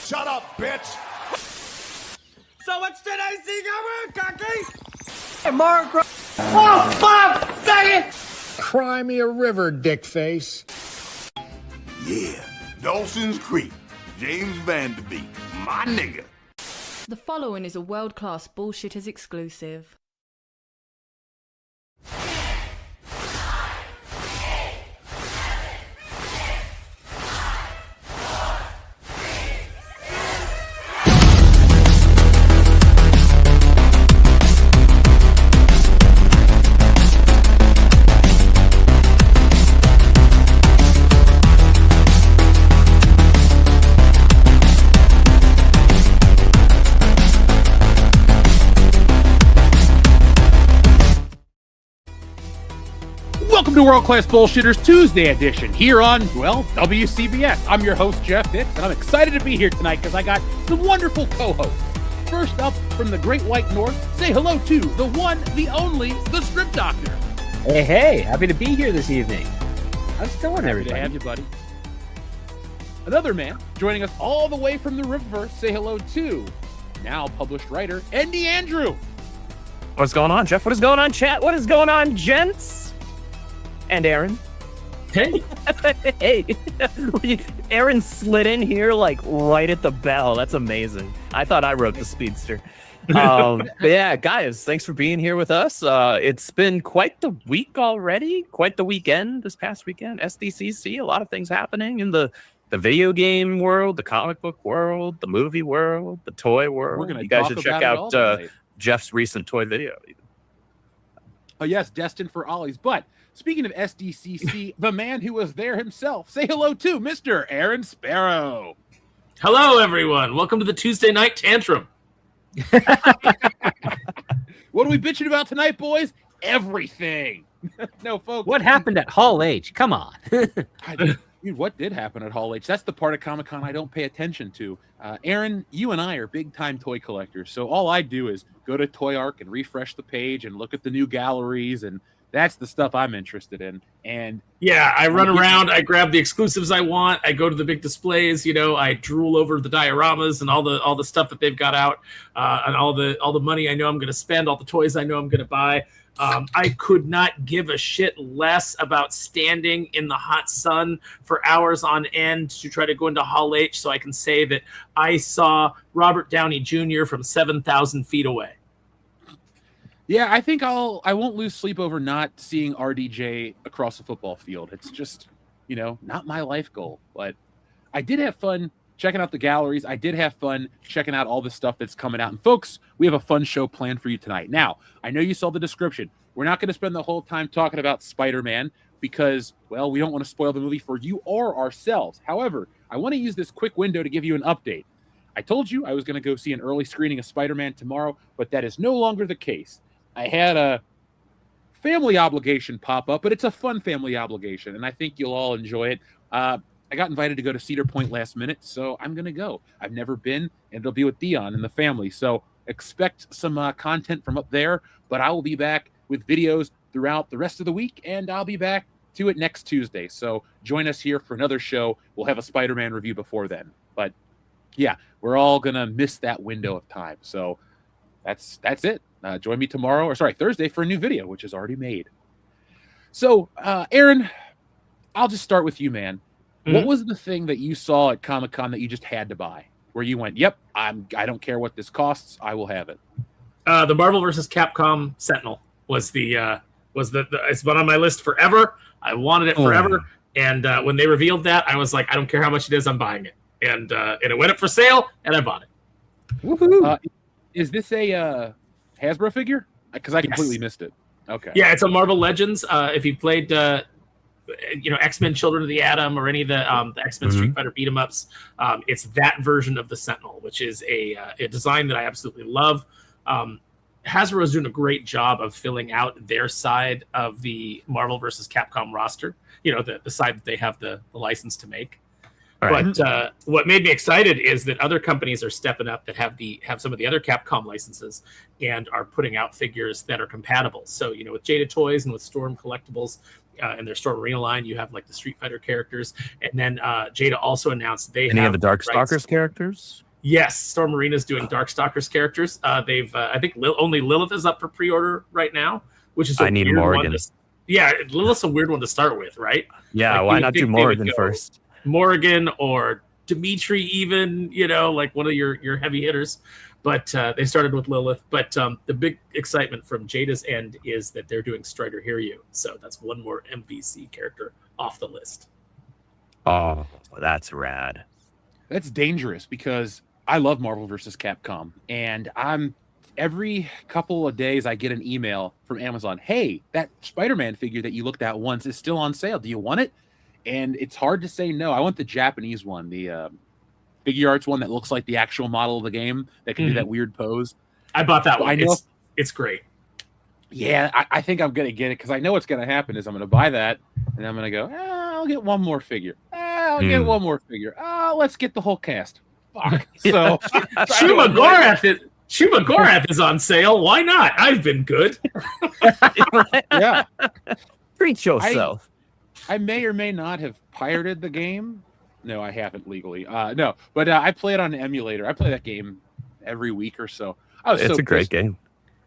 Shut up, bitch! So what's today's thing over, Cocky? Hey, Mark. Oh, fuck! Say it! Cry me a river, dickface. Yeah, Dawson's Creek. James Vanderbeek, my nigga. The following is a world-class Bullshitters exclusive. Welcome to World Class Bullshitters Tuesday edition here on, well, WCBS. I'm your host, Jeff Dix, and I'm excited to be here tonight because I got some wonderful co-hosts. First up from the Great White North, say hello to the one, the only, the Script Doctor. Hey, happy to be here this evening. How's it going, everybody? Happy to have you, buddy. Another man joining us all the way from the Riververse, say hello to now published writer, Andy Andrew. What's going on, Jeff? What is going on, chat? What is going on, gents? And Aaron. Hey. Hey. Aaron slid in here like right at the bell. That's amazing. I thought I wrote the speedster. But yeah, guys, thanks for being here with us. It's been quite the week already, quite the weekend this past weekend. SDCC, a lot of things happening in the video game world, the comic book world, the movie world, the toy world. You guys should check out Jeff's recent toy video. Oh, yes, destined for Ollie's. But speaking of SDCC, the man who was there himself, say hello to Mr. Aaron Sparrow. Hello, everyone. Welcome to the Tuesday night tantrum. What are we bitching about tonight, boys? Everything. No, folks. What happened at Hall H? Come on. Dude, what did happen at Hall H? That's the part of Comic-Con I don't pay attention to. Aaron, you and I are big-time toy collectors, so all I do is go to Toy Arc and refresh the page and look at the new galleries, and that's the stuff I'm interested in. And yeah, I run around, I grab the exclusives I want, I go to the big displays, I drool over the dioramas and all the stuff that they've got out, and all the money I know I'm going to spend, all the toys I know I'm going to buy. I could not give a shit less about standing in the hot sun for hours on end to try to go into Hall H so I can say that I saw Robert Downey Jr. from 7,000 feet away. Yeah, I think I won't lose sleep over not seeing RDJ across the football field. It's just, not my life goal. But I did have fun checking out the galleries. I did have fun checking out all the stuff that's coming out. And folks, we have a fun show planned for you tonight. Now, I know you saw the description. We're not going to spend the whole time talking about Spider-Man because, well, we don't want to spoil the movie for you or ourselves. However, I want to use this quick window to give you an update. I told you I was going to go see an early screening of Spider-Man tomorrow, but that is no longer the case. I had a family obligation pop up, but it's a fun family obligation, and I think you'll all enjoy it. I got invited to go to Cedar Point last minute, so I'm going to go. I've never been, and it'll be with Dion and the family, so expect some content from up there, but I will be back with videos throughout the rest of the week, and I'll be back to it next Tuesday, so join us here for another show. We'll have a Spider-Man review before then, but yeah, we're all going to miss that window of time, so that's it. Join me Thursday for a new video, which is already made. So, Aaron, I'll just start with you, man. Mm-hmm. What was the thing that you saw at Comic-Con that you just had to buy? Where you went, yep, I don't care what this costs, I will have it. The Marvel vs. Capcom Sentinel was it's been on my list forever. I wanted it forever, and when they revealed that, I was like, I don't care how much it is, I'm buying it. And it went up for sale, and I bought it. Woohoo! Is this a Hasbro figure? Because I completely missed it. Okay. Yeah, it's a Marvel Legends. If you played, X-Men: Children of the Atom or any of the X-Men Street Fighter beat 'em ups, it's that version of the Sentinel, which is a design that I absolutely love. Hasbro is doing a great job of filling out their side of the Marvel versus Capcom roster. The side that they have the license to make. All right. But what made me excited is that other companies are stepping up that have some of the other Capcom licenses and are putting out figures that are compatible. So, with Jada Toys and with Storm Collectibles and their Storm Arena line, you have like the Street Fighter characters. And then Jada also announced they Any have of the Darkstalkers characters? Yes, Storm Arena's doing Darkstalkers characters. They've I think only Lilith is up for pre-order right now, which is I need Morgan. Lilith's a weird one to start with, right? Yeah, Like, why not do Morgan first? Morgan or Dimitri, even, like one of your heavy hitters. But they started with Lilith. But the big excitement from Jada's end is that they're doing Strider Hiryu. So that's one more MVC character off the list. Oh, that's rad. That's dangerous because I love Marvel vs. Capcom, and every couple of days I get an email from Amazon. Hey, that Spider-Man figure that you looked at once is still on sale. Do you want it? And it's hard to say no. I want the Japanese one, the Figure Arts one that looks like the actual model of the game that can do that weird pose. I bought that So one. I know it's great. Yeah, I think I'm going to get it because I know what's going to happen is I'm going to buy that and I'm going to go, I'll get one more figure. I'll get one more figure. Let's get the whole cast. Fuck. So Shuba Gorath is on sale. Why not? I've been good. Yeah. Treat yourself. I may or may not have pirated the game. No, I haven't legally. No, but I play it on an emulator. I play that game every week or so. It's a great game.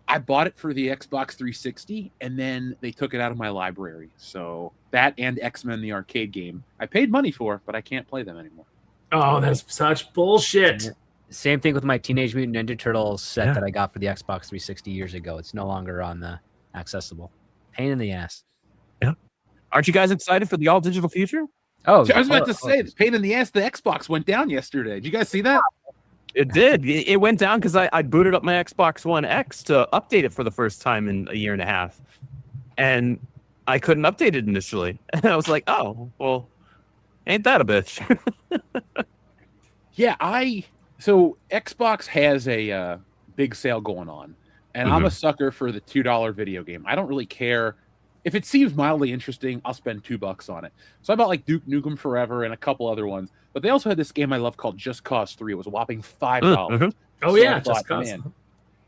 I bought it for the Xbox 360, and then they took it out of my library. So that and X-Men, the arcade game, I paid money for, but I can't play them anymore. Oh, that's such bullshit. Same thing with my Teenage Mutant Ninja Turtles set that I got for the Xbox 360 years ago. It's no longer on the accessible. Pain in the ass. Yeah. Aren't you guys excited for the all digital future? Oh, I was about to say, the pain in the ass. The Xbox went down yesterday. Did you guys see that? It did. It went down because I booted up my Xbox One X to update it for the first time in a year and a half. And I couldn't update it initially. And I was like, oh, well, ain't that a bitch? Yeah, so Xbox has a big sale going on. And I'm a sucker for the $2 video game. I don't really care. If it seems mildly interesting, I'll spend $2 on it. So I bought like Duke Nukem Forever and a couple other ones. But they also had this game I love called Just Cause 3. It was a whopping $5. Oh, yeah, Just Cause.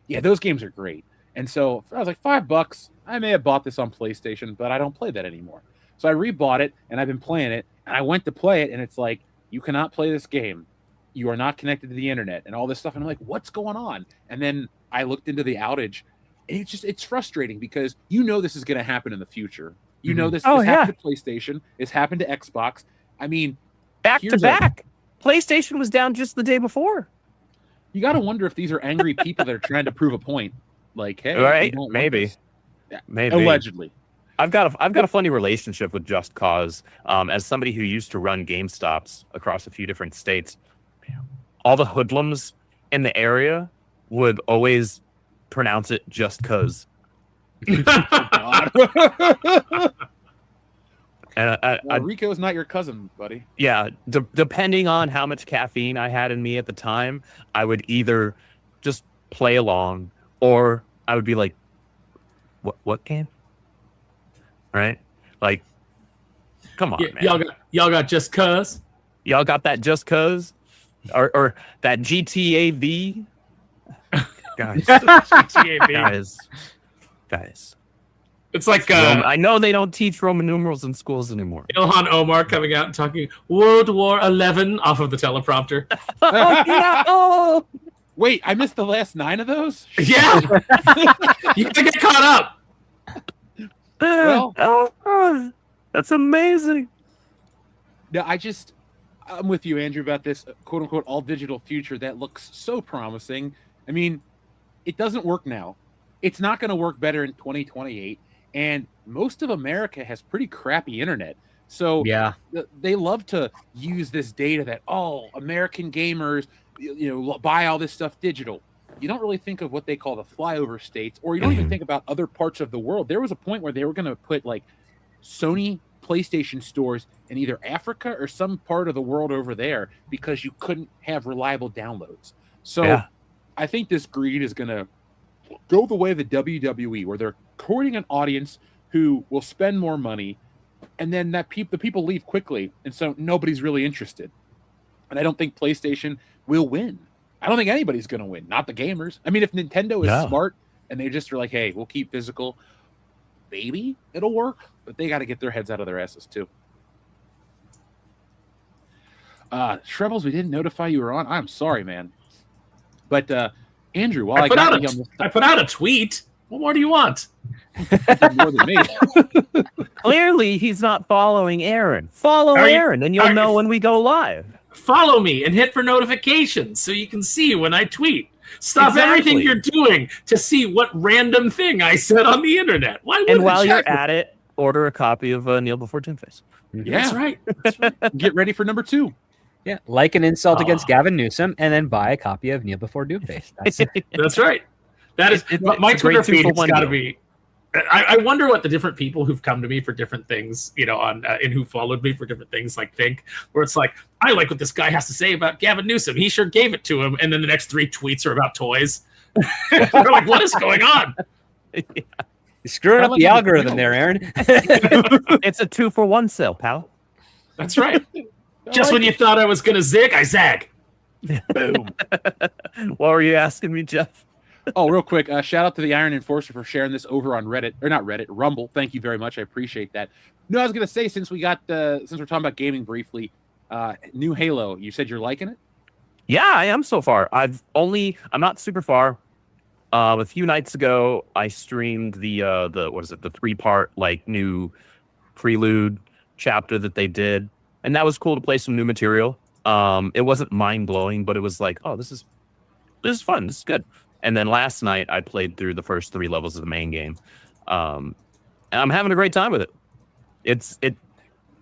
Yeah, those games are great. And so I was like, $5. I may have bought this on PlayStation, but I don't play that anymore. So I rebought it, and I've been playing it. And I went to play it, and it's like, you cannot play this game. You are not connected to the internet and all this stuff. And I'm like, what's going on? And then I looked into the outage. And it's frustrating because this is going to happen in the future. This happened to PlayStation. It's happened to Xbox. I mean, back to back. PlayStation was down just the day before. You got to wonder if these are angry people that are trying to prove a point. Like, hey, right? Maybe. Yeah. Maybe. Allegedly. I've got a funny relationship with Just Cause. As somebody who used to run GameStops across a few different states, all the hoodlums in the area would always pronounce it just cause. And Rico's not your cousin, buddy. Yeah, depending on how much caffeine I had in me at the time, I would either just play along or I would be like, what game? Right? Like, come on, man. Y'all got Just Cause? Y'all got that Just Cause? Or that GTA V? Guys. Guys. It's like I know they don't teach Roman numerals in schools anymore. Ilhan Omar coming out and talking World War 11 off of the teleprompter. Oh, no! Wait, I missed the last 9 of those? Yeah. You gotta get caught up. Well, that's amazing. No, I'm with you, Andrew, about this quote unquote all digital future that looks so promising. I mean, it doesn't work now. It's not going to work better in 2028. And most of America has pretty crappy internet. So yeah, they love to use this data that, American gamers, buy all this stuff digital. You don't really think of what they call the flyover states, or you don't even think about other parts of the world. There was a point where they were going to put like Sony PlayStation stores in either Africa or some part of the world over there because you couldn't have reliable downloads. So I think this greed is going to go the way of the WWE, where they're courting an audience who will spend more money, and then the people leave quickly, and so nobody's really interested. And I don't think PlayStation will win. I don't think anybody's going to win, not the gamers. I mean, if Nintendo is smart and they just are like, hey, we'll keep physical, maybe it'll work, but they got to get their heads out of their asses too. Shrebbles, we didn't notify you were on. I'm sorry, man. But Andrew, while I put out a tweet. What more do you want? More than me. Clearly, he's not following Aaron. Follow Aaron, and you'll know when we go live. Follow me and hit for notifications so you can see when I tweet. Stop everything you're doing to see what random thing I said on the internet. Why would And while you're at it, order a copy of Kneel Before Doomface. Yeah, That's right. That's right. Get ready for number 2. Yeah, like an insult against Gavin Newsom, and then buy a copy of Kneel Before Doomface. That's right. That is my Twitter feed has got to be. I wonder what the different people who've come to me for different things, on and who followed me for different things, think. Where it's like, I like what this guy has to say about Gavin Newsom. He sure gave it to him, and then the next 3 tweets are about toys. They're like, what is going on? You're screwing up the algorithm there, Aaron. It's a 2-for-1 sale, pal. That's right. Just when you thought I was gonna zig, I zag. Boom. What were you asking me, Jeff? Oh, real quick, shout out to the Iron Enforcer for sharing this over on Reddit, or not Reddit, Rumble. Thank you very much. I appreciate that. No, I was gonna say, since we're talking about gaming briefly, new Halo. You said you're liking it? Yeah, I am so far. I'm not super far. A few nights ago, I streamed the 3-part new prelude chapter that they did, and that was cool to play some new material. It wasn't mind blowing, but it was like, oh, this is fun. This is good. And then last night I played through the first 3 levels of the main game. And I'm having a great time with it.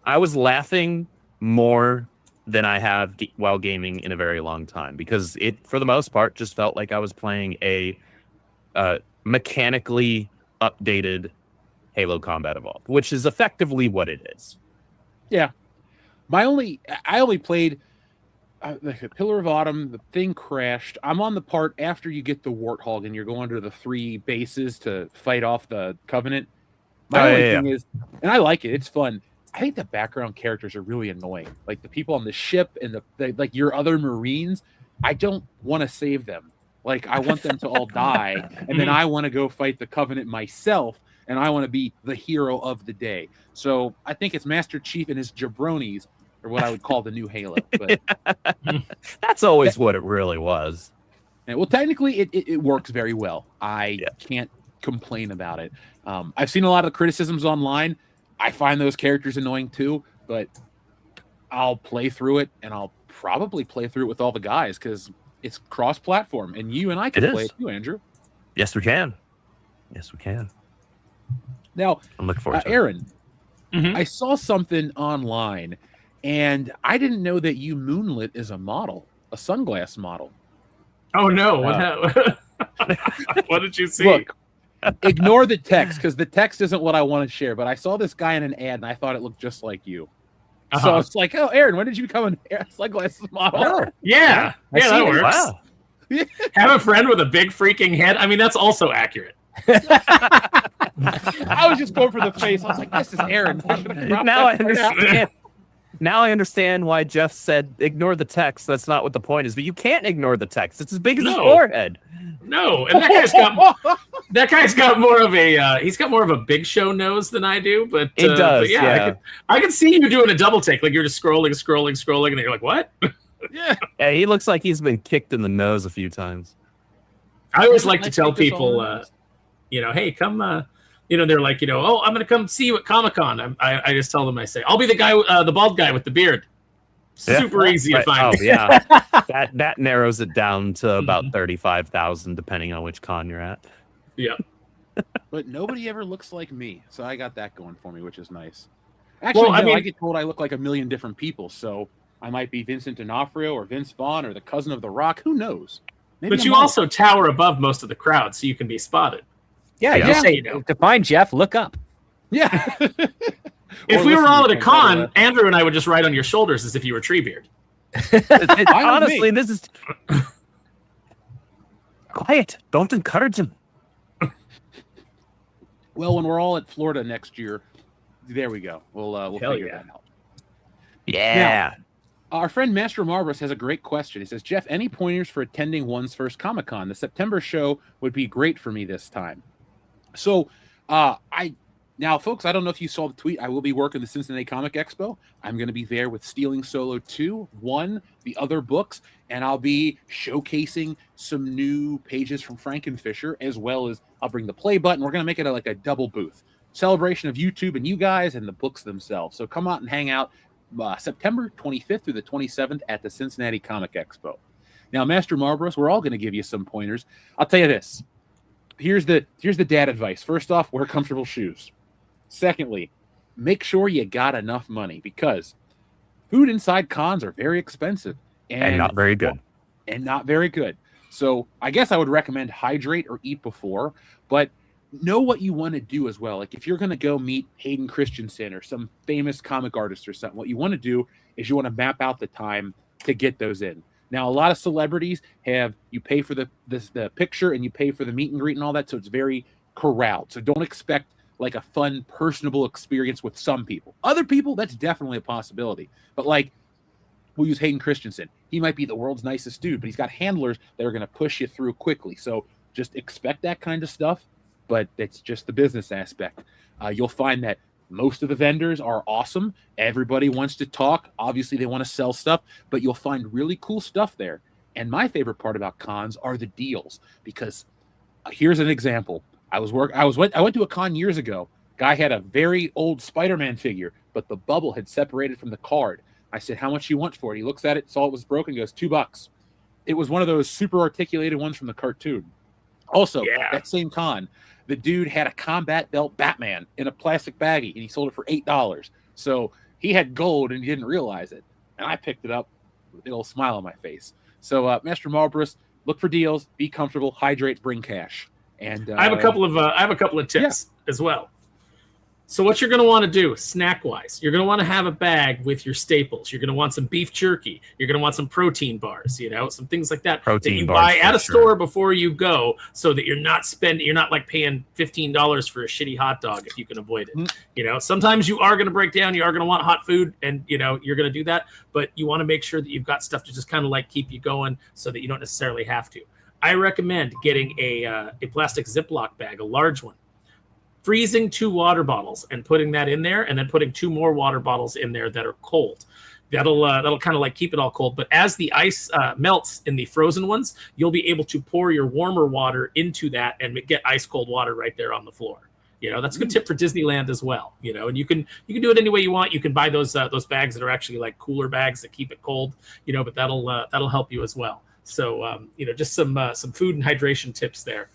I was laughing more than I have while gaming in a very long time, because it, for the most part, just felt like I was playing a mechanically updated Halo Combat Evolved, which is effectively what it is. Yeah. I only played the Pillar of Autumn. The thing crashed. I'm on the part after you get the Warthog and you're going to the 3 bases to fight off the Covenant. My only thing is, and I like it. It's fun. I think the background characters are really annoying. Like the people on the ship and the your other Marines. I don't want to save them. Like I want them to all die, and then I want to go fight the Covenant myself, and I want to be the hero of the day. So I think it's Master Chief and his jabronis, or what I would call the new Halo. But that's always what it really was. And, well, technically, it works very well. I can't complain about it. I've seen a lot of the criticisms online. I find those characters annoying too, but I'll play through it, and I'll probably play through it with all the guys because it's cross-platform, and you and I can play it too, Andrew. Yes, we can. Yes, we can. Now, I'm looking forward to Aaron, I saw something online, and I didn't know that you moonlit as a model, a sunglass model. Oh, no. What did you see? Look, ignore the text, because the text isn't what I want to share, but I saw this guy in an ad, and I thought it looked just like you. So it's like, oh, Aaron, when did you become a sunglasses model? Oh, yeah, that works. Wow. Have a friend with a big freaking head. I mean, that's also accurate. I was just going for the face. I was like, this is Aaron. Now I understand. Now I understand why Jeff said ignore the text. That's not what the point is. But you can't ignore the text. It's as big as his forehead. No, and that guy's got more of a he's got more of a Big Show nose than I do. But it does. But yeah. I can see you doing a double take, like you're just scrolling, and you're like, what? Yeah, he looks like he's been kicked in the nose a few times. I always like to tell people, hey, come. They're like, oh, I'm gonna come see you at Comic-Con. I just tell them, I say, I'll be the guy, the bald guy with the beard. Super easy to find. Oh yeah, that narrows it down to about 35,000, depending on which con you're at. Yeah, but nobody ever looks like me, so I got that going for me, which is nice. Actually, I get told I look like a million different people, so I might be Vincent D'Onofrio or Vince Vaughn or the cousin of The Rock. Who knows? But you also tower above most of the crowd, so you can be spotted. Yeah, just say, to find Jeff, look up. Yeah. If we were all at a con, Andrew and I would just ride on your shoulders as if you were Treebeard. Honestly, this is quiet. Don't encourage him. Well, when we're all at Florida next year, there we go. We'll figure that out. Yeah. Our friend Master Marbus has a great question. He says, Jeff, any pointers for attending one's first Comic-Con? The September show would be great for me this time. So, now, folks, I don't know if you saw the tweet. I will be working the Cincinnati Comic Expo. I'm going to be there with Stealing Solo 2, 1, the other books, and I'll be showcasing some new pages from Frankenfisher, as well as I'll bring the play button. We're going to make it like a double booth celebration of YouTube and you guys and the books themselves. So come out and hang out September 25th through the 27th at the Cincinnati Comic Expo. Now, Master Marbros, we're all going to give you some pointers. I'll tell you this. Here's the dad advice. First off, wear comfortable shoes. Secondly, make sure you got enough money, because food inside cons are very expensive And not very good. And not very good. So I guess I would recommend hydrate or eat before, but know what you want to do as well. Like if you're going to go meet Hayden Christensen or some famous comic artist or something, what you want to do is you want to map out the time to get those in. Now, a lot of celebrities you pay for the picture and you pay for the meet and greet and all that, so it's very corralled. So don't expect like a fun, personable experience with some people. Other people, that's definitely a possibility. But like, we'll use Hayden Christensen. He might be the world's nicest dude, but he's got handlers that are going to push you through quickly. So just expect that kind of stuff, but it's just the business aspect. You'll find that most of the vendors are awesome. Everybody wants to talk. Obviously, they want to sell stuff, but you'll find really cool stuff there. And my favorite part about cons are the deals, because here's an example. I went to a con years ago. Guy had a very old Spider-Man figure, but the bubble had separated from the card. I said, how much you want for it? He looks at it, saw it was broken, goes, $2. It was one of those super articulated ones from the cartoon. Also, that same con, the dude had a combat belt Batman in a plastic baggie, and he sold it for $8. So he had gold, and he didn't realize it. And I picked it up with a big old smile on my face. So, Master Marlborough, look for deals, be comfortable, hydrate, bring cash. And I have a couple of tips as well. So what you're going to want to do, snack-wise, you're going to want to have a bag with your staples. You're going to want some beef jerky. You're going to want some protein bars, some things like that that you buy at a store before you go, so that you're not like paying $15 for a shitty hot dog if you can avoid it. Sometimes you are going to break down. You are going to want hot food, and you're going to do that. But you want to make sure that you've got stuff to just kind of like keep you going, so that you don't necessarily have to. I recommend getting a plastic Ziploc bag, a large one, freezing 2 water bottles and putting that in there, and then putting 2 more water bottles in there that are cold. That'll kind of like keep it all cold. But as the ice melts in the frozen ones, you'll be able to pour your warmer water into that and get ice cold water right there on the floor. That's a good tip for Disneyland as well. And you can do it any way you want. You can buy those bags that are actually like cooler bags that keep it cold. But that'll help you as well. So just some food and hydration tips there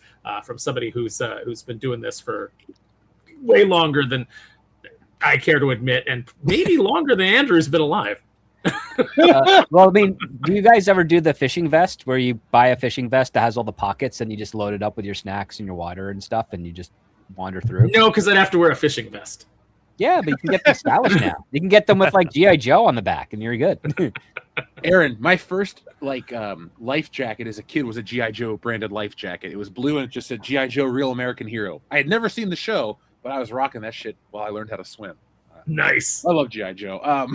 from somebody who's been doing this for way longer than I care to admit, and maybe longer than Andrew's been alive. Well, I mean, do you guys ever do the fishing vest where you buy a fishing vest that has all the pockets and you just load it up with your snacks and your water and stuff and you just wander through? No, because I'd have to wear a fishing vest. Yeah, but you can get them stylish now. You can get them with like G.I. Joe on the back and you're good. Aaron, my first life jacket as a kid was a G.I. Joe branded life jacket. It was blue and it just said G.I. Joe Real American Hero. I had never seen the show, but I was rocking that shit while I learned how to swim. Nice. I love G.I. Joe.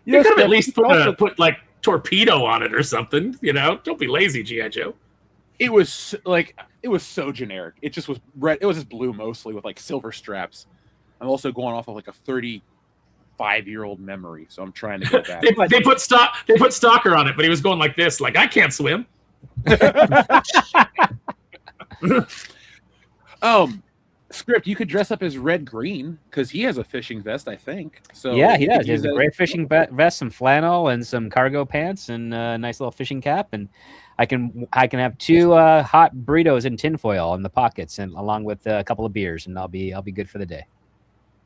You could have at least put like torpedo on it or something. Don't be lazy, G.I. Joe. It was so generic. It just was red. It was just blue mostly with like silver straps. I'm also going off of like a 35-year-old memory, so I'm trying to go back. they put Stalker on it, but he was going like this, like I can't swim. Script, you could dress up as Red Green because he has a fishing vest, I think. So yeah, he does. He has a great fishing vest, some flannel, and some cargo pants, and a nice little fishing cap. And I can have 2 hot burritos in tinfoil in the pockets, and along with a couple of beers, and I'll be good for the day.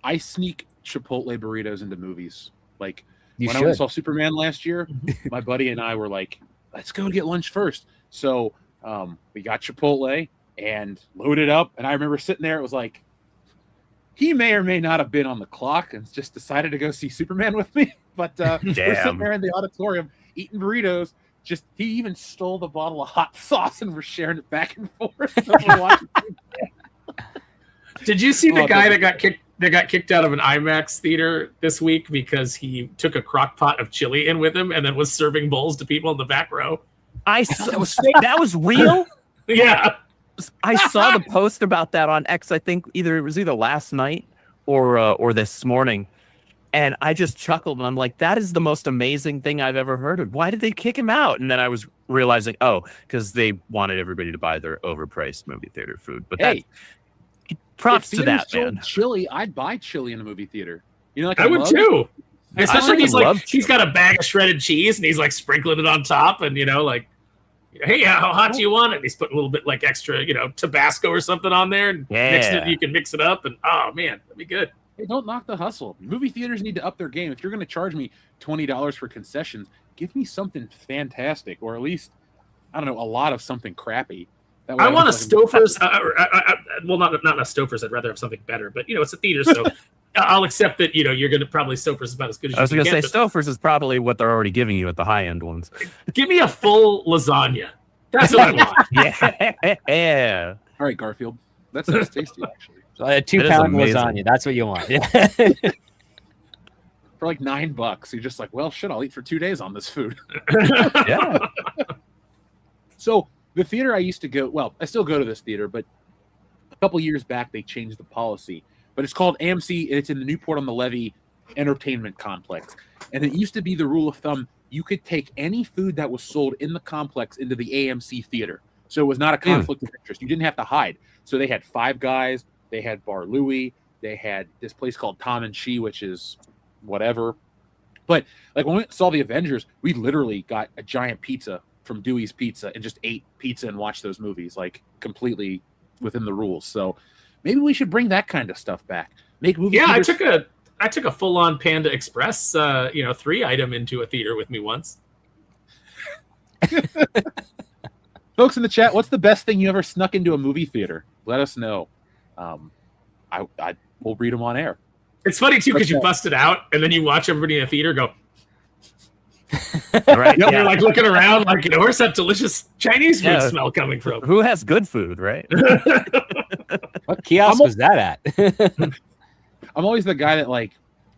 I sneak Chipotle burritos into movies. Like when I saw Superman last year, my buddy and I were like, "Let's go get lunch first." So we got Chipotle and loaded up. And I remember sitting there. It was like he may or may not have been on the clock and just decided to go see Superman with me. But we're sitting there in the auditorium eating burritos. He even stole the bottle of hot sauce and we're sharing it back and forth. Did you see the guy that got kicked? that got kicked out of an IMAX theater this week because he took a crock pot of chili in with him and then was serving bowls to people in the back row. That was real. Yeah. I saw the post about that on X. I think it was either last night or this morning, and I just chuckled. And I'm like, that is the most amazing thing I've ever heard of. Why did they kick him out? And then I was realizing, because they wanted everybody to buy their overpriced movie theater food. But hey, props to that, man. Chili, I'd buy chili in a movie theater. You know, like I would too. Especially he's got a bag of shredded cheese and he's like sprinkling it on top, and hey, how hot do you want it? And he's putting a little bit like extra, Tabasco or something on there, and mixing it. You can mix it up, and oh man, that'd be good. Hey, don't knock the hustle. Movie theaters need to up their game. If you're going to charge me $20 for concessions, give me something fantastic, or at least, I don't know, a lot of something crappy. That way I want a Stouffer's. Well, not a Stouffer's. I'd rather have something better. But it's a theater, so I'll accept that. You're going to probably Stouffer's is about as good as I was going to say Stouffer's is probably what they're already giving you at the high end ones. Give me a full lasagna. That's what I want. Yeah. All right, Garfield. That sounds tasty, actually. So a 2-pound lasagna. That's what you want. For like $9, you're just like, well, shit, I'll eat for 2 days on this food. Yeah. So the theater I used to go, well, I still go to this theater, but a couple years back they changed the policy. But it's called AMC, and it's in the Newport on the Levee Entertainment Complex. And it used to be the rule of thumb, you could take any food that was sold in the complex into the AMC theater. So it was not a conflict of interest. You didn't have to hide. So they had Five Guys, they had Bar Louie, they had this place called Tom and She, which is whatever. But like when we saw the Avengers, we literally got a giant pizza from Dewey's Pizza and just ate pizza and watched those movies, like completely within the rules. So maybe we should bring that kind of stuff back. Make movies. Yeah, I took a full-on Panda Express 3-item into a theater with me once. Folks in the chat, what's the best thing you ever snuck into a movie theater? Let us know. We'll read them on air. It's funny too because you bust it out and then you watch everybody in the theater go. Right. You're like looking around like, where's that delicious Chinese food smell coming from? Who has good food, right? What kiosk was that at? I'm always the guy that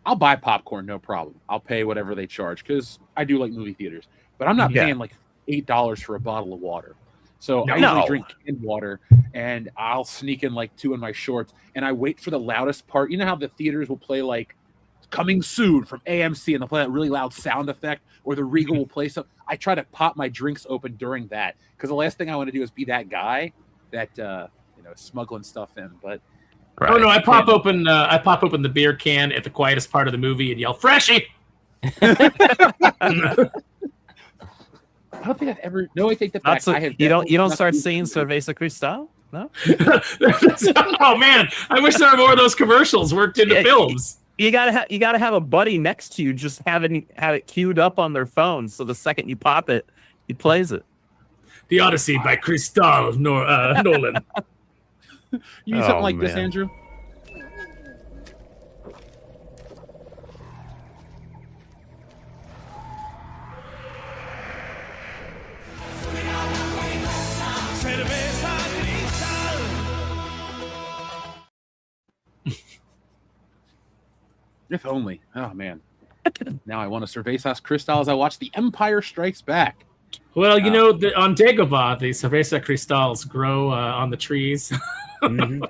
I'll buy popcorn, no problem. I'll pay whatever they charge because I do like movie theaters. But I'm not paying like $8 for a bottle of water. So I usually drink canned water, and I'll sneak in like 2 in my shorts, and I wait for the loudest part. You know how the theaters will play like coming soon from AMC, and they'll play that really loud sound effect, or the Regal will play something. I try to pop my drinks open during that because the last thing I want to do is be that guy that is smuggling stuff in. But right. Oh no, I pop open the beer can at the quietest part of the movie and yell "Freshie." I don't think I've ever. No, I take that back. You don't start singing Cerveza Cristal? No. Oh man, I wish there were more of those commercials worked into films. You gotta have a buddy next to you, just have it queued up on their phone, so the second you pop it, he plays it. The Odyssey by Cristal Nolan. You need something like this, Andrew? If only. Oh, man. Now I want a Cervezas Cristal as I watch The Empire Strikes Back. Well, on Dagobah, the Cerveza Cristals grow on the trees. Mm-hmm.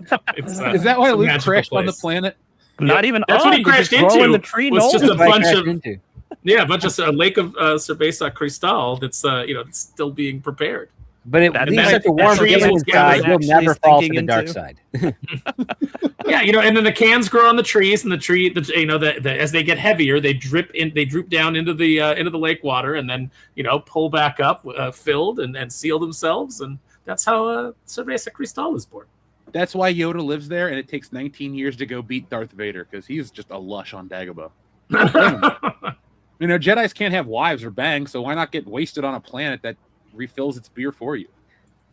Is that why Luke crashed on the planet? Not even. That's what he crashed into. In the tree. Was just a bunch of a lake of Cerveza Cristal that's it's still being prepared. But it being such a warm inside, you'll never fall to the dark side. Yeah, and then the cans grow on the trees, and as they get heavier, they droop down into the lake water, and then pull back up, filled and seal themselves, and that's how Cerveza Cristal is born. That's why Yoda lives there, and it takes 19 years to go beat Darth Vader because he's just a lush on Dagobah. Jedis can't have wives or bangs, so why not get wasted on a planet that refills its beer for you?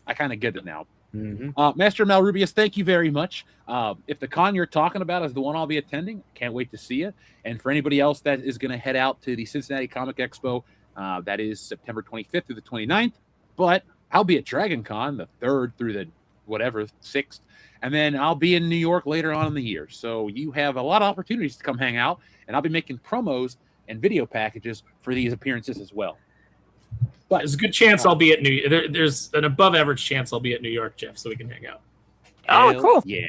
I kind of get it now. Mm-hmm. Master Malrubius, thank you very much. If the con you're talking about is the one I'll be attending, can't wait to see it. And for anybody else that is going to head out to the Cincinnati Comic Expo, that is September 25th through the 29th. But I'll be at Dragon Con the 3rd through the whatever, 6th. And then I'll be in New York later on in the year. So you have a lot of opportunities to come hang out, and I'll be making promos and video packages for these appearances as well. But there's a good chance I'll be at there's an above average chance I'll be at New York, Jeff, so we can hang out. Oh, cool. Yeah.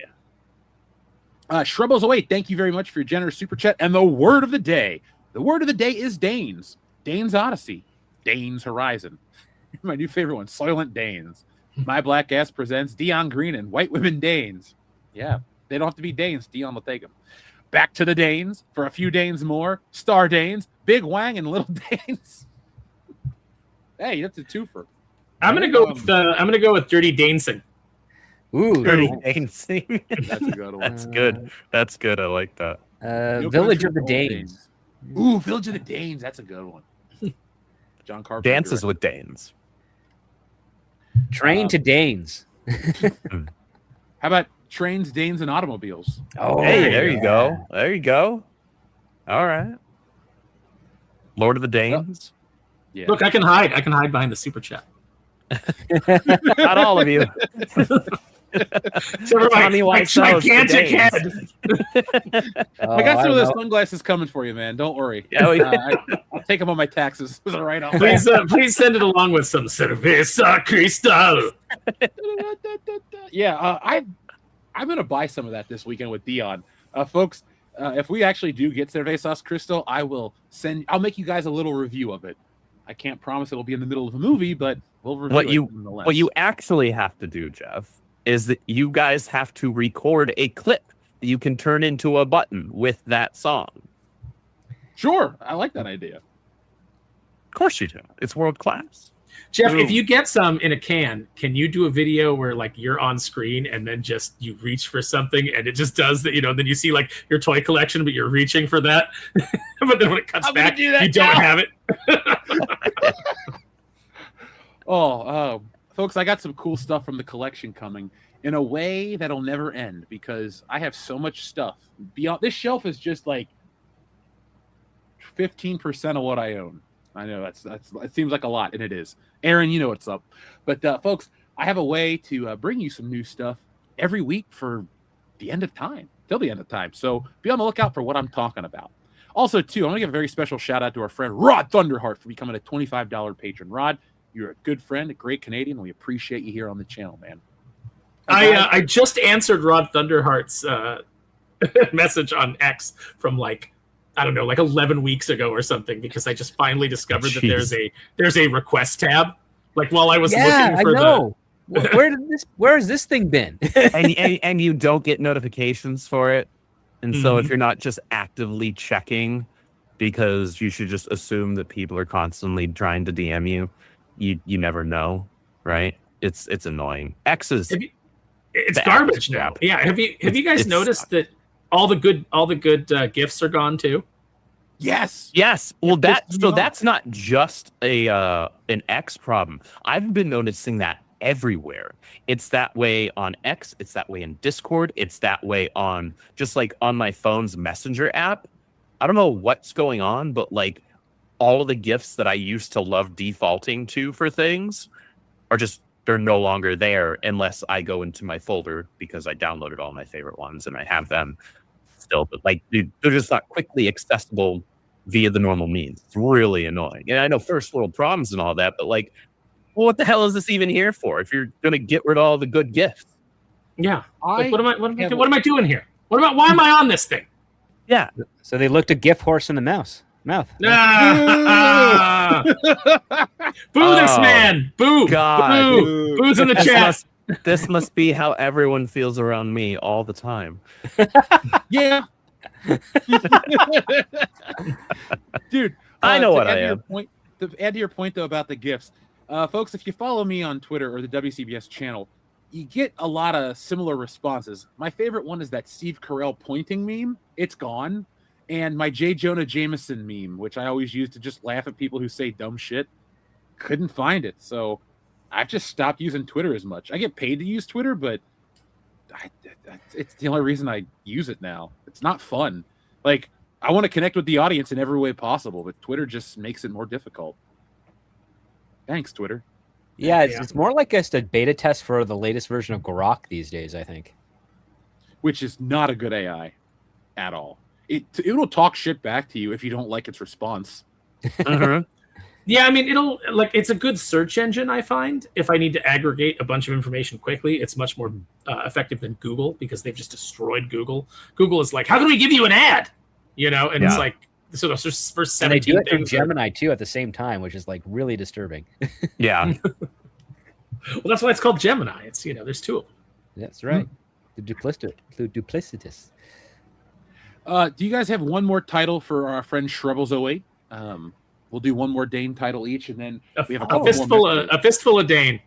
Shrubbles08, thank you very much for your generous super chat. And the word of the day. The word of the day is Danes. Danes Odyssey. Danes Horizon. My new favorite one, Soylent Danes. My Black Ass presents Dion Green and White Women Danes. Yeah, they don't have to be Danes. Dion will take them. Back to the Danes for a few Danes more. Star Danes, Big Wang, and Little Danes. Hey, that's a twofer. I'm gonna go with Dirty Dancing. Ooh, Dirty Dancing. That's a good one. That's good. That's good. I like that. Village of the Danes. Ooh, Village of the Danes. That's a good one. John Carpenter. Dances with Danes. Train to Danes. How about trains, Danes, and automobiles? Oh, Hey, there you go. There you go. All right. Lord of the Danes. Yeah. Look, I can hide behind the super chat. Not all of you. So Tommy my Wiseau's the gigantic Danes. head. I got some of those sunglasses coming for you, man. Don't worry. Oh, yeah. I'll take them on my taxes. It was a write-off. Please send it along with some cerveza cristal. Yeah, I'm gonna buy some of that this weekend with Dion, folks. If we actually do get Cervezas Crystal, I'll make you guys a little review of it. I can't promise it'll be in the middle of a movie, but we'll review it nonetheless. What you actually have to do, Jeff, is that you guys have to record a clip that you can turn into a button with that song. Sure, I like that idea. Of course you do. It's world class. Jeff, Ooh. if you get some in a can you do a video where like you're on screen and then just you reach for something and it just does that, then you see like your toy collection, but you're reaching for that. But then when it cuts back, you don't have it. Folks, I got some cool stuff from the collection coming in a way that'll never end because I have so much stuff. Beyond this shelf is just like 15% of what I own. I know that's it seems like a lot, and it is. Aaron, you know what's up. But folks, I have a way to bring you some new stuff every week for the end of time, till the end of time. So be on the lookout for what I'm talking about. Also, too, I'm going to give a very special shout out to our friend Rod Thunderheart for becoming a $25 patron. Rod, you're a good friend, a great Canadian. We appreciate you here on the channel, man. I just answered Rod Thunderheart's message on X from like 11 weeks ago or something, because I just finally discovered that there's a request tab. Like while I was looking for where has this thing been? and you don't get notifications for it. And so if you're not just actively checking, because you should just assume that people are constantly trying to DM you, you never know, right? It's annoying. X is it's garbage now. Yeah, have you guys noticed that all the good gifts are gone too? Yes. Well, that's not just an X problem. I've been noticing that everywhere. It's that way on X. It's that way in Discord. It's that way on just like on my phone's Messenger app. I don't know what's going on, but like all of the gifts that I used to love defaulting to for things are just, they're no longer there unless I go into my folder because I downloaded all my favorite ones and I have them still. But like, dude, they're just not quickly accessible via the normal means. It's really annoying. And I know first world problems and all that, but like, well, what the hell is this even here for if you're going to get rid of all the good gifts? Yeah. Like, what am I doing here? Why am I on this thing? Yeah. So they looked a gift horse in the mouth. Boo this man. Boo. God. Boo. Boo's in the chat. This must be how everyone feels around me all the time. Yeah. Dude, I know what I am. To add to your point, though, about the gifts, folks, if you follow me on Twitter or the WCBS channel, you get a lot of similar responses. My favorite one is that Steve Carell pointing meme. It's gone. And my J. Jonah Jameson meme, which I always use to just laugh at people who say dumb shit, couldn't find it. So I've just stopped using Twitter as much. I get paid to use Twitter, but it's the only reason I use it now. It's not fun. Like, I want to connect with the audience in every way possible, but Twitter just makes it more difficult. Thanks, Twitter. Yeah, it's more like just a beta test for the latest version of Grok these days, I think. Which is not a good AI at all. It will talk shit back to you if you don't like its response. Yeah, I mean, it's a good search engine, I find. If I need to aggregate a bunch of information quickly, it's much more effective than Google because they've just destroyed Google. Google is like, how can we give you an ad? And it's like, so the first 17 And they do it through things Gemini too at the same time, which is like really disturbing. Yeah. Well, that's why it's called Gemini. It's there's two of them. That's right. The duplicitous. Do you guys have one more title for our friend Shrebbles08? We'll do one more Dane title each, and then we have a couple more. A fistful of Dane.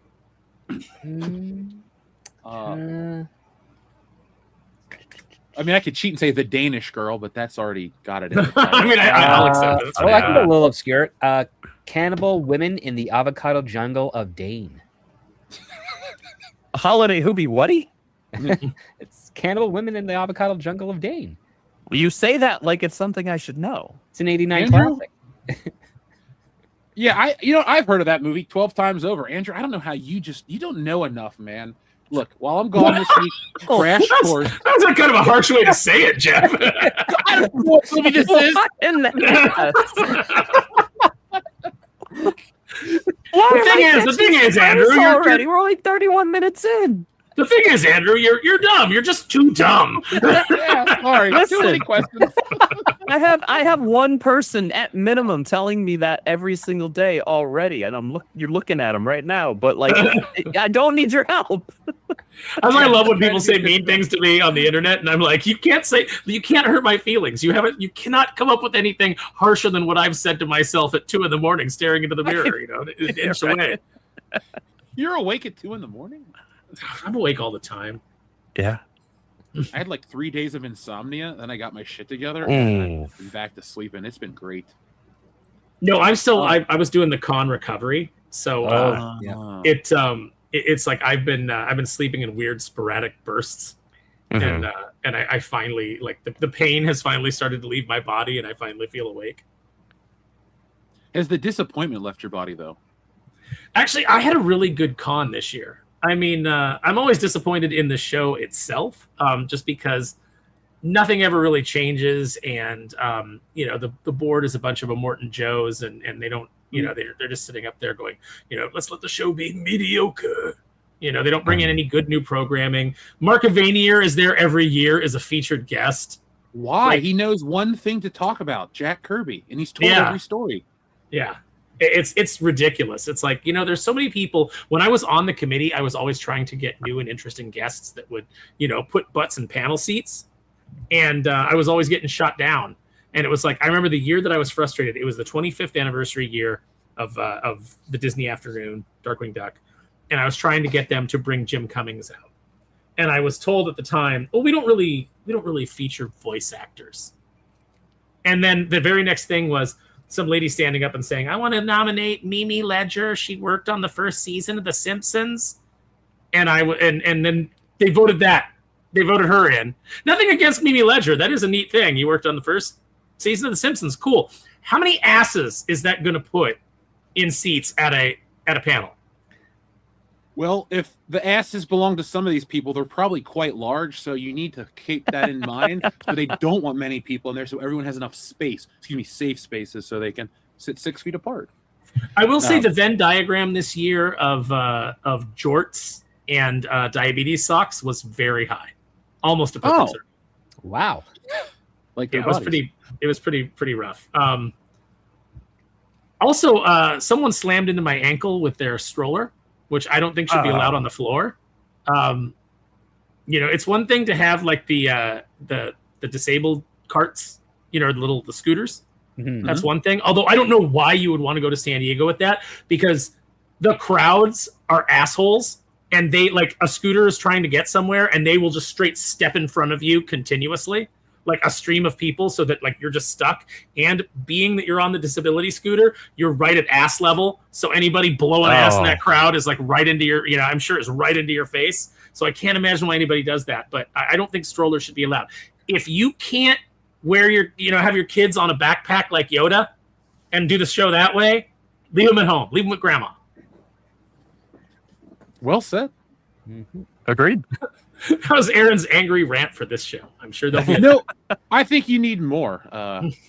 I mean, I could cheat and say the Danish girl, but that's already got it in the I mean, I'll accept it. I can go a little obscure. Cannibal women in the avocado jungle of Dane. Holiday Hoobie Whatty? It's cannibal women in the avocado jungle of Dane. You say that like it's something I should know. It's an 89 Andrew? classic. Yeah, I've heard of that movie 12 times over. Andrew, I don't know how you don't know enough, man. Look, while I'm gone this week, Crash Course. That's a kind of a harsh way to say it, Jeff. I don't know what movie this is. The thing is, Andrew, we're only 31 minutes in. The thing is, Andrew, you're dumb. You're just too dumb. Yeah, sorry. Too many questions. I have one person at minimum telling me that every single day already, and you're looking at him right now. But like, I don't need your help. I love when people say mean things to me on the internet, and I'm like, you can't hurt my feelings. You cannot come up with anything harsher than what I've said to myself at 2 a.m, staring into the mirror. An inch away. You're awake at 2 a.m? I'm awake all the time. Yeah. I had like 3 days of insomnia, then I got my shit together, and I've been back to sleep, and it's been great. No, I'm still. I was doing the con recovery, so it's like I've been sleeping in weird sporadic bursts, and I finally the pain has finally started to leave my body, and I finally feel awake. Has the disappointment left your body though? Actually, I had a really good con this year. I mean, I'm always disappointed in the show itself, just because nothing ever really changes, and the board is a bunch of Immortan Joes, and they don't, they're just sitting up there going, let's let the show be mediocre. They don't bring in any good new programming. Mark Avanier is there every year as a featured guest. Why? He knows one thing to talk about, Jack Kirby, and he's told every story. Yeah. It's ridiculous. It's like, there's so many people. When I was on the committee, I was always trying to get new and interesting guests that would, put butts in panel seats. And I was always getting shot down. And it was like, I remember the year that I was frustrated. It was the 25th anniversary year of the Disney Afternoon, Darkwing Duck. And I was trying to get them to bring Jim Cummings out. And I was told at the time, we don't really feature voice actors. And then the very next thing was some lady standing up and saying, I want to nominate Mimi Ledger. She worked on the first season of The Simpsons. And and then they voted that. They voted her in. Nothing against Mimi Ledger. That is a neat thing. You worked on the first season of The Simpsons. Cool. How many asses is that going to put in seats at a panel? Well, if the asses belong to some of these people, they're probably quite large, so you need to keep that in mind. So they don't want many people in there, so everyone has enough space. Safe spaces, so they can sit 6 feet apart. I will say the Venn diagram this year of jorts and diabetes socks was very high, almost a perfect circle. Wow! It was pretty rough. Also, someone slammed into my ankle with their stroller, which I don't think should be allowed on the floor. It's one thing to have like the disabled carts, the scooters. Mm-hmm. That's one thing. Although I don't know why you would want to go to San Diego with that, because the crowds are assholes, and they a scooter is trying to get somewhere, and they will just straight step in front of you continuously, like a stream of people, so that you're just stuck. And being that you're on the disability scooter, you're right at ass level. So anybody blowing ass in that crowd is right into your, I'm sure it's right into your face. So I can't imagine why anybody does that. But I don't think strollers should be allowed. If you can't wear your, have your kids on a backpack like Yoda and do the show that way, leave them at home. Leave them with grandma. Well said. Agreed. That was Aaron's angry rant for this show. I'm sure they'll be. No, I think you need more.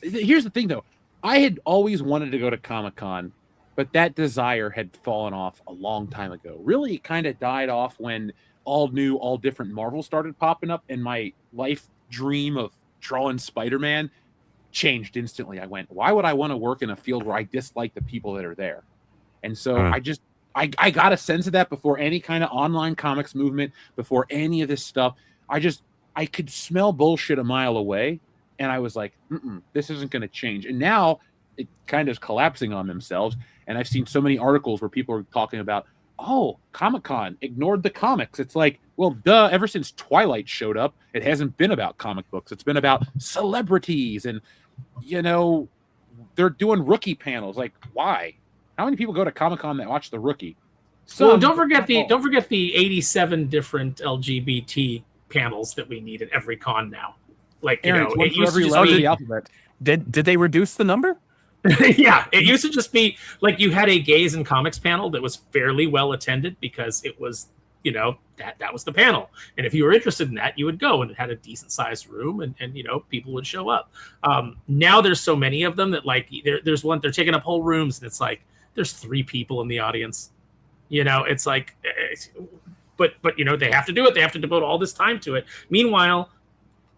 Here's the thing, though. I had always wanted to go to Comic-Con, but that desire had fallen off a long time ago. Really, it kind of died off when all new, all different Marvel started popping up, and my life dream of drawing Spider-Man changed instantly. I went, why would I want to work in a field where I dislike the people that are there? And so I got a sense of that before any kind of online comics movement, before any of this stuff. I could smell bullshit a mile away, and I was like, this isn't going to change. And now it kind of collapsing on themselves. And I've seen so many articles where people are talking about, oh, Comic-Con ignored the comics. It's like, well, duh, ever since Twilight showed up, it hasn't been about comic books. It's been about celebrities and, they're doing rookie panels. Like, why? How many people go to Comic-Con that watch the Rookie? So don't forget the 87 different LGBT panels that we need at every con now. Like, Aaron, it used to just be, alphabet. Did they reduce the number? yeah, it used to just be like you had a gays and comics panel that was fairly well attended because it was, that was the panel. And if you were interested in that, you would go, and it had a decent sized room, and people would show up. Now there's so many of them that like there's one, they're taking up whole rooms, and it's like there's 3 people in the audience. It's like, but they have to do it. They have to devote all this time to it. Meanwhile,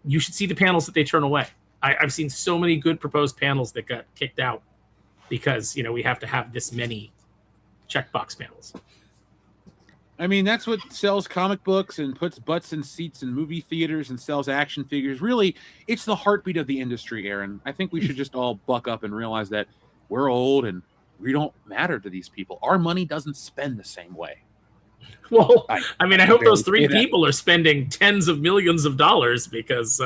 you should see the panels that they turn away. I've seen so many good proposed panels that got kicked out because, we have to have this many checkbox panels. I mean, that's what sells comic books and puts butts in seats in movie theaters and sells action figures. Really, it's the heartbeat of the industry, Aaron. I think we should just all buck up and realize that we're old and we don't matter to these people. Our money doesn't spend the same way. Well, I hope those 3 people are spending tens of millions of dollars because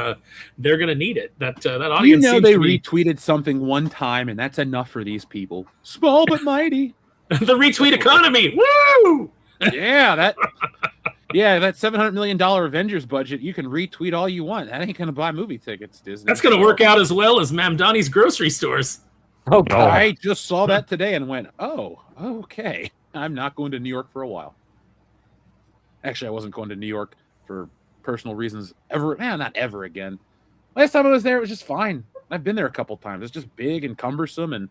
they're going to need it. That audience. They retweeted something one time, and that's enough for these people. Small but mighty. The retweet economy. Woo! Yeah, that $700 million Avengers budget. You can retweet all you want. That ain't going to buy movie tickets, Disney. That's going to work out as well as Mamdani's grocery stores. Oh, God. I just saw that today and went, oh, okay. I'm not going to New York for a while. Actually, I wasn't going to New York for personal reasons ever. Not ever again. Last time I was there, it was just fine. I've been there a couple times. It's just big and cumbersome, and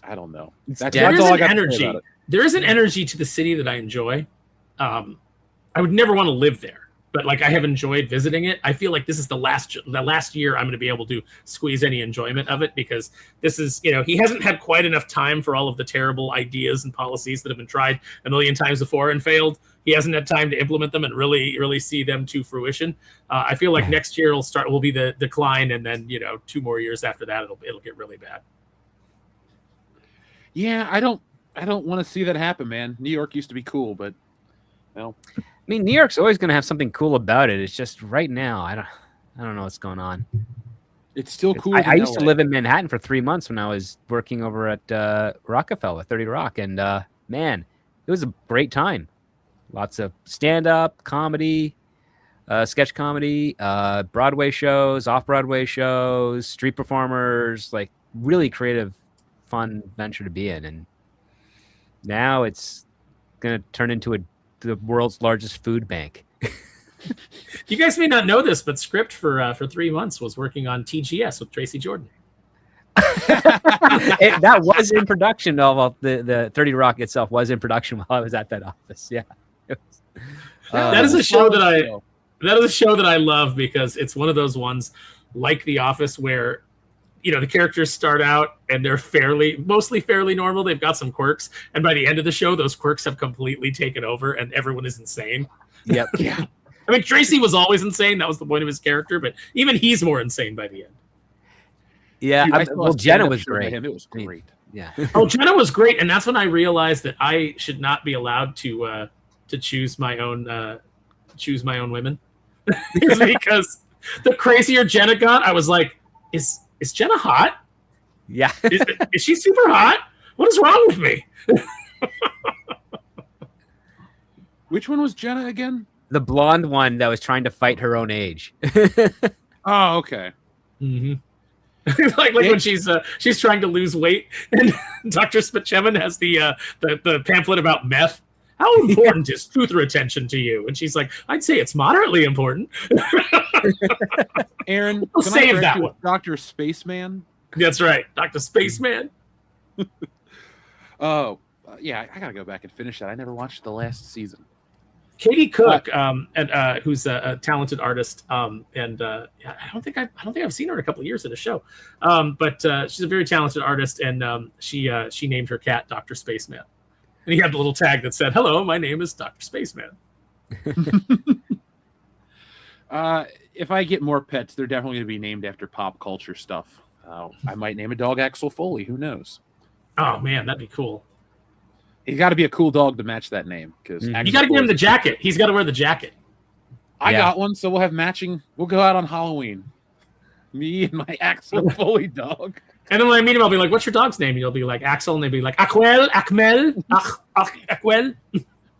I don't know. That's all I got to say about it. There is an energy to the city that I enjoy. I would never want to live there, but like I have enjoyed visiting it. I feel like this is the last year I'm going to be able to squeeze any enjoyment of it because this is, he hasn't had quite enough time for all of the terrible ideas and policies that have been tried a million times before and failed. He hasn't had time to implement them and really, really see them to fruition. I feel like next year will be the decline, and then 2 more years after that it'll get really bad. Yeah, I don't want to see that happen, man. New York used to be cool, but well. I mean, New York's always going to have something cool about it. It's just right now, I don't know what's going on. It's still cool. I used to live in Manhattan for 3 months when I was working over at Rockefeller, 30 Rock, and man, it was a great time. Lots of stand-up comedy, sketch comedy, Broadway shows, off-Broadway shows, street performers, like really creative, fun venture to be in. And now it's going to turn into the world's largest food bank. You guys may not know this, but Script for 3 months was working on TGS with Tracy Jordan. That was in production. The 30 Rock itself was in production while I was at that office. Yeah. That is a show that I love because it's one of those ones like The Office where the characters start out and they're mostly fairly normal. They've got some quirks, and by the end of the show, those quirks have completely taken over, and everyone is insane. Yep. Yeah. I mean, Tracy was always insane. That was the point of his character, but even he's more insane by the end. Yeah. Jenna was great. It was great. Yeah. Oh, Jenna was great, and that's when I realized that I should not be allowed to choose my own women because the crazier Jenna got, I was like, is Jenna hot? Yeah. Is she super hot? What is wrong with me? Which one was Jenna again? The blonde one that was trying to fight her own age. Oh, okay. Mm-hmm. like when she's trying to lose weight, and Dr. Spitchemin has the pamphlet about meth, How important is tooth retention to you? And she's like, I'd say it's moderately important. Aaron, We'll can I save correct that you one. with Dr. Spaceman? That's right, Dr. Spaceman. Oh, yeah, I gotta go back and finish that. I never watched the last season. Katie Cook, who's a talented artist, I don't think I've seen her in a couple of years in a show, but she's a very talented artist, and she named her cat Dr. Spaceman, and he had a little tag that said, "Hello, my name is Dr. Spaceman." If I get more pets, they're definitely going to be named after pop culture stuff. I might name a dog Axel Foley. Who knows? Oh man, that'd be cool. He's got to be a cool dog to match that name because You got to get him the jacket. He's got to wear the jacket. I got one, so we'll have matching. We'll go out on Halloween. Me and my Axel Foley dog. And then when I meet him, I'll be like, "What's your dog's name?" And you'll be like, "Axel," and they'll be like, "Aquel, Akmel, Aquel."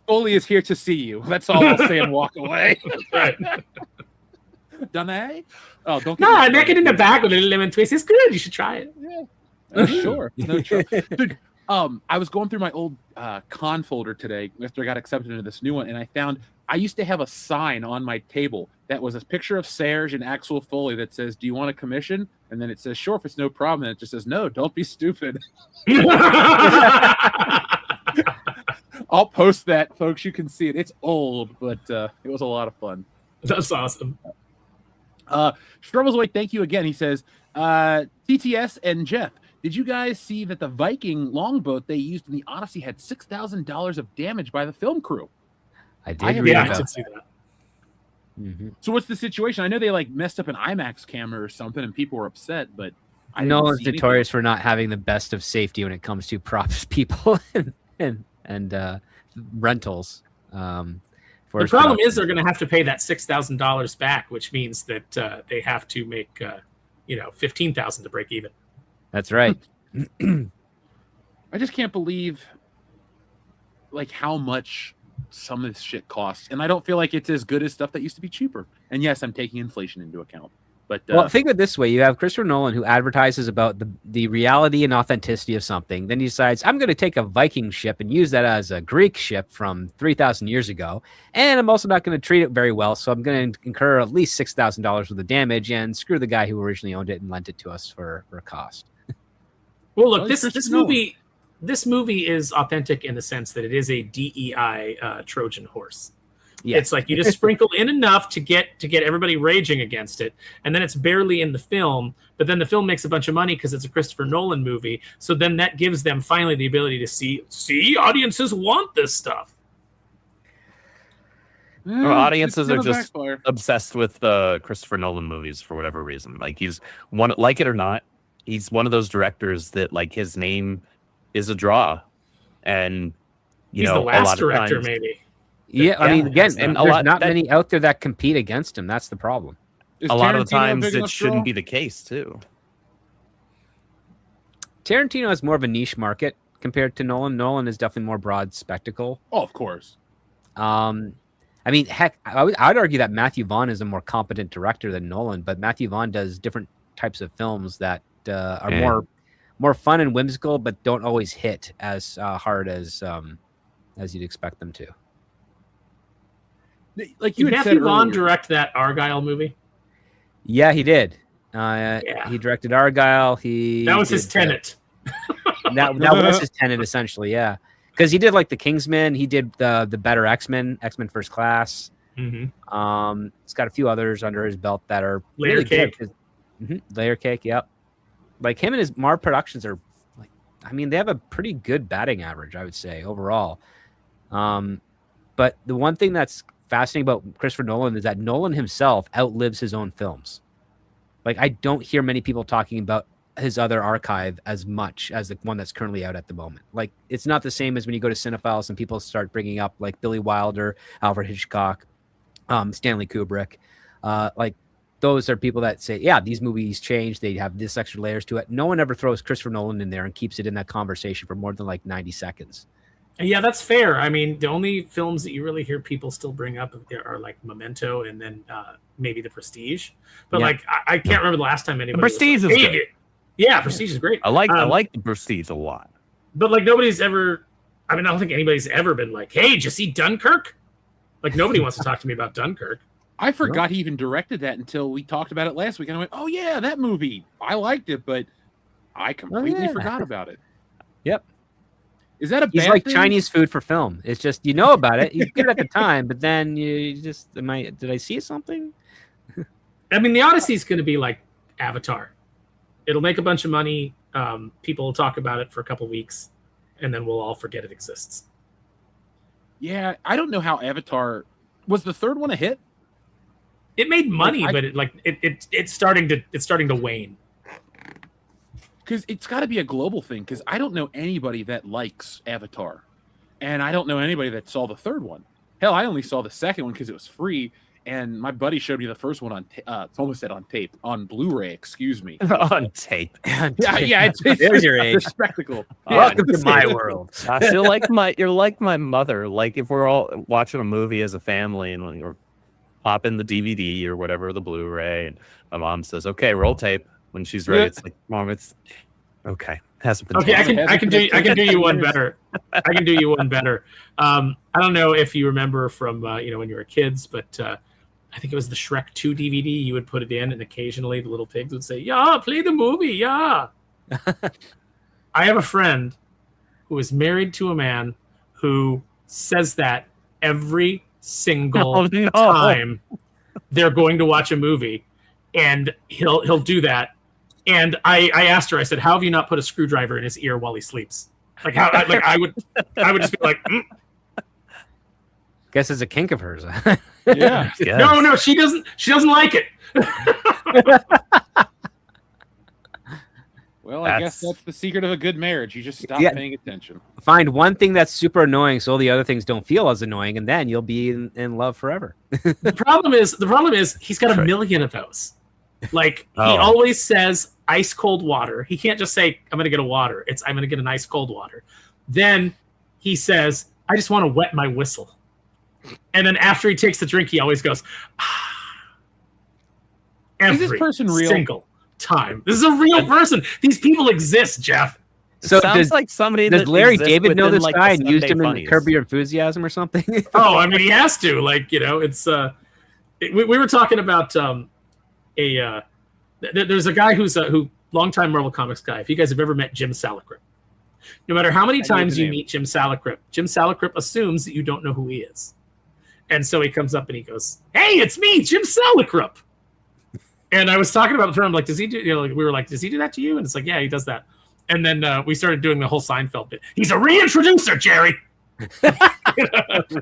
Foley is here to see you. That's all I'll say and walk away. Right. Done that? Oh, don't. No, I make it in the back with a little lemon twist. It's good. You should try it. Yeah. Sure. No trouble. Dude, I was going through my old con folder today after I got accepted into this new one, and I found I used to have a sign on my table that was a picture of Serge and Axel Foley that says, "Do you want a commission?" And then it says, "Sure, if it's no problem." And it just says, "No, don't be stupid." I'll post that, folks. You can see it. It's old, but it was a lot of fun. That's awesome. Strubble's awake. Thank you again. He says, TTS and Jeff, did you guys see that the Viking longboat they used in the Odyssey had $6,000 of damage by the film crew? I did read I about did see that. Mm-hmm. So what's the situation? I know they like messed up an IMAX camera or something and people were upset, but Nolan's notorious for not having the best of safety when it comes to props people and rentals. The problem is they're going to have to pay that $6,000 back, which means that they have to make $15,000 to break even. That's right. I just can't believe like how much some of this shit costs, and I don't feel like it's as good as stuff that used to be cheaper. And yes, I'm taking inflation into account. But well, think of it this way: you have Christopher Nolan who advertises about the reality and authenticity of something. Then he decides, I'm going to take a Viking ship and use that as a Greek ship from 3,000 years ago, and I'm also not going to treat it very well. So I'm going to incur at least $6,000 worth of damage and screw the guy who originally owned it and lent it to us for a cost. Well, look, this movie is authentic in the sense that it is a DEI Trojan horse. Yeah. It's like you just sprinkle in enough to get everybody raging against it, and then it's barely in the film, but then the film makes a bunch of money because it's a Christopher Nolan movie. So then that gives them finally the ability to see audiences want this stuff. Our audiences are just obsessed with Christopher Nolan movies for whatever reason. Like he's one, like it or not, he's one of those directors that like his name is a draw, and he's the last director maybe. Yeah, I mean, again, and there's not many out there that compete against him. That's the problem. A lot of the times it shouldn't be the case, too. Tarantino has more of a niche market compared to Nolan. Nolan is definitely more broad spectacle. Oh, of course. I mean, heck, I'd argue that Matthew Vaughn is a more competent director than Nolan, but Matthew Vaughn does different types of films that are more fun and whimsical, but don't always hit as hard as you'd expect them to. Like you did had Matthew said Vaughn earlier. direct that Argyle movie? Yeah, he did. He directed Argyle. That was his Tenet. That was his Tenet, essentially. Yeah, because he did like the Kingsman. He did the better X-Men First Class. Mm-hmm. He's got a few others under his belt that are Layer really Cake. Good. Layer Cake. Yep. Like him and his Marv Productions are like, I mean, they have a pretty good batting average, I would say, overall. But the one thing that's fascinating about Christopher Nolan is that Nolan himself outlives his own films. Like, I don't hear many people talking about his other archive as much as the one that's currently out at the moment. Like, it's not the same as when you go to Cinephiles and people start bringing up like Billy Wilder, Alfred Hitchcock, Stanley Kubrick. Like, those are people that say, yeah, these movies changed. They have this extra layers to it. No one ever throws Christopher Nolan in there and keeps it in that conversation for more than like 90 seconds. Yeah, that's fair. I mean, the only films that you really hear people still bring up are like Memento and then maybe The Prestige. But like, I can't remember the last time anybody. The Prestige is good. Yeah, Prestige is great. I like The Prestige a lot. But like, nobody's ever I mean, I don't think anybody's ever been like, "Hey, did you see Dunkirk?" Like nobody wants to talk to me about Dunkirk. I forgot he even directed that until we talked about it last week, and I went, "Oh yeah, that movie. I liked it, but I completely forgot about it." Yep. Is that a He's bad like thing? Chinese food for film. It's just you know about it, you get it at the time, but then you just did I see something? I mean, the Odyssey's going to be like Avatar. It'll make a bunch of money. People will talk about it for a couple weeks, and then we'll all forget it exists. Yeah, I don't know how Avatar was the third one a hit. It made money, but it's starting to wane. Because it's got to be a global thing. Because I don't know anybody that likes Avatar, and I don't know anybody that saw the third one. Hell, I only saw the second one because it was free, and my buddy showed me the first one on almost said on tape, on Blu-ray. Excuse me. On tape. Yeah. There's your age. a spectacle. Welcome to my world. Gosh, you're like my mother. Like if we're all watching a movie as a family and we're popping the DVD or whatever, the Blu-ray, and my mom says, "Okay, roll tape." When she's ready, it's like, "Mom, it's okay." Hasn't been. Okay, I can do you one better. I can do you one better. I don't know if you remember from when you were kids, but I think it was the Shrek 2 DVD. You would put it in, and occasionally the little pigs would say, "Yeah, play the movie, yeah." I have a friend who is married to a man who says that every single time they're going to watch a movie, and he'll do that. And I asked her, I said, "How have you not put a screwdriver in his ear while he sleeps?" Like how I would just be like, Guess it's a kink of hers. Yeah. No, she doesn't like it. Well, I guess that's the secret of a good marriage. You just stop paying attention. Find one thing that's super annoying, so all the other things don't feel as annoying, and then you'll be in love forever. The problem is he's got a million of those. Like he always says ice cold water. He can't just say I'm going to get a water. It's I'm going to get an ice cold water. Then he says I just want to wet my whistle. And then after he takes the drink, he always goes. Every is this person real? Single time. This is a real person. These people exist, Jeff. So sounds like somebody. Does Larry David know within, this like, guy the and used Sunday him in Funnies? Curb Your Enthusiasm or something? Oh, I mean, he has to. Like, it's we were talking about there's a guy who longtime Marvel Comics guy. If you guys have ever met Jim Salicrup, no matter how many times you meet Jim Salicrup assumes that you don't know who he is, and so he comes up and he goes, "Hey, it's me, Jim Salicrup." And I was talking about the term, like, does he do? We were like, does he do that to you? And it's like, yeah, he does that. And then we started doing the whole Seinfeld bit. He's a reintroducer, Jerry.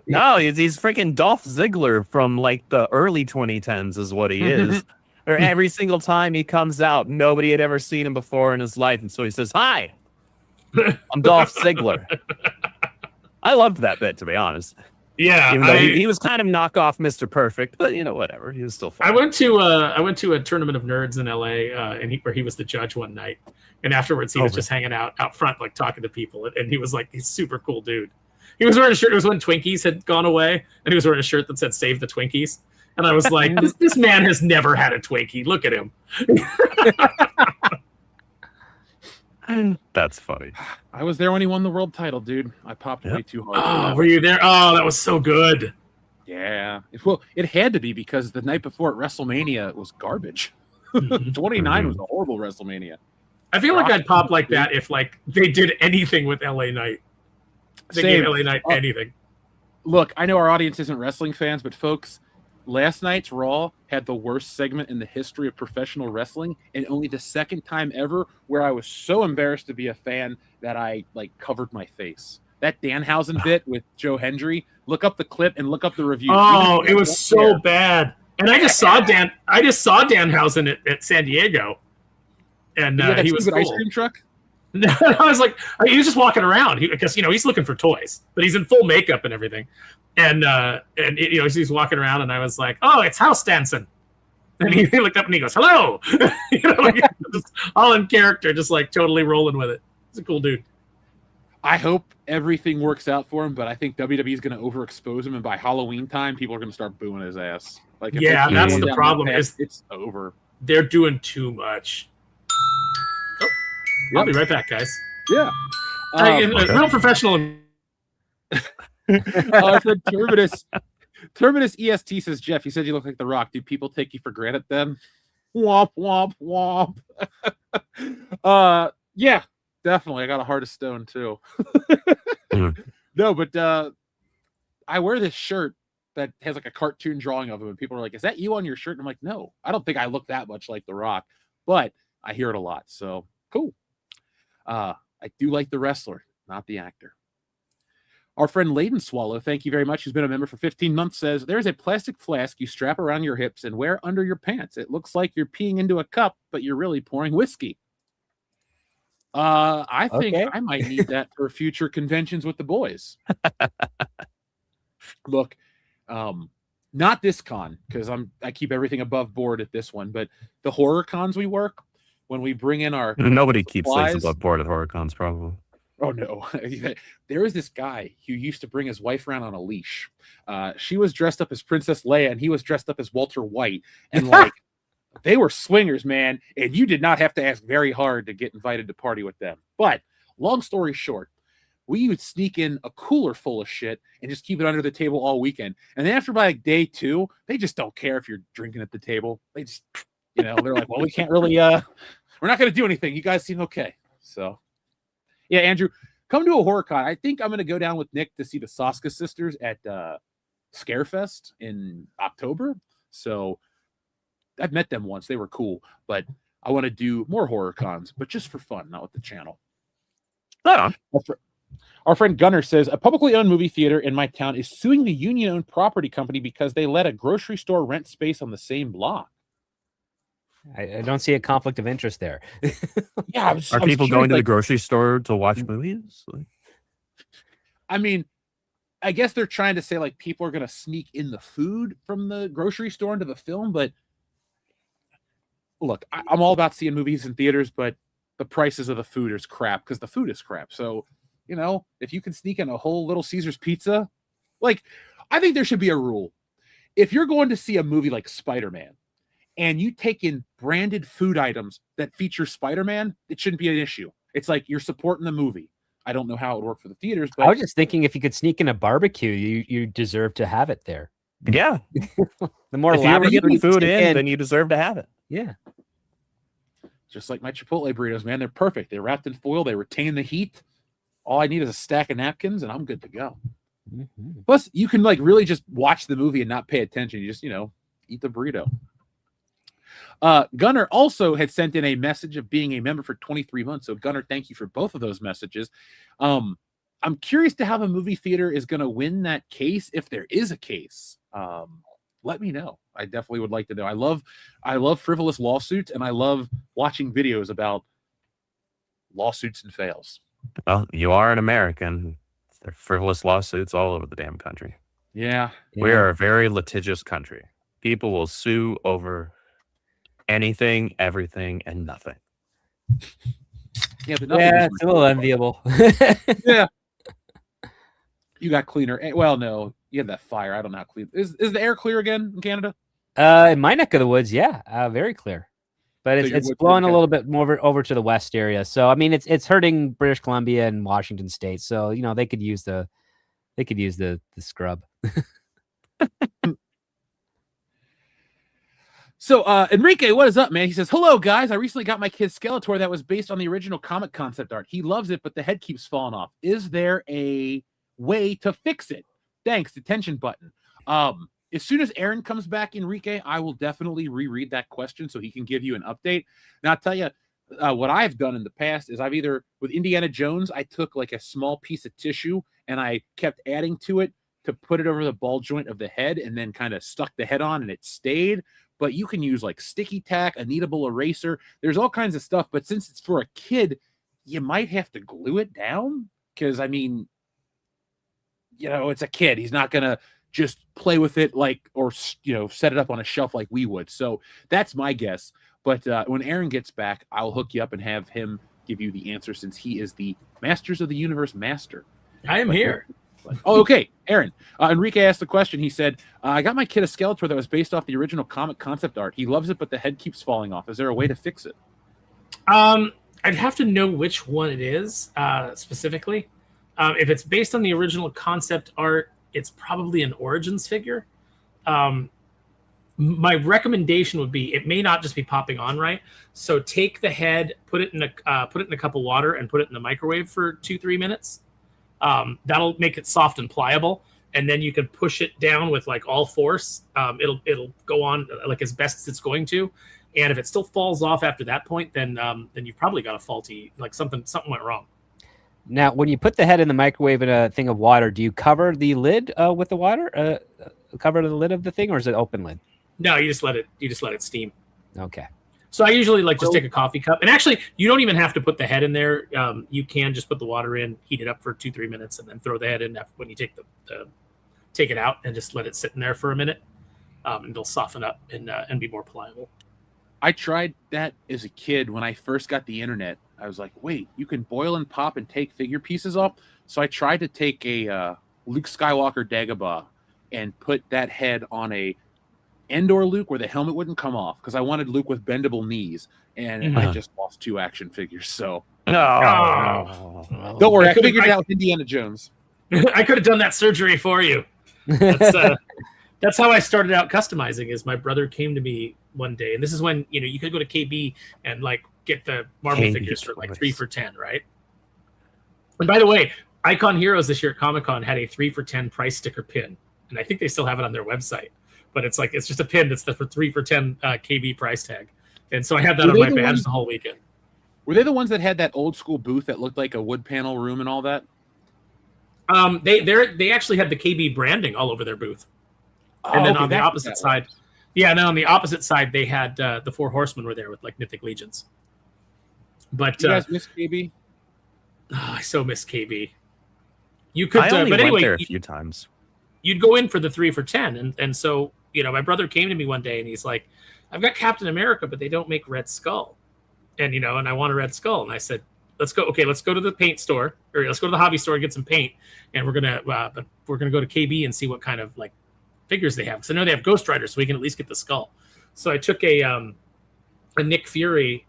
No, he's freaking Dolph Ziggler from like the early 2010s is what he is. Or every single time he comes out, nobody had ever seen him before in his life. And so he says, "Hi, I'm Dolph Ziggler." I loved that bit, to be honest. Yeah, even though he was kind of knockoff Mr. Perfect, but whatever. He was still fun. I went to a tournament of nerds in LA, where he was the judge one night, and afterwards he was just hanging out front, like talking to people, and he was like, he's a super cool dude. He was wearing a shirt. It was when Twinkies had gone away, and he was wearing a shirt that said "Save the Twinkies." And I was like, this man has never had a Twinkie. Look at him. That's funny. I was there when he won the world title, dude. I popped way too hard. Oh, were you there? Oh, that was so good. Yeah. Well, it had to be because the night before at WrestleMania was garbage. 29 was a horrible WrestleMania. I feel like I'd pop like that if like they did anything with LA Knight. They gave LA Knight anything. Look, I know our audience isn't wrestling fans, but folks, last night's Raw had the worst segment in the history of professional wrestling, and only the second time ever where I was so embarrassed to be a fan that I covered my face. That Danhausen bit with Joe Hendry. Look up the clip and look up the reviews. Oh, it was so bad. And I just saw Danhausen at San Diego, and he was cool. Ice cream truck. No, I was like, he was just walking around because he's looking for toys, but he's in full makeup and everything, and he's walking around, and I was like, oh, it's House Dancing, and he looked up and he goes, hello, just all in character, just like totally rolling with it. He's a cool dude. I hope everything works out for him, but I think WWE is going to overexpose him, and by Halloween time, people are going to start booing his ass. Like, yeah, that's the problem. Is it's over. They're doing too much. I'll be right back, guys. Yeah. Real professional Our friend Terminus EST says, Jeff, you said you look like The Rock. Do people take you for granted then? Womp, womp, womp. Yeah, definitely. I got a heart of stone too. No, but I wear this shirt that has like a cartoon drawing of him, and people are like, is that you on your shirt? And I'm like, no, I don't think I look that much like The Rock, but I hear it a lot. So cool. I do like the wrestler, not the actor. Our friend Layden Swallow, thank you very much, who's been a member for 15 months, says, there's a plastic flask you strap around your hips and wear under your pants. It looks like you're peeing into a cup, but you're really pouring whiskey. I think I might need that for future conventions with the boys. Look, not this con, because I keep everything above board at this one, but the horror cons we work, when we bring in our Nobody keeps supplies, things above board at horror cons, probably. Oh, no. There is this guy who used to bring his wife around on a leash. She was dressed up as Princess Leia, and he was dressed up as Walter White. And, like, they were swingers, man. And you did not have to ask very hard to get invited to party with them. But, long story short, we would sneak in a cooler full of shit and just keep it under the table all weekend. And then after, like, day 2, they just don't care if you're drinking at the table. They just, they're like, well, we can't really, we're not going to do anything. You guys seem okay. So... yeah, Andrew, come to a horror con. I think I'm going to go down with Nick to see the Soska sisters at Scarefest in October. So I've met them once. They were cool. But I want to do more horror cons, but just for fun, not with the channel. Our friend Gunnar says, a publicly owned movie theater in my town is suing the union-owned property company because they let a grocery store rent space on the same block. I don't see a conflict of interest there. Yeah, are people going to the grocery store to watch movies? I mean, I guess they're trying to say like people are going to sneak in the food from the grocery store into the film. But look, I'm all about seeing movies in theaters, but the prices of the food is crap because the food is crap. So, if you can sneak in a whole Little Caesars pizza, like, I think there should be a rule. If you're going to see a movie like Spider-Man, and you take in branded food items that feature Spider-Man, it shouldn't be an issue. It's like you're supporting the movie. I don't know how it would work for the theaters, but I was just thinking if you could sneak in a barbecue, you deserve to have it there. Yeah. The more if elaborate you were getting food in, then you deserve to have it. Yeah. Just like my Chipotle burritos, man, they're perfect. They're wrapped in foil. They retain the heat. All I need is a stack of napkins, and I'm good to go. Mm-hmm. Plus, you can like really just watch the movie and not pay attention. You just, eat the burrito. Gunnar also had sent in a message of being a member for 23 months. So Gunnar, thank you for both of those messages. I'm curious to how the movie theater is going to win that case. If there is a case, let me know. I definitely would like to know. I love frivolous lawsuits, and I love watching videos about lawsuits and fails. Well, you are an American. There are frivolous lawsuits all over the damn country. Yeah. We are a very litigious country. People will sue over anything, everything, and nothing. Yeah, but it's a little enviable. Yeah. You got cleaner. Well, no, you had that fire. I don't know how clean. Is the air clear again in Canada? In my neck of the woods, yeah, very clear. But So it's blowing a little bit more over to the west area. So I mean, it's hurting British Columbia and Washington State. So they could use the scrub. So, Enrique, what is up, man? He says, hello, guys. I recently got my kid Skeletor that was based on the original comic concept art. He loves it, but the head keeps falling off. Is there a way to fix it? Thanks. Detention button. As soon as Aaron comes back, Enrique, I will definitely reread that question so he can give you an update. And I'll tell you, what I've done in the past is I've either, with Indiana Jones, I took like a small piece of tissue and I kept adding to it to put it over the ball joint of the head and then kind of stuck the head on and it stayed. But you can use like sticky tack, a kneadable eraser. There's all kinds of stuff. But since it's for a kid, you might have to glue it down. Because, I mean, it's a kid. He's not going to just play with it or set it up on a shelf like we would. So that's my guess. But when Aaron gets back, I'll hook you up and have him give you the answer since he is the Masters of the Universe master. I am here. Oh, okay. Aaron, Enrique asked the question. He said, I got my kid a Skeletor that was based off the original comic concept art. He loves it, but the head keeps falling off. Is there a way to fix it? I'd have to know which one it is specifically. If it's based on the original concept art, it's probably an Origins figure. My recommendation would be it may not just be popping on right. So take the head, put it in a cup of water, and put it in the microwave for 2-3 minutes. That'll make it soft and pliable, and then you can push it down with like all force. It'll go on like as best as it's going to. And if it still falls off after that point, then you've probably got a faulty, like something went wrong. Now, when you put the head in the microwave in a thing of water, do you cover the lid with the water? Cover the lid of the thing, or is it open lid? No, you just let it steam. Okay. So I usually just take a coffee cup, and actually, you don't even have to put the head in there. You can just put the water in, heat it up for 2-3 minutes, and then throw the head in when you take take it out, and just let it sit in there for a minute, and it'll soften up and be more pliable. I tried that as a kid when I first got the internet. I was like, wait, you can boil and pop and take figure pieces off? So I tried to take a Luke Skywalker Dagobah and put that head on a Endor Luke where the helmet wouldn't come off because I wanted Luke with bendable knees, and I just lost 2 action figures. So Oh. don't worry, I figured it out with Indiana Jones. I could have done that surgery for you. That's how I started out customizing. Is my brother came to me one day, and this is when you could go to KB and like get the Marvel figures for like 3 for $10, right? And by the way, Icon Heroes this year at Comic-Con had a 3 for $10 price sticker pin, and I think they still have it on their website. But it's just a pin that's for 3 for $10 KB price tag, and so I had that on my badge the whole weekend. Were they the ones that had that old school booth that looked like a wood panel room and all that? They actually had the KB branding all over their booth, and then on the opposite side, on the opposite side they had the 4 Horsemen were there with like mythic legions. But you guys miss KB? I so miss KB. You could, I only but went anyway, there a few times. You'd go in for the 3 for $10, and so my brother came to me one day and he's like, "I've got Captain America, but they don't make Red Skull, and and I want a Red Skull." And I said, "Let's go. Okay, let's go to the paint store, or let's go to the hobby store and get some paint, and we're gonna go to KB and see what kind of like figures they have, because I know they have Ghost Rider, so we can at least get the skull." So I took a Nick Fury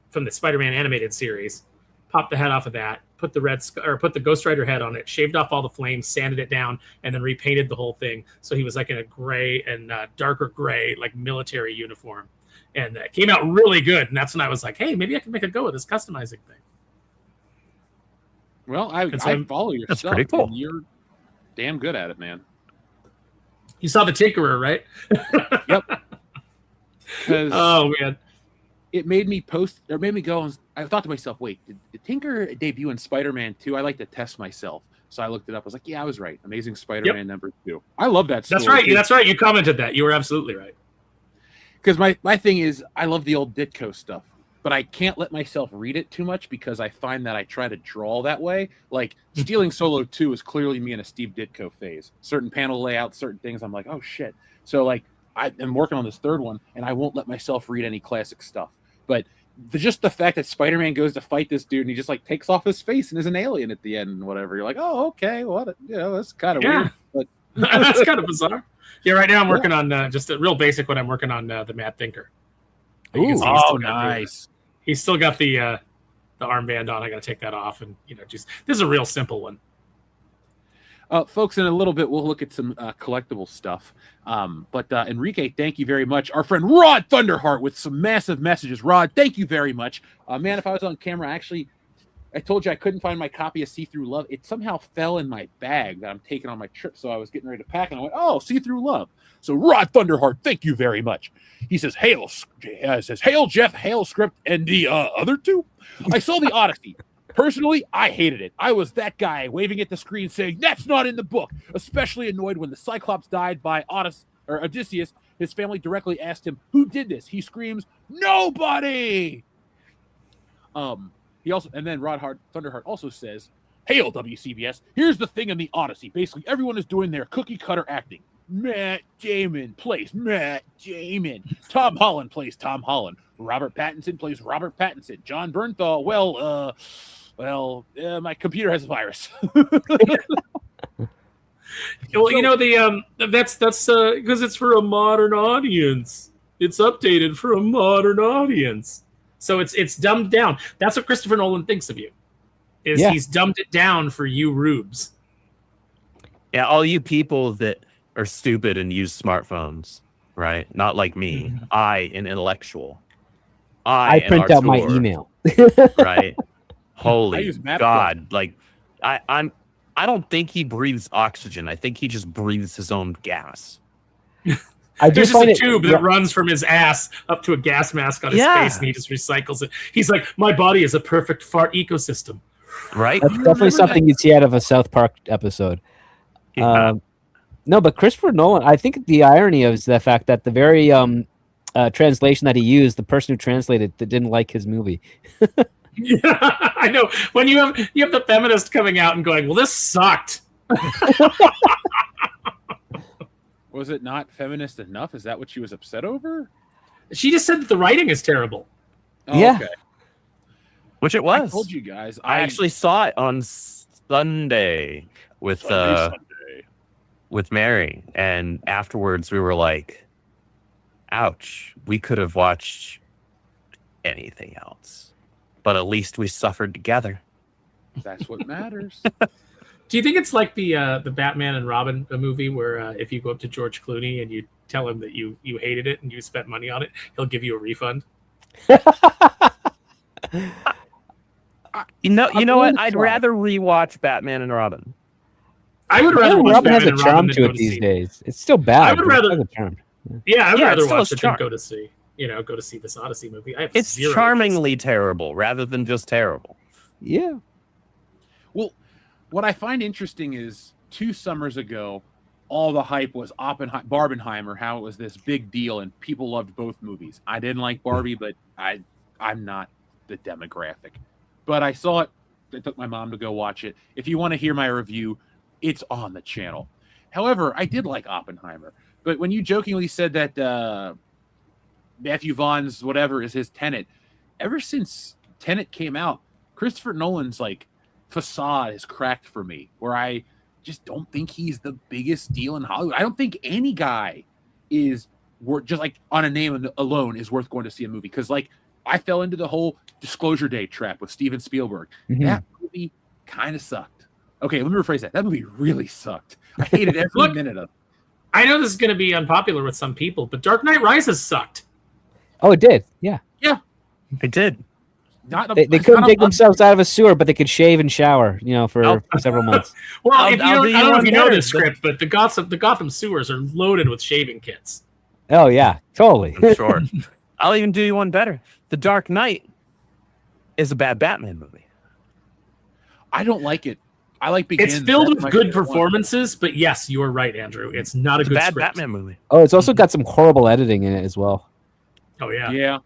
from the Spider-Man animated series, popped the head off of that, put the Ghost Rider head on it, shaved off all the flames, sanded it down, and then repainted the whole thing. So he was like in a gray and darker gray, like military uniform. And it came out really good. And that's when I was like, hey, maybe I can make a go of this customizing thing. Well, I follow your stuff. Pretty cool. You're damn good at it, man. You saw the Tinkerer, right? Yep. Oh, man. It made me go, and I thought to myself, wait, did Tinker debut in Spider-Man 2? I like to test myself. So I looked it up. I was like, yeah, I was right. Amazing Spider-Man number 2. I love that story. That's right. That's right. You commented that. You were absolutely right. Because my thing is, I love the old Ditko stuff, but I can't let myself read it too much because I find that I try to draw that way. Like, Stealing Solo 2 is clearly me in a Steve Ditko phase. Certain panel layouts, certain things, I'm like, oh, shit. So, like, I'm working on this third one, and I won't let myself read any classic stuff. But just the fact that Spider-Man goes to fight this dude and he just like takes off his face and is an alien at the end and whatever, you're like, oh, okay, that's kind of weird. But that's kind of bizarre. Yeah, right now I'm working on just a real basic one. I'm working on the Mad Thinker. Ooh, nice. He's still got the armband on. I got to take that off, and just this is a real simple one. Folks, in a little bit, we'll look at some collectible stuff. But Enrique, thank you very much. Our friend Rod Thunderheart with some massive messages. Rod, thank you very much. Man, if I was on camera, I told you I couldn't find my copy of See Through Love. It somehow fell in my bag that I'm taking on my trip, so I was getting ready to pack, and I went, oh, See Through Love. So Rod Thunderheart, thank you very much. He says, hail Jeff, hail Script, and the other two. I saw the Odyssey. Personally, I hated it. I was that guy waving at the screen saying, that's not in the book. Especially annoyed when the Cyclops died by Odysseus. His family directly asked him, who did this? He screams, nobody! Then Thunderheart also says, hail WCBS. Here's the thing in the Odyssey. Basically, everyone is doing their cookie cutter acting. Matt Damon plays Matt Damon. Tom Holland plays Tom Holland. Robert Pattinson plays Robert Pattinson. John Bernthal, my computer has a virus. Well, that's because it's for a modern audience. It's updated for a modern audience, so it's dumbed down. That's what Christopher Nolan thinks of you. is he's dumbed it down for you rubes. Yeah, all you people that are stupid and use smartphones, right? Not like me. I, an intellectual. I print out my email. Right? Holy use MapQuest. God! Like, I don't think he breathes oxygen. I think he just breathes his own gas. There's just a tube that runs from his ass up to a gas mask on his face, and he just recycles it. He's like, my body is a perfect fart ecosystem. Right? That's definitely something you'd see out of a South Park episode. Yeah. No, but Christopher Nolan, I think the irony is the fact that the very translation that he used, the person who translated it didn't like his movie. Yeah, I know. When you have the feminist coming out and going, well, this sucked. Was it not feminist enough? Is that what she was upset over? She just said that the writing is terrible. Oh, Yeah. Okay. Which it was. I told you guys. I actually saw it on Sunday with Mary, and afterwards we were like, ouch, we could have watched anything else, but at least we suffered together. That's what matters. Do you think it's like the Batman and Robin movie where if you go up to George Clooney and you tell him that you hated it and you spent money on it, he'll give you a refund? You know what? I'd rather rewatch Batman and Robin. I would rather watch Robin has Batman a and charm Robin to it these days. It's still bad. I would rather. It has a charm. Yeah, I would rather still watch a it than go to see this Odyssey movie. I have It's zero charmingly terrible rather than just terrible. Yeah. Well, what I find interesting is 2 summers ago, all the hype was Barbenheimer, how it was this big deal, and people loved both movies. I didn't like Barbie, but I'm not the demographic. But I saw it. I took my mom to go watch it. If you want to hear my review, it's on the channel. However, I did like Oppenheimer. But when you jokingly said that Matthew Vaughn's whatever is his Tenet, ever since Tenet came out, Christopher Nolan's like facade is cracked for me, where I just don't think he's the biggest deal in Hollywood. I don't think any guy is worth, just like on a name alone, is worth going to see a movie. Because like I fell into the whole Disclosure Day trap with Steven Spielberg. Mm-hmm. That movie kind of sucked. Okay, let me rephrase that. That movie really sucked. I hated every minute of it. I know this is going to be unpopular with some people, but Dark Knight Rises sucked. Oh, it did. Yeah. Yeah, It did. They couldn't dig themselves out of a sewer, but they could shave and shower, for several months. Well, I don't know if you know this better, script, but the Gotham sewers are loaded with shaving kits. Oh yeah, totally. I'm sure. I'll even do you one better. The Dark Knight is a bad Batman movie. I don't like it. I like Begins. It's filled That's my with good favorite one. performances, but yes, you are right, Andrew. It's not a It's a good bad script. Batman movie. Oh, it's also got some horrible editing in it as well. Oh yeah. Yeah.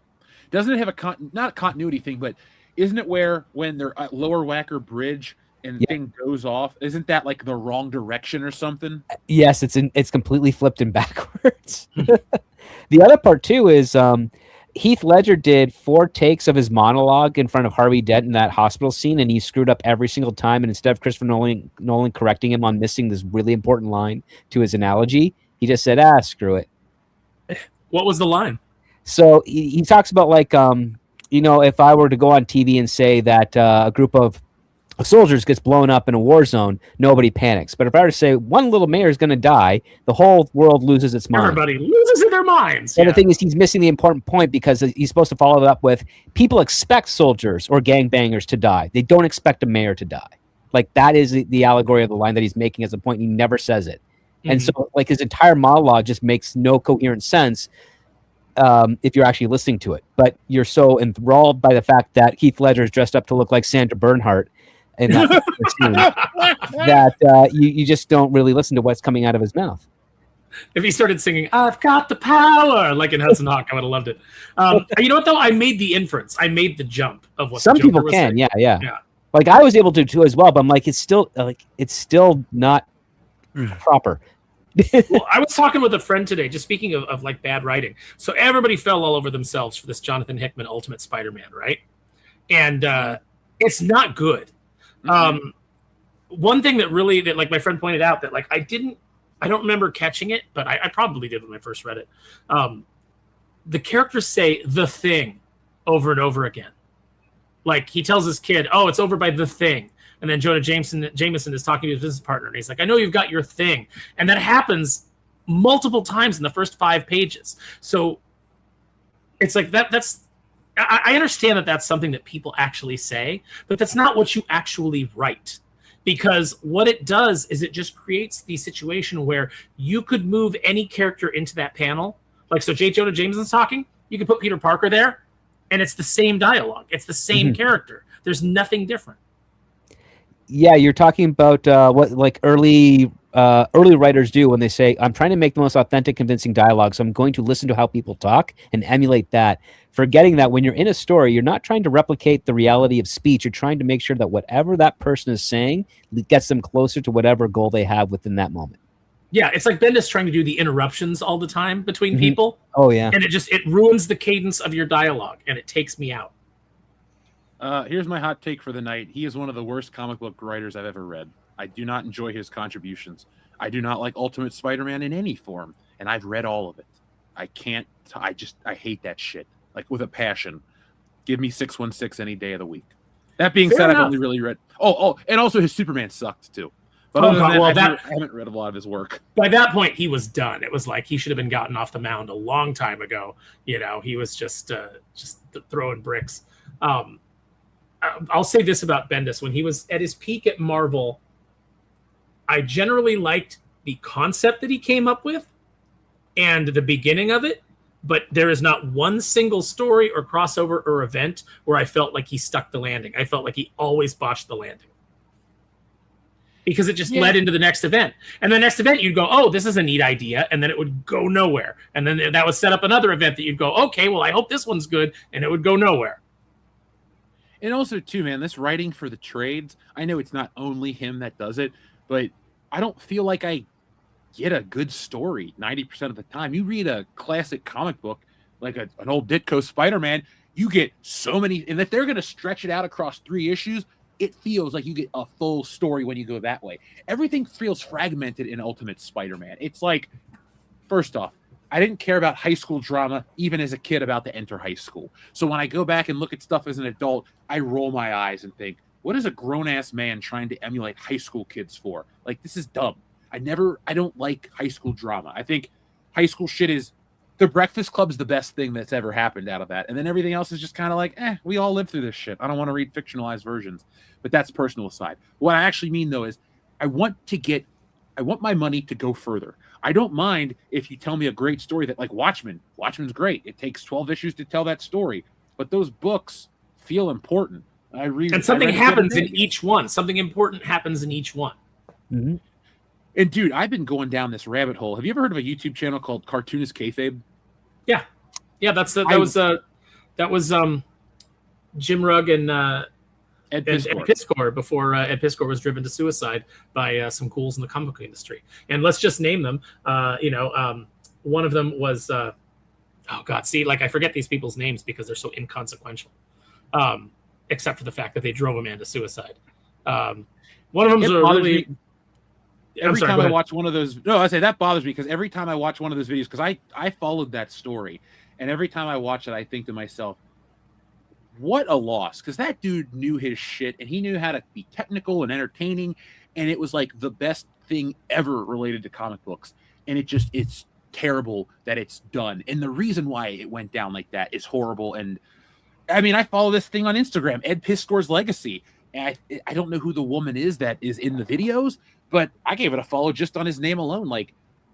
Doesn't it have not a continuity thing, but isn't it where when they're at Lower Wacker Bridge and the thing goes off, isn't that like the wrong direction or something? Yes, it's completely flipped and backwards. The other part too is Heath Ledger did 4 takes of his monologue in front of Harvey Dent in that hospital scene, and he screwed up every single time. And instead of Christopher Nolan correcting him on missing this really important line to his analogy, he just said, screw it. What was the line? So he talks about like, if I were to go on TV and say that a group of soldiers gets blown up in a war zone, nobody panics. But if I were to say one little mayor is going to die, the whole world loses its mind. Everybody loses in their minds. And the thing is, he's missing the important point because he's supposed to follow it up with people expect soldiers or gangbangers to die. They don't expect a mayor to die. Like that is the allegory of the line that he's making as a point. He never says it. Mm-hmm. And so like his entire monologue just makes no coherent sense if you're actually listening to it. But you're so enthralled by the fact that Heath Ledger is dressed up to look like Sandra Bernhardt in that scene that you just don't really listen to what's coming out of his mouth. If he started singing, I've got the power, like in Hudson Hawk, I would have loved it. You know what, though? I made the inference. I made the jump of what some the Joker people was can, saying. yeah. Like I was able to too as well, but I'm like, it's still not proper. Well, I was talking with a friend today, just speaking of like bad writing. So everybody fell all over themselves for this Jonathan Hickman Ultimate Spider-Man, right? And it's not good. Mm-hmm. One thing that like my friend pointed out that like I don't remember catching it, but I probably did when I first read it. The characters say the thing over and over again. Like he tells his kid, "Oh, it's over by the thing," and then Jonah Jameson is talking to his business partner, and he's like, "I know you've got your thing," and that happens multiple times in the first 5 pages. So it's like that's. I understand that that's something that people actually say, but that's not what you actually write. Because what it does is it just creates the situation where you could move any character into that panel. Like, so J. Jonah Jameson's talking, you can put Peter Parker there, and it's the same dialogue. It's the same character. There's nothing different. Yeah, you're talking about what like early writers do when they say, I'm trying to make the most authentic, convincing dialogue, so I'm going to listen to how people talk and emulate that. Forgetting that when you're in a story, you're not trying to replicate the reality of speech. You're trying to make sure that whatever that person is saying gets them closer to whatever goal they have within that moment. Yeah, it's like Bendis trying to do the interruptions all the time between people. Oh, yeah. And it ruins the cadence of your dialogue, and it takes me out. Here's my hot take for the night. He is one of the worst comic book writers I've ever read. I do not enjoy his contributions. I do not like Ultimate Spider-Man in any form, and I've read all of it. I hate that shit. Like, with a passion. Give me 616 any day of the week. That being said, I've only really read... Oh, and also his Superman sucked, too. But other than that, I haven't read a lot of his work. By that point, he was done. It was like he should have been gotten off the mound a long time ago. You know, he was just throwing bricks. I'll say this about Bendis. When he was at his peak at Marvel, I generally liked the concept that he came up with and the beginning of it, but there is not one single story or crossover or event where I felt like he stuck the landing. I felt like he always botched the landing. Because it just led into the next event. And the next event, you'd go, oh, this is a neat idea. And then it would go nowhere. And then that would set up another event that you'd go, okay, well, I hope this one's good. And it would go nowhere. And also, too, man, this writing for the trades, I know it's not only him that does it, but I don't feel like I get a good story 90% of the time. You read a classic comic book, like an old Ditko Spider-Man, you get so many, and if they're going to stretch it out across 3 issues, it feels like you get a full story when you go that way. Everything feels fragmented in Ultimate Spider-Man. It's like, first off, I didn't care about high school drama, even as a kid about to enter high school. So when I go back and look at stuff as an adult, I roll my eyes and think, what is a grown-ass man trying to emulate high school kids for? Like, this is dumb. I don't like high school drama. I think high school shit is, The Breakfast Club's the best thing that's ever happened out of that. And then everything else is just kind of like, we all live through this shit. I don't want to read fictionalized versions. But that's personal aside. What I actually mean, though, is I want my money to go further. I don't mind if you tell me a great story that, like Watchmen. Watchmen's great. It takes 12 issues to tell that story. But those books feel important. And something happens in each one. Something important happens in each one. Mm-hmm. And, dude, I've been going down this rabbit hole. Have you ever heard of a YouTube channel called Cartoonist Kayfabe? Yeah. Yeah, that was Jim Rugg and Ed Piskor before Ed Piskor was driven to suicide by some ghouls in the comic book industry. And let's just name them. One of them was I forget these people's names because they're so inconsequential. Except for the fact that they drove a man to suicide. One of them is a really... Every time I watch one of those... No, I say that bothers me because every time I watch one of those videos, because I followed that story, and every time I watch it, I think to myself, what a loss, because that dude knew his shit, and he knew how to be technical and entertaining, and it was like the best thing ever related to comic books. And it's terrible that it's done. And the reason why it went down like that is horrible. And I mean, I follow this thing on Instagram, Ed Piskor's Legacy. And I don't know who the woman is that is in the videos, but I gave it a follow just on his name alone. Like,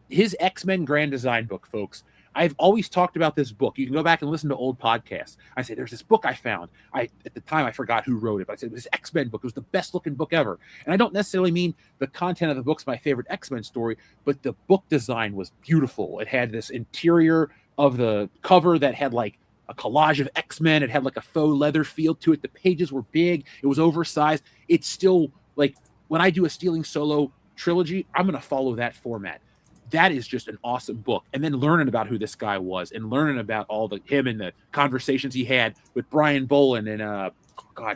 his X-Men Grand Design book, folks. I've always talked about this book. You can go back and listen to old podcasts. I say, there's this book I found. At the time, I forgot who wrote it, but I said, this X-Men book, it was the best looking book ever. And I don't necessarily mean the content of the book's my favorite X-Men story, but the book design was beautiful. It had this interior of the cover that had like a collage of X-Men. It had like a faux leather feel to it. The pages were big. It was oversized. It's still like, when I do a Stealing Solo trilogy, I'm going to follow that format. That is just an awesome book. And then learning about who this guy was and learning about him and the conversations he had with Brian Boland and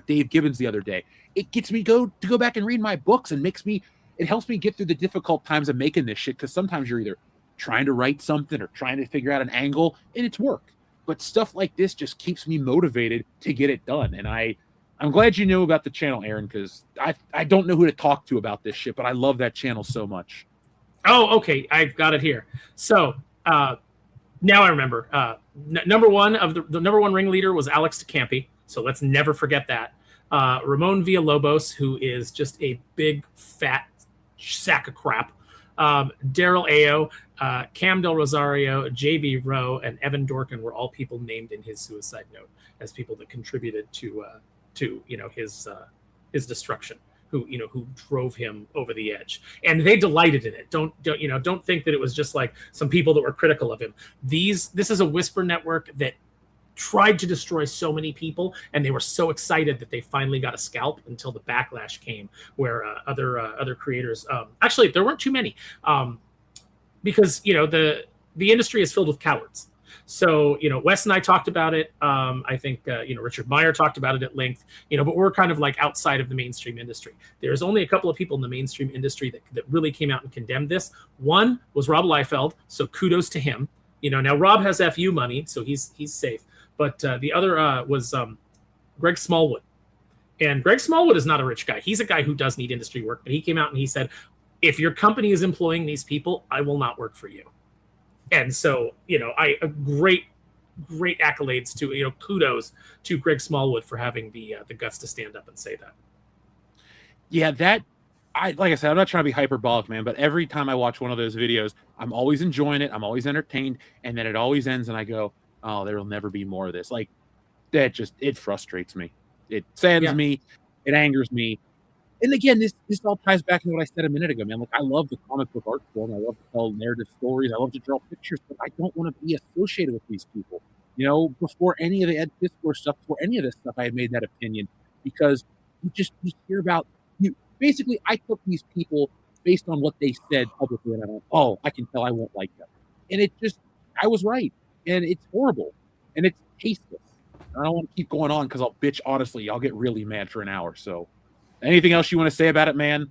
Dave Gibbons the other day. It gets me to go back and read my books and it helps me get through the difficult times of making this shit, because sometimes you're either trying to write something or trying to figure out an angle, and it's work. But stuff like this just keeps me motivated to get it done. And I I'm glad you knew about the channel, Aaron, because I don't know who to talk to about this shit, but I love that channel so much. Oh, okay. I've got it here. So now I remember. Number one of the number one ringleader was Alex DeCampi. So let's never forget that. Ramon Villalobos, who is just a big fat sack of crap. Daryl Ayo, Cam Del Rosario, JB Rowe, and Evan Dorkin were all people named in his suicide note as people that contributed to his destruction, who drove him over the edge, and they delighted in it. Don't think that it was just like some people that were critical of him. This is a whisper network that tried to destroy so many people, and they were so excited that they finally got a scalp until the backlash came, where other creators actually there weren't too many, because the industry is filled with cowards. So, Wes and I talked about it. I think, Richard Meyer talked about it at length, but we're kind of like outside of the mainstream industry. There's only a couple of people in the mainstream industry that really came out and condemned this. One was Rob Liefeld, so kudos to him. Now Rob has FU money, so he's safe. But the other was Greg Smallwood. And Greg Smallwood is not a rich guy. He's a guy who does need industry work. But he came out and he said, if your company is employing these people, I will not work for you. And so, great accolades to, kudos to Greg Smallwood for having the guts to stand up and say that. Yeah, like I said, I'm not trying to be hyperbolic, man, but every time I watch one of those videos, I'm always enjoying it. I'm always entertained. And then it always ends and I go, oh, there will never be more of this. Like, it frustrates me. It saddens me. It angers me. And again, this all ties back to what I said a minute ago, man. Like, I love the comic book art form. I love to tell narrative stories. I love to draw pictures, but I don't want to be associated with these people. Before any of the Ed Discourse stuff, before any of this stuff, I had made that opinion because you hear about you. Basically, I took these people based on what they said publicly, and I went, oh, I can tell I won't like them. And I was right. And it's horrible. And it's tasteless. I don't want to keep going on because I'll bitch honestly. I'll get really mad for an hour. So anything else you want to say about it, man?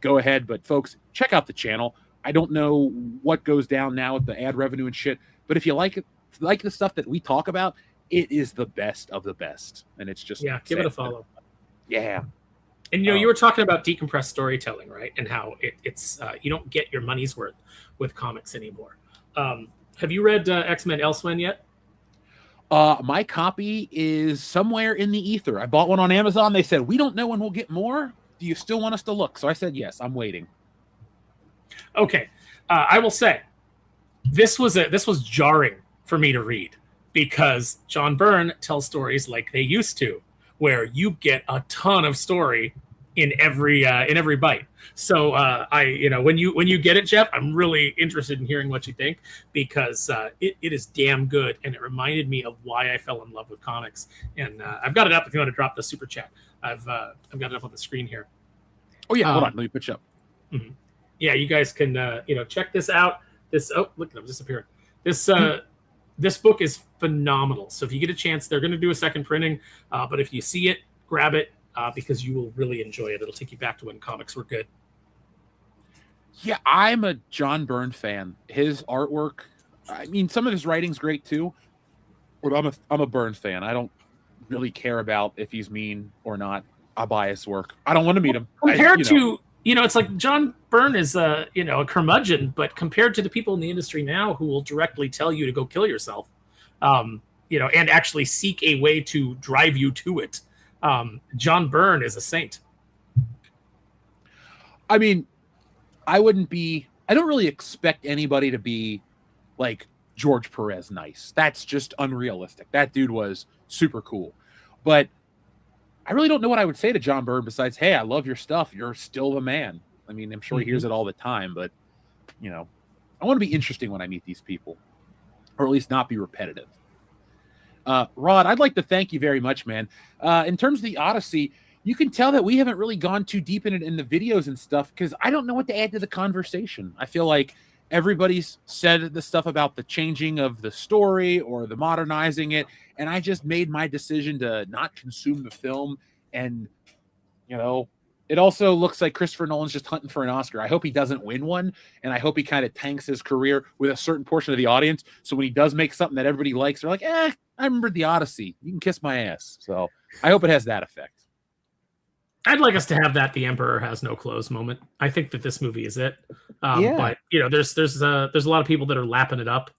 Go ahead. But folks, check out the channel. I don't know what goes down now with the ad revenue and shit. But if you like it, like the stuff that we talk about, it is the best of the best. And it's just give it a follow. Yeah. And you were talking about decompressed storytelling, right? And how it's you don't get your money's worth with comics anymore. Have you read X-Men Elsewhere yet? My copy is somewhere in the ether. I bought one on Amazon. They said, we don't know when we'll get more. Do you still want us to look? So I said, yes, I'm waiting. Okay. I will say this was jarring for me to read because John Byrne tells stories like they used to, where you get a ton of story in every bite. So when you get it, Jeff, I'm really interested in hearing what you think because it is damn good, and it reminded me of why I fell in love with comics. And I've got it up if you want to drop the super chat. I've got it up on the screen here. Oh yeah, hold on, let me put you up. Mm-hmm. Yeah, you guys can check this out. Look at them disappearing. This book is phenomenal. So if you get a chance, they're going to do a second printing. But if you see it, grab it because you will really enjoy it. It'll take you back to when comics were good. Yeah, I'm a John Byrne fan. His artwork, I mean, some of his writing's great too. But I'm a Byrne fan. I don't really care about if he's mean or not. I buy his work. I don't want to meet him. Compared to, it's like John Byrne is a curmudgeon, but compared to the people in the industry now who will directly tell you to go kill yourself, and actually seek a way to drive you to it. John Byrne is a saint. I mean, I don't really expect anybody to be like George Perez nice. That's just unrealistic. That dude was super cool. But I really don't know what I would say to John Byrne besides, hey, I love your stuff. You're still the man. I mean, I'm sure he hears it all the time, but, I want to be interesting when I meet these people, or at least not be repetitive. Rod, I'd like to thank you very much, man. In terms of the Odyssey, you can tell that we haven't really gone too deep in it in the videos and stuff because I don't know what to add to the conversation. I feel like everybody's said the stuff about the changing of the story or the modernizing it, and I just made my decision to not consume the film. And, it also looks like Christopher Nolan's just hunting for an Oscar. I hope he doesn't win one, and I hope he kind of tanks his career with a certain portion of the audience. So when he does make something that everybody likes, they're like, I remember the Odyssey. You can kiss my ass. So I hope it has that effect. I'd like us to have that the Emperor has no clothes moment. I think that this movie is it. But there's a lot of people that are lapping it up.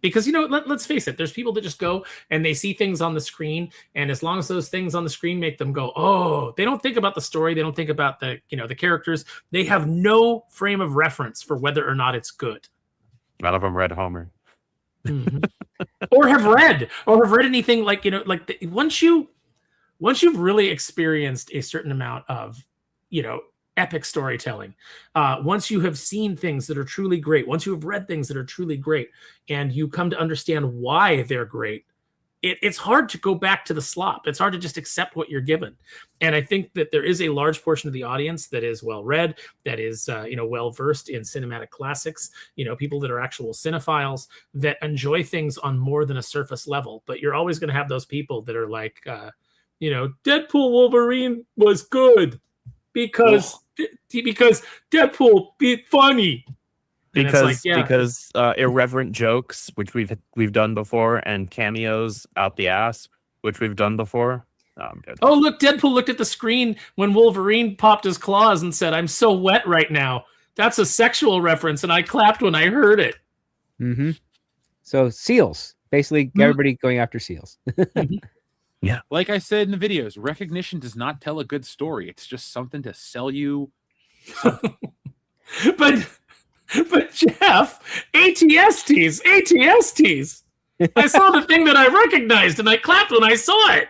Because let's face it, there's people that just go and they see things on the screen, and as long as those things on the screen make them go, oh, they don't think about the story, they don't think about the characters. They have no frame of reference for whether or not it's good. None of them read Homer. Mm-hmm. or have read anything once you've really experienced a certain amount of epic storytelling, once you have seen things that are truly great, once you have read things that are truly great, and you come to understand why they're great, it's hard to go back to the slop. It's hard to just accept what you're given. And I think that there is a large portion of the audience that is well read, that is well versed in cinematic classics, people that are actual cinephiles that enjoy things on more than a surface level. But you're always going to have those people that are like Deadpool Wolverine was good because Deadpool be funny. Because irreverent jokes, which we've done before, and cameos out the ass, which we've done before. Oh, look, Deadpool looked at the screen when Wolverine popped his claws and said, "I'm so wet right now." That's a sexual reference, and I clapped when I heard it. Mm-hmm. So seals, basically, everybody going after seals. Yeah, like I said in the videos, recognition does not tell a good story. It's just something to sell you. But Jeff, ATSTs. I saw the thing that I recognized, and I clapped when I saw it.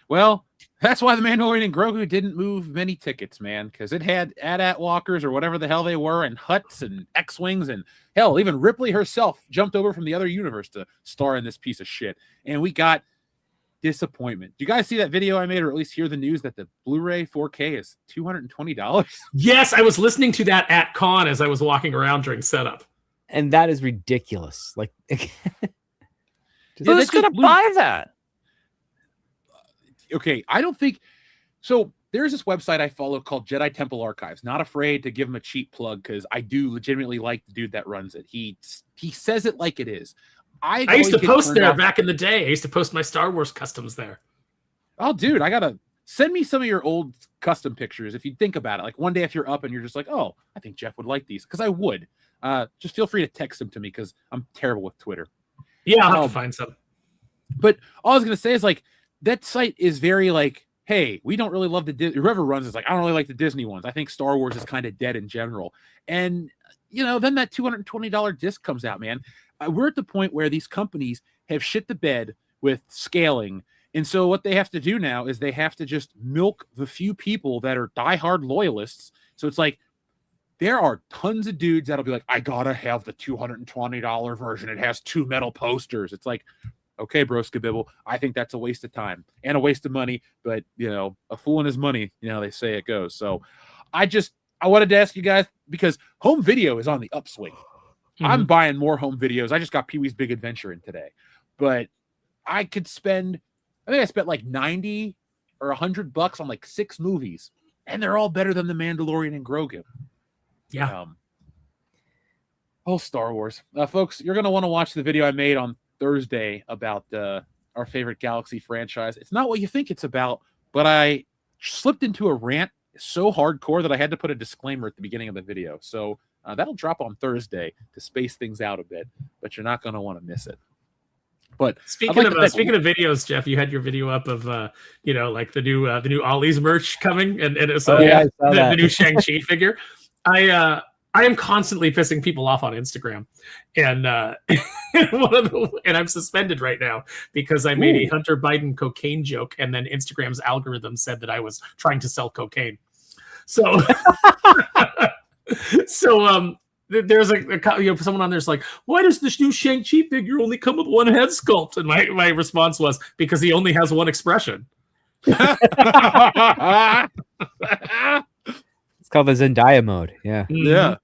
Well, that's why the Mandalorian and Grogu didn't move many tickets, man, because it had AT-AT walkers or whatever the hell they were, and Hutts and X-Wings, and hell, even Ripley herself jumped over from the other universe to star in this piece of shit. And we got disappointment. Do you guys see that video I made, or at least hear the news that the Blu-ray 4K is $220? Yes, I was listening to that at con as I was walking around during setup. And that is ridiculous. Like, who's going to buy that? Okay, I don't think so. There's this website I follow called Jedi Temple Archives. Not afraid to give him a cheap plug because I do legitimately like the dude that runs it. He says it like it is. I used to post there back in the day. I used to post my Star Wars customs there. Oh, dude, I gotta send me some of your old custom pictures if you think about it. Like one day if you're up and you're just like, oh, I think Jeff would like these, because I would. Just feel free to text them to me because I'm terrible with Twitter. Yeah, I'll have to find some. But all I was gonna say is like that site is very like, hey, we don't really love the whoever runs is like, I don't really like the Disney ones. I think Star Wars is kind of dead in general. And then that $220 disc comes out, man. We're at the point where these companies have shit the bed with scaling. And so what they have to do now is they have to just milk the few people that are diehard loyalists. So it's like, there are tons of dudes that'll be like, I gotta have the $220 version. It has 2 metal posters. It's like, okay, bro, Skibibble, I think that's a waste of time and a waste of money. But, a fool and his money, they say it goes. So I wanted to ask you guys, because home video is on the upswing. Mm-hmm. I'm buying more home videos. I just got Pee-wee's Big Adventure in today. But I spent like 90 or $100 on like 6 movies. And they're all better than The Mandalorian and Grogu. Yeah. Star Wars. Folks, you're going to want to watch the video I made on Thursday about our favorite Galaxy franchise. It's not what you think it's about, but I slipped into a rant so hardcore that I had to put a disclaimer at the beginning of the video. So that'll drop on Thursday to space things out a bit, but you're not going to want to miss it. But speaking of videos, Jeff, you had your video up of like the new Ollie's merch coming, and it's the new Shang-Chi figure. I am constantly pissing people off on Instagram, and and I'm suspended right now because I made a Hunter Biden cocaine joke, and then Instagram's algorithm said that I was trying to sell cocaine. So, there's someone on there's like, why does this new Shang-Chi figure only come with one head sculpt? And my response was, because he only has one expression. It's called the Zendaya mode. Yeah. Mm-hmm. Yeah.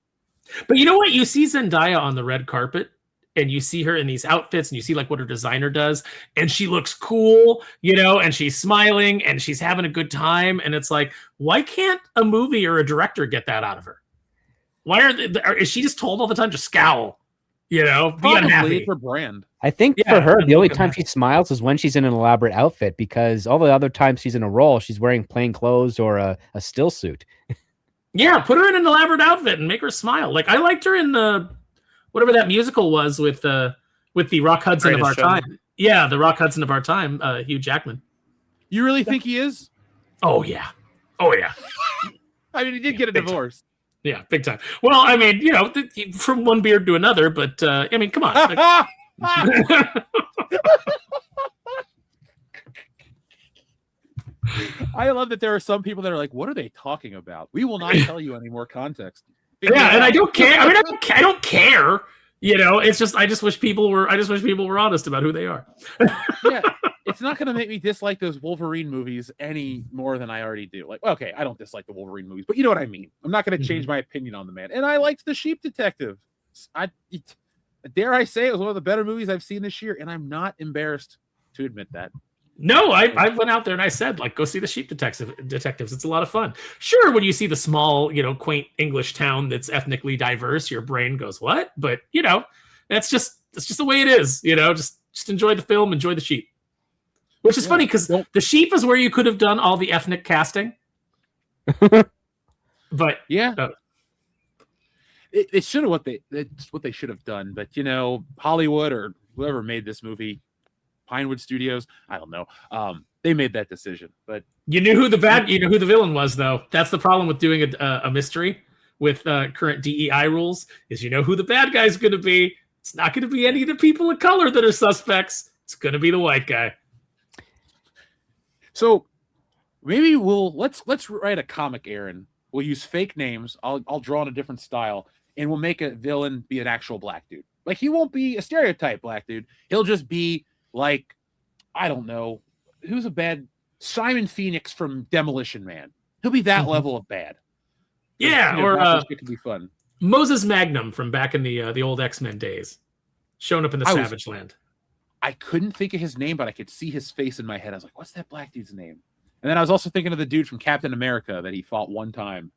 But you know what? You see Zendaya on the red carpet, and you see her in these outfits, and you see like what her designer does, and she looks cool, and she's smiling and she's having a good time. And it's like, why can't a movie or a director get that out of her? Why is she just told all the time to scowl? You know, be Probably unhappy. it's her brand. I think Yeah, for her, and the only look time at she smiles is when she's in an elaborate outfit, because all the other times she's in a role, she's wearing plain clothes or a still suit. Yeah, put her in an elaborate outfit and make her smile. Like I liked her in the whatever that musical was with the Rock Hudson of our Greatest Showman. time. Yeah, the Rock Hudson of our time, Hugh Jackman. You really think he is? Oh yeah. Oh yeah. I mean, he did get a divorce. Yeah, big time. Well, I mean, you know, from one beard to another, but I mean, come on. I love that there are some people that are like, "What are they talking about?" We will not tell you any more context. Yeah, and I don't care. I mean, I don't care. You know, it's just I just wish people were honest about who they are. Yeah, it's not going to make me dislike those Wolverine movies any more than I already do. Like, okay, I don't dislike the Wolverine movies, but you know what I mean. I'm not going to change my opinion on the man. And I liked The Sheep Detective. Dare I say it was one of the better movies I've seen this year, and I'm not embarrassed to admit that. No, I went out there and I said, like, go see the Sheep Detectives. It's a lot of fun. Sure, when you see the small, you know, quaint English town that's ethnically diverse, your brain goes, what? But, you know, that's just the way it is. You know, just enjoy the film, enjoy the sheep. Which is funny because the sheep is where you could have done all the ethnic casting. But yeah. It should have it's what they should have done. But, you know, Hollywood or whoever made this movie, Pinewood Studios, I don't know. They made that decision, but you knew who the villain was, though. That's the problem with doing a mystery with current DEI rules. Is you know who the bad guy's going to be. It's not going to be any of the people of color that are suspects. It's going to be the white guy. So maybe let's write a comic, Aaron. We'll use fake names. I'll draw in a different style, and we'll make a villain be an actual black dude. Like he won't be a stereotype black dude. He'll just be like, I don't know, who's a bad Simon Phoenix from Demolition Man. He'll be that level of bad. Yeah, you know, or it could be fun. Moses Magnum from back in the old X-Men days, showing up in the Savage Land. I couldn't think of his name, but I could see his face in my head. I was like, what's that black dude's name? And then I was also thinking of the dude from Captain America that he fought one time.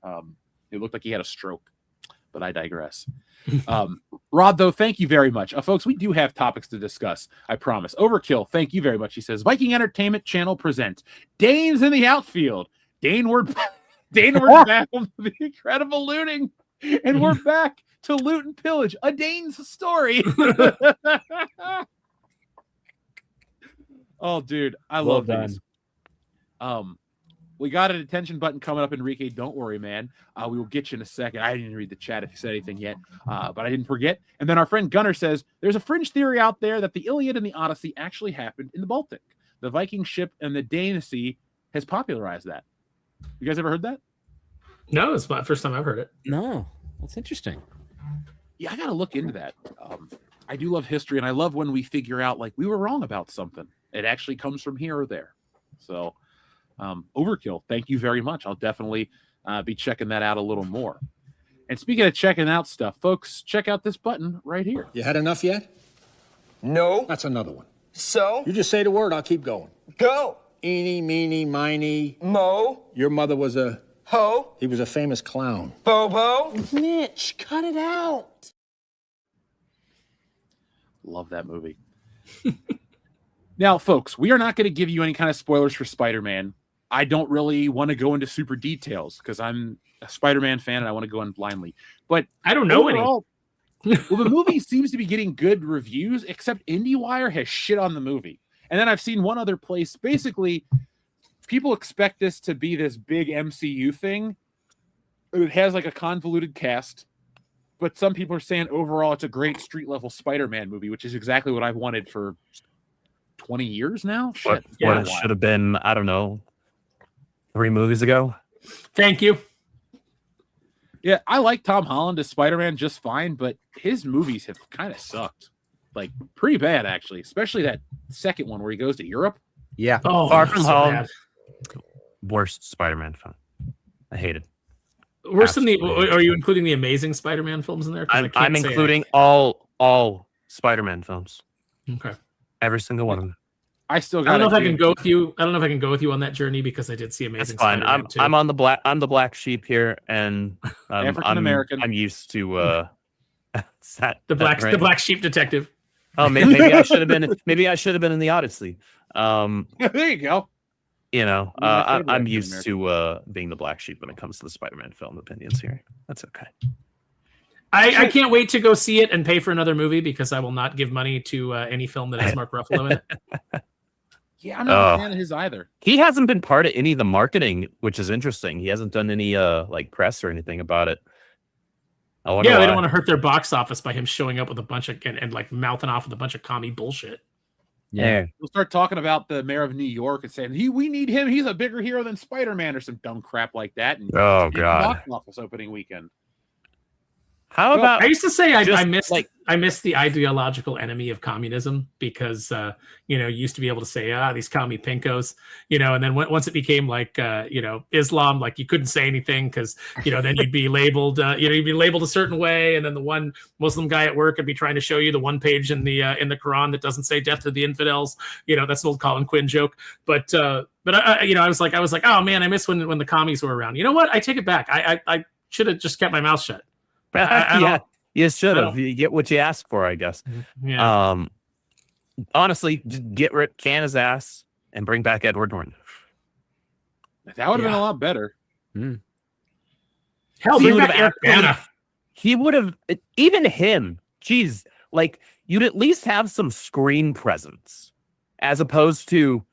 It looked like he had a stroke, but I digress. Rod, though, thank you very much. Folks, we do have topics to discuss, I promise. Overkill, thank you very much. He says, Viking Entertainment Channel presents Dane's in the Outfield. Dane, we're back on the incredible looting, and we're back to loot and pillage. A Dane's story. Oh, dude, I love these. We got a detention button coming up, Enrique. Don't worry, man. We will get you in a second. I didn't read the chat if you said anything yet, but I didn't forget. And then our friend Gunnar says, there's a fringe theory out there that the Iliad and the Odyssey actually happened in the Baltic. The Viking ship and the Danacy has popularized that. You guys ever heard that? No, it's my first time I've heard it. No, that's interesting. Yeah, I got to look into that. I do love history, and I love when we figure out, like, we were wrong about something. It actually comes from here or there. So, Overkill, thank you very much. I'll definitely be checking that out a little more. And speaking of checking out stuff, folks, check out this button right here. You had enough yet? No. That's another one. So? You just say the word, I'll keep going. Go. Eeny, meeny, miny. Mo. Your mother was a... Ho. He was a famous clown. Bobo. Mitch, cut it out. Love that movie. Now, folks, we are not going to give you any kind of spoilers for Spider-Man. I don't really want to go into super details because I'm a Spider-Man fan and I want to go in blindly. But I don't know overall, well, the movie seems to be getting good reviews, except IndieWire has shit on the movie. And then I've seen one other place. Basically, people expect this to be this big MCU thing. It has like a convoluted cast. But some people are saying overall it's a great street-level Spider-Man movie, which is exactly what I've wanted for 20 years now. Shit. What it should have been, I don't know, 3 movies ago. Thank you. Yeah, I like Tom Holland as Spider-Man just fine, but his movies have kind of sucked. Like, pretty bad, actually. Especially that second one where he goes to Europe. Yeah. Oh, Far From Home. bad. Worst Spider-Man film. I hate it. Worse than Absolutely. are you including the Amazing Spider-Man films in there? 'Cause I can't I'm say including all Spider-Man films. Okay. Every single one of them. I still I got don't know if I can go with you. I don't know if I can go with you on that journey because I did see That's Amazing fine. Spider-Man too. I'm the black sheep here, and African-American. I'm used to The black sheep detective. Oh, maybe I should have been. Maybe I should have been in the Odyssey. There you go. I'm used to being the black sheep when it comes to the Spider-Man film opinions here. That's okay. I can't wait to go see it and pay for another movie because I will not give money to any film that has Mark Ruffalo in it. Yeah, I'm not a fan of his either. He hasn't been part of any of the marketing, which is interesting. He hasn't done any press or anything about it. They don't want to hurt their box office by him showing up with a bunch of and like mouthing off with a bunch of commie bullshit. Yeah, we'll start talking about the mayor of New York and saying we need him. He's a bigger hero than Spider-Man or some dumb crap like that. And God, box office opening weekend. How about? I used to say I miss the ideological enemy of communism because you used to be able to say these commie pinkos, and then once it became like Islam, like you couldn't say anything because then you'd be labeled you'd be labeled a certain way, and then the one Muslim guy at work would be trying to show you the one page in the Quran that doesn't say death to the infidels. That's an old Colin Quinn joke, but I was like, oh man, I miss when the commies were around. You know what? I take it back. I should have just kept my mouth shut. You should have. You get what you ask for, I guess. Yeah. Honestly, just get rid, can his ass, and bring back Edward Norton. That would have been a lot better. Hell, bring back Eric Bana. He would have, even him. Geez, like you'd at least have some screen presence, as opposed to,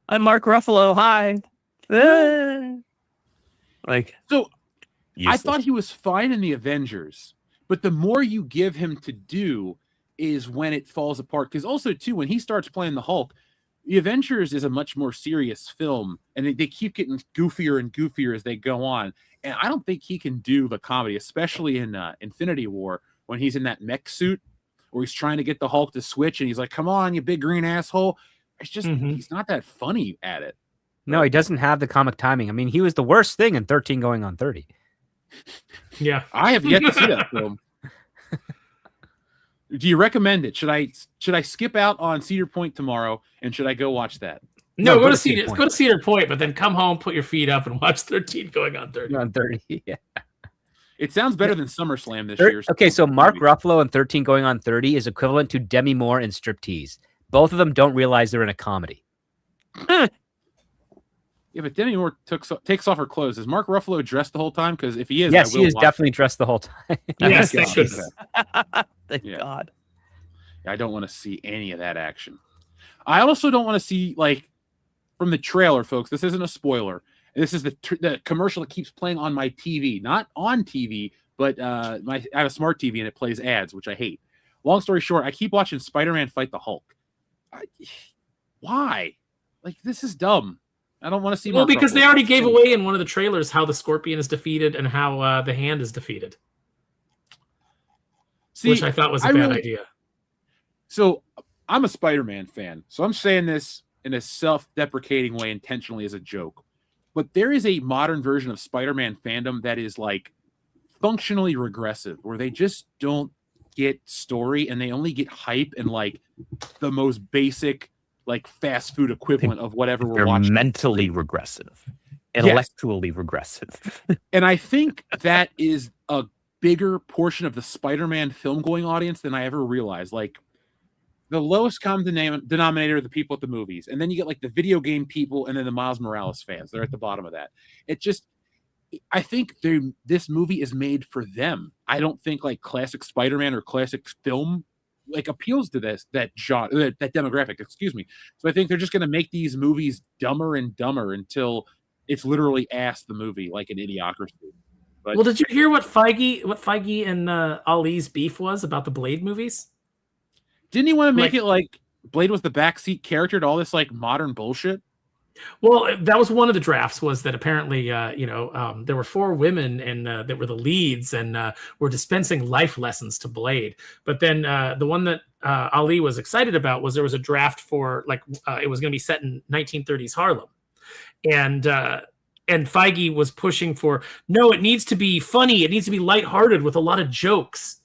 I'm Mark Ruffalo. Hi. So. Useless. I thought he was fine in the Avengers, but the more you give him to do is when it falls apart. Because also, too, when he starts playing the Hulk, the Avengers is a much more serious film, and they keep getting goofier and goofier as they go on. And I don't think he can do the comedy, especially in Infinity War, when he's in that mech suit, where he's trying to get the Hulk to switch, and he's like, come on, you big green asshole. It's just, he's not that funny at it. No, he doesn't have the comic timing. I mean, he was the worst thing in 13 going on 30. Yeah, I have yet to see that film. Do you recommend it? Should I skip out on Cedar Point tomorrow, and should I go watch that? No, go to Cedar Point, but then come home, put your feet up, and watch 13 going on 30. On 30, yeah. It sounds better than SummerSlam this year. Okay, so Mark Ruffalo in 13 going on 30 is equivalent to Demi Moore in Striptease. Both of them don't realize they're in a comedy. Yeah, but Demi Moore takes off her clothes. Is Mark Ruffalo dressed the whole time? Because if he is, yes, he is definitely dressed the whole time. Yes, thank goodness. Thank God. I don't want to see any of that action. I also don't want to see, like, from the trailer, folks. This isn't a spoiler. This is the commercial that keeps playing on my TV, not on TV, but I have a smart TV and it plays ads, which I hate. Long story short, I keep watching Spider-Man fight the Hulk. Why? Like, this is dumb. I don't want to see. Well, because they already gave away in one of the trailers how the Scorpion is defeated and how the Hand is defeated. See, which I thought was a bad idea. So I'm a Spider-Man fan, so I'm saying this in a self-deprecating way intentionally as a joke. But there is a modern version of Spider-Man fandom that is like functionally regressive, where they just don't get story and they only get hype and like the most basic, like fast food equivalent of whatever we're watching. Mentally regressive, intellectually regressive. And I think that is a bigger portion of the Spider-Man film going audience than I ever realized. Like, the lowest common denominator of the people at the movies. And then you get like the video game people and then the Miles Morales fans. They're at the bottom of that. I think this movie is made for them. I don't think like classic Spider-Man or classic film like appeals to that genre, that demographic, excuse me. So I think they're just going to make these movies dumber and dumber until it's literally ass the movie like an Idiocracy. But, well, did you hear what Feige and Ali's beef was about the Blade movies? Didn't he want to make it like Blade was the backseat character to all this like modern bullshit? Well, that was one of the drafts, was that apparently, there were 4 women and that were the leads and were dispensing life lessons to Blade. But then the one that Ali was excited about was there was a draft for like it was going to be set in 1930s Harlem, and Feige was pushing for no, it needs to be funny, it needs to be lighthearted with a lot of jokes,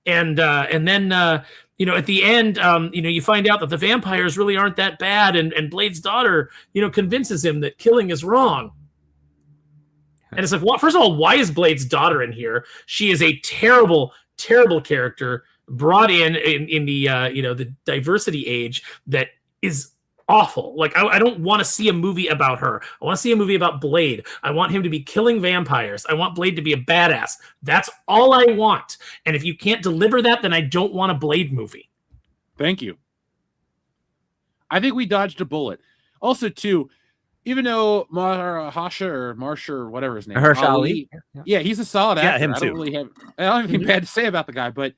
and then. At the end, you find out that the vampires really aren't that bad, and Blade's daughter, convinces him that killing is wrong. And it's like, well, first of all, why is Blade's daughter in here? She is a terrible, terrible character brought in the the diversity age that is awful. Like, I don't want to see a movie about her. I want to see a movie about Blade. I want him to be killing vampires. I want Blade to be a badass. That's all I want. And if you can't deliver that, then I don't want a Blade movie. Thank you. I think we dodged a bullet. Also, too, even though Marsha or whatever his name is, Ali. Yeah, he's a solid actor. Him I too. don't have anything bad to say about the guy, but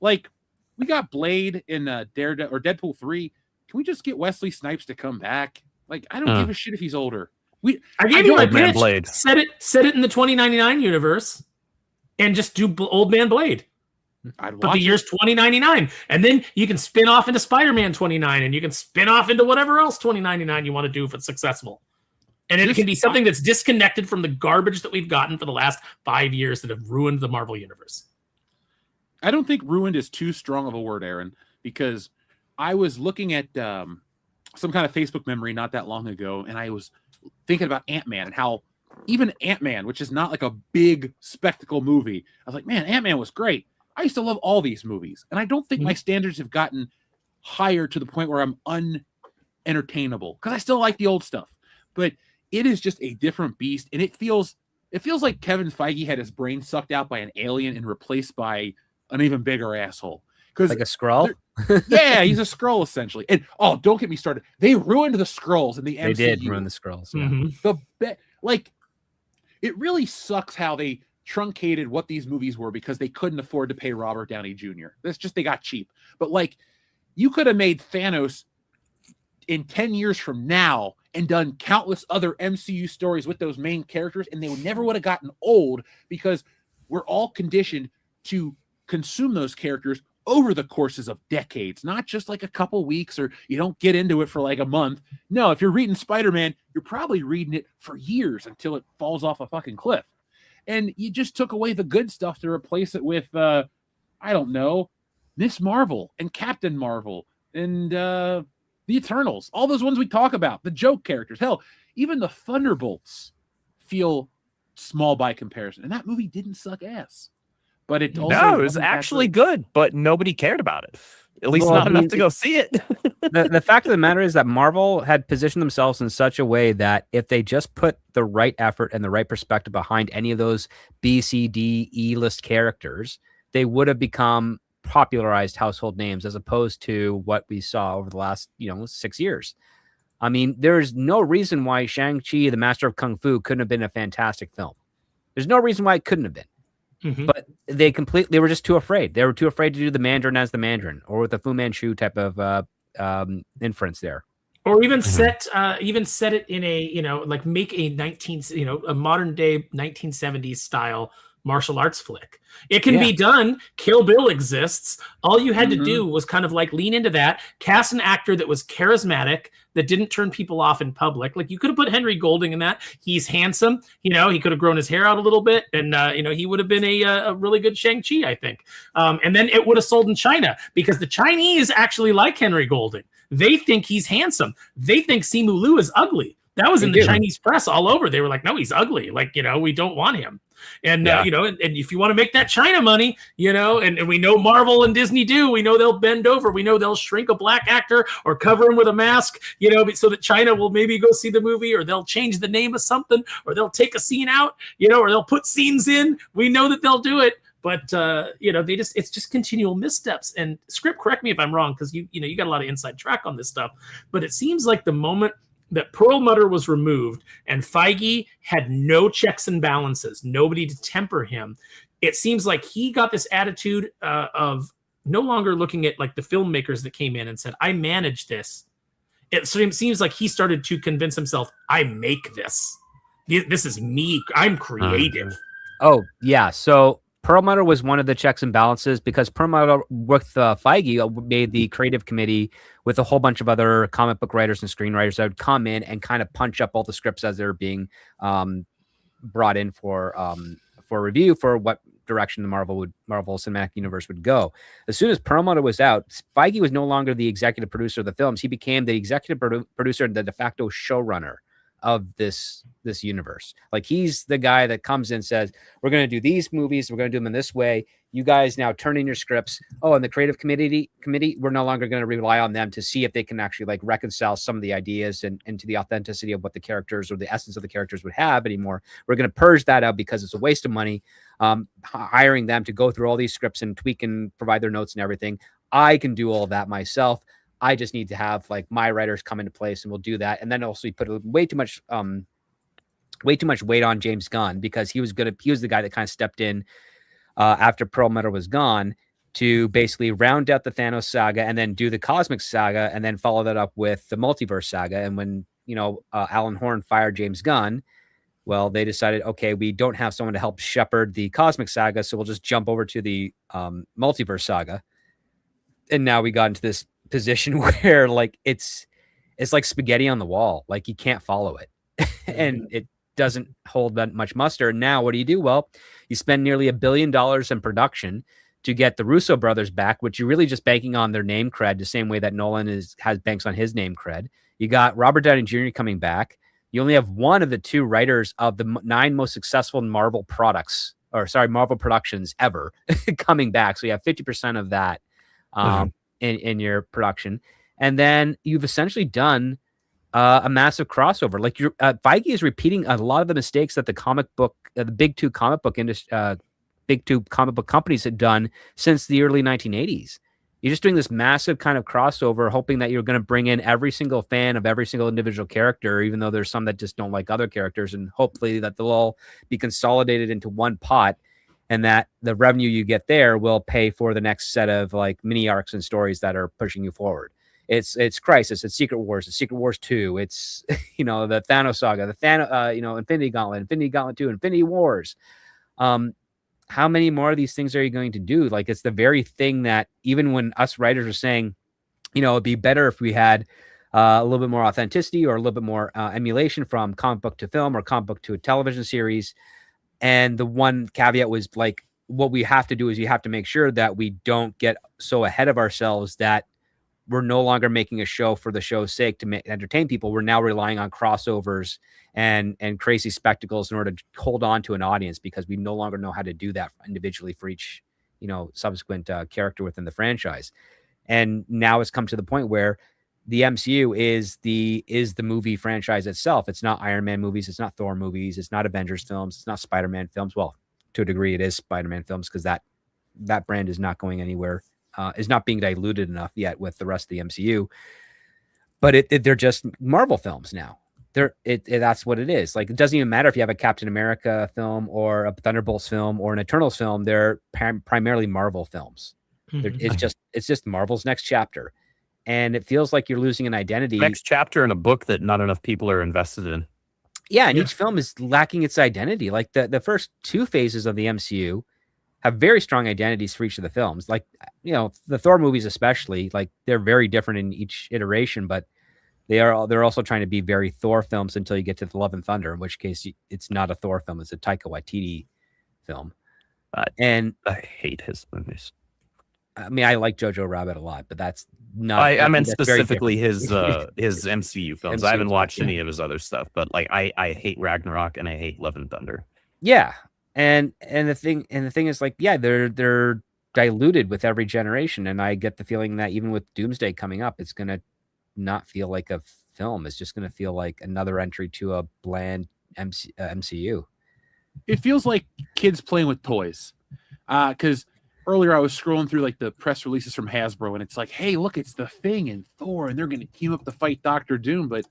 like, we got Blade in Daredevil or Deadpool 3. Can we just get Wesley Snipes to come back? Like, I don't give a shit if he's older. I gave you my pitch. Blade. Set it in the 2099 universe, and just do Old Man Blade. But the year's 2099, and then you can spin off into Spider-Man 29, and you can spin off into whatever else 2099 you want to do if it's successful. And it can be something that's disconnected from the garbage that we've gotten for the last 5 years that have ruined the Marvel universe. I don't think ruined is too strong of a word, Aaron, because I was looking at some kind of Facebook memory not that long ago, and I was thinking about Ant-Man and how even Ant-Man, which is not like a big spectacle movie, I was like, man, Ant-Man was great. I used to love all these movies, and I don't think my standards have gotten higher to the point where I'm unentertainable, because I still like the old stuff. But it is just a different beast, and it feels like Kevin Feige had his brain sucked out by an alien and replaced by an even bigger asshole. Like a Skrull? Yeah, he's a Skrull essentially. And don't get me started. They ruined the Skrulls in the MCU. They did ruin the Skrulls. Yeah. It really sucks how they truncated what these movies were because they couldn't afford to pay Robert Downey Jr. That's just, they got cheap. But like, you could have made Thanos in 10 years from now and done countless other MCU stories with those main characters, and they never would have gotten old because we're all conditioned to consume those characters over the courses of decades, not just like a couple weeks, or you don't get into it for like a month. No, if you're reading Spider-Man, you're probably reading it for years until it falls off a fucking cliff. And you just took away the good stuff to replace it with, I don't know, Miss Marvel and Captain Marvel and the Eternals, all those ones we talk about, the joke characters. Hell, even the Thunderbolts feel small by comparison. And that movie didn't suck ass. But it also it was actually good, but nobody cared about it. At least not enough to go see it. the fact of the matter is that Marvel had positioned themselves in such a way that if they just put the right effort and the right perspective behind any of those B, C, D, E-list characters, they would have become popularized household names as opposed to what we saw over the last 6 years. I mean, there's no reason why Shang-Chi, the Master of Kung Fu, couldn't have been a fantastic film. There's no reason why it couldn't have been. But they were just too afraid. They were too afraid to do the Mandarin as the Mandarin, or with the Fu Manchu type of inference there. Or even set it in a, make a modern day 1970s style martial arts flick. It can be done. Kill Bill exists. All you had to do was kind of like lean into that, cast an actor that was charismatic, that didn't turn people off in public. Like, you could have put Henry Golding in that. He's handsome. He could have grown his hair out a little bit, and he would have been a really good Shang-Chi, I think. And then it would have sold in China, because the Chinese actually like Henry Golding. They think he's handsome. They think Simu Liu is ugly. That was in the Chinese press all over. They were like, no, he's ugly. Like, we don't want him. And, and if you want to make that China money, and we know Marvel and Disney do, we know they'll bend over. We know they'll shrink a black actor or cover him with a mask, so that China will maybe go see the movie, or they'll change the name of something, or they'll take a scene out, or they'll put scenes in. We know that they'll do it. But, it's just continual missteps. And Script, correct me if I'm wrong, because you got a lot of inside track on this stuff. But it seems like the moment that Perlmutter was removed and Feige had no checks and balances, nobody to temper him, it seems like he got this attitude of no longer looking at like the filmmakers that came in and said, I manage this. It seems like he started to convince himself, I make this. This is me. I'm creative. Oh, yeah. So Perlmutter was one of the checks and balances, because Perlmutter with Feige made the creative committee with a whole bunch of other comic book writers and screenwriters that would come in and kind of punch up all the scripts as they're being brought in for review for what direction the Marvel Cinematic Universe would go. As soon as Perlmutter was out, Feige was no longer the executive producer of the films. He became the executive producer and the de facto showrunner of this universe. Like, he's the guy that comes in and says, we're going to do these movies, we're going to do them in this way. You guys now turn in your scripts. Oh, and the creative committee, we're no longer going to rely on them to see if they can actually like reconcile some of the ideas and to the authenticity of what the characters or the essence of the characters would have anymore. We're going to purge that out because it's a waste of money, hiring them to go through all these scripts and tweak and provide their notes and everything. I can do all of that myself. I just need to have like my writers come into place, and we'll do that. And then also put way too much weight on James Gunn, because he was the guy that kind of stepped in after Pearl Metal was gone to basically round out the Thanos saga and then do the cosmic saga and then follow that up with the multiverse saga. And when, Alan Horn fired James Gunn, well, they decided, okay, we don't have someone to help shepherd the cosmic saga, so we'll just jump over to the multiverse saga. And now we got into this position where like it's like spaghetti on the wall. Like, you can't follow it. And it doesn't hold that much muster. Now, what do? Well, you spend nearly $1 billion in production to get the Russo brothers back, which you're really just banking on their name cred, the same way that Nolan has banks on his name cred. You got Robert Downey Jr. coming back. You only have one of the two writers of the 9 most successful Marvel productions ever coming back. So you have 50% of that in your production. And then you've essentially done a massive crossover. Like, Feige is repeating a lot of the mistakes that the big two comic book companies had done since the early 1980s. You're just doing this massive kind of crossover, hoping that you're going to bring in every single fan of every single individual character, even though there's some that just don't like other characters, and hopefully that they'll all be consolidated into one pot, and that the revenue you get there will pay for the next set of like mini arcs and stories that are pushing you forward. It's Crisis, it's Secret Wars, it's Secret Wars 2, it's the Thanos saga, Infinity Gauntlet 2, Infinity Wars. How many more of these things are you going to do? Like, it's the very thing that even when us writers are saying, it'd be better if we had a little bit more authenticity or a little bit more emulation from comic book to film or comic book to a television series. And the one caveat was like, what we have to do is you have to make sure that we don't get so ahead of ourselves that we're no longer making a show for the show's sake to entertain people. We're now relying on crossovers and crazy spectacles in order to hold on to an audience, because we no longer know how to do that individually for each, subsequent character within the franchise. And now it's come to the point where the MCU is the movie franchise itself. It's not Iron Man movies. It's not Thor movies. It's not Avengers films. It's not Spider-Man films. Well, to a degree it is Spider-Man films, because that brand is not going anywhere. Is not being diluted enough yet with the rest of the MCU, but they're just Marvel films now. That's what it is. Like, it doesn't even matter if you have a Captain America film or a Thunderbolts film or an Eternals film. They're primarily Marvel films. It's just Marvel's next chapter, and it feels like you're losing an identity. Next chapter in a book that not enough people are invested in. Yeah, and each film is lacking its identity. Like the first 2 phases of the MCU have very strong identities for each of the films. Like, the Thor movies especially, like, they're very different in each iteration, but they're also trying to be very Thor films until you get to the Love and Thunder, in which case it's not a Thor film, it's a Taika Waititi film. And I hate his movies. I mean, I like Jojo Rabbit a lot, but that's not. I meant specifically his MCU films. I haven't watched any of his other stuff, but like I hate Ragnarok and I hate Love and Thunder. Yeah. And the thing is, like, yeah, they're diluted with every generation, and I get the feeling that even with Doomsday coming up, it's gonna not feel like a film. It's just gonna feel like another entry to a bland MCU. It feels like kids playing with toys. Because earlier I was scrolling through like the press releases from Hasbro, and it's like, hey, look, it's the Thing and Thor, and they're gonna team up to fight Doctor Doom, but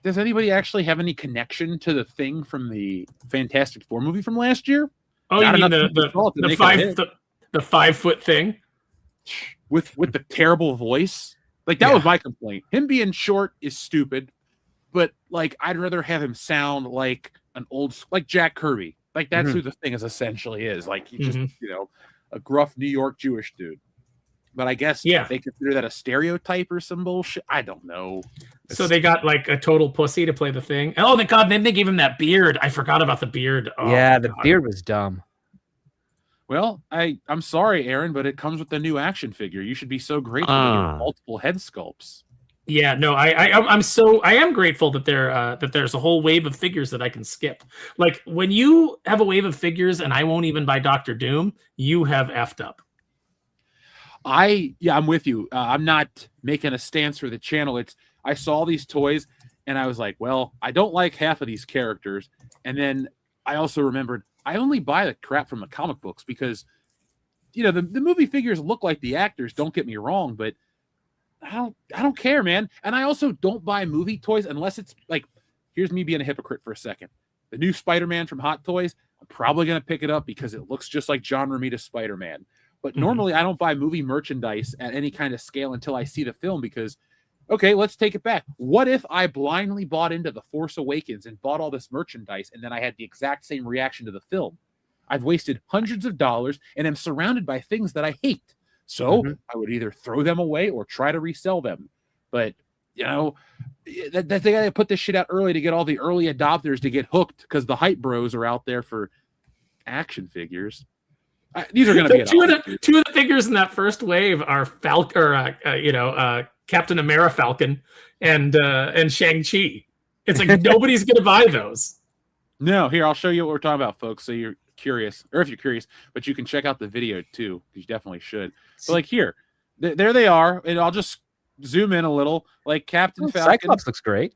does anybody actually have any connection to the Thing from the Fantastic Four movie from last year? Oh, you mean the 5-foot thing with the terrible voice? Like, that was my complaint. Him being short is stupid, but like, I'd rather have him sound like like Jack Kirby. Like, that's who the Thing essentially is. Like, he's just a gruff New York Jewish dude. But I guess they consider that a stereotype or some bullshit. I don't know. So they got like a total pussy to play the Thing. Oh my god! Then they gave him that beard. I forgot about the beard. Oh, yeah, the beard was dumb. Well, I'm sorry, Aaron, but it comes with the new action figure. You should be so grateful to get multiple head sculpts. Yeah, no, I am grateful that there's a whole wave of figures that I can skip. Like when you have a wave of figures and I won't even buy Doctor Doom, you have effed up. I'm with you. I'm not making a stance for the channel. I saw these toys and I was like, well, I don't like half of these characters. And then I also remembered I only buy the crap from the comic books because, the movie figures look like the actors. Don't get me wrong, but I don't care, man. And I also don't buy movie toys unless it's like, here's me being a hypocrite for a second. The new Spider-Man from Hot Toys, I'm probably going to pick it up because it looks just like John Romita's Spider-Man. But normally I don't buy movie merchandise at any kind of scale until I see the film because, okay, let's take it back. What if I blindly bought into The Force Awakens and bought all this merchandise and then I had the exact same reaction to the film? I've wasted hundreds of dollars and am surrounded by things that I hate. So I would either throw them away or try to resell them. But, they got to put this shit out early to get all the early adopters to get hooked because the hype bros are out there for action figures. These are going to be two of the figures in that first wave are Captain America Falcon and Shang-Chi. It's like nobody's going to buy those. No, here, I'll show you what we're talking about, folks. So you're curious, or if you're curious, but you can check out the video too. You definitely should. So like here, there they are. And I'll just zoom in a little. Like Captain Falcon. Cyclops looks great.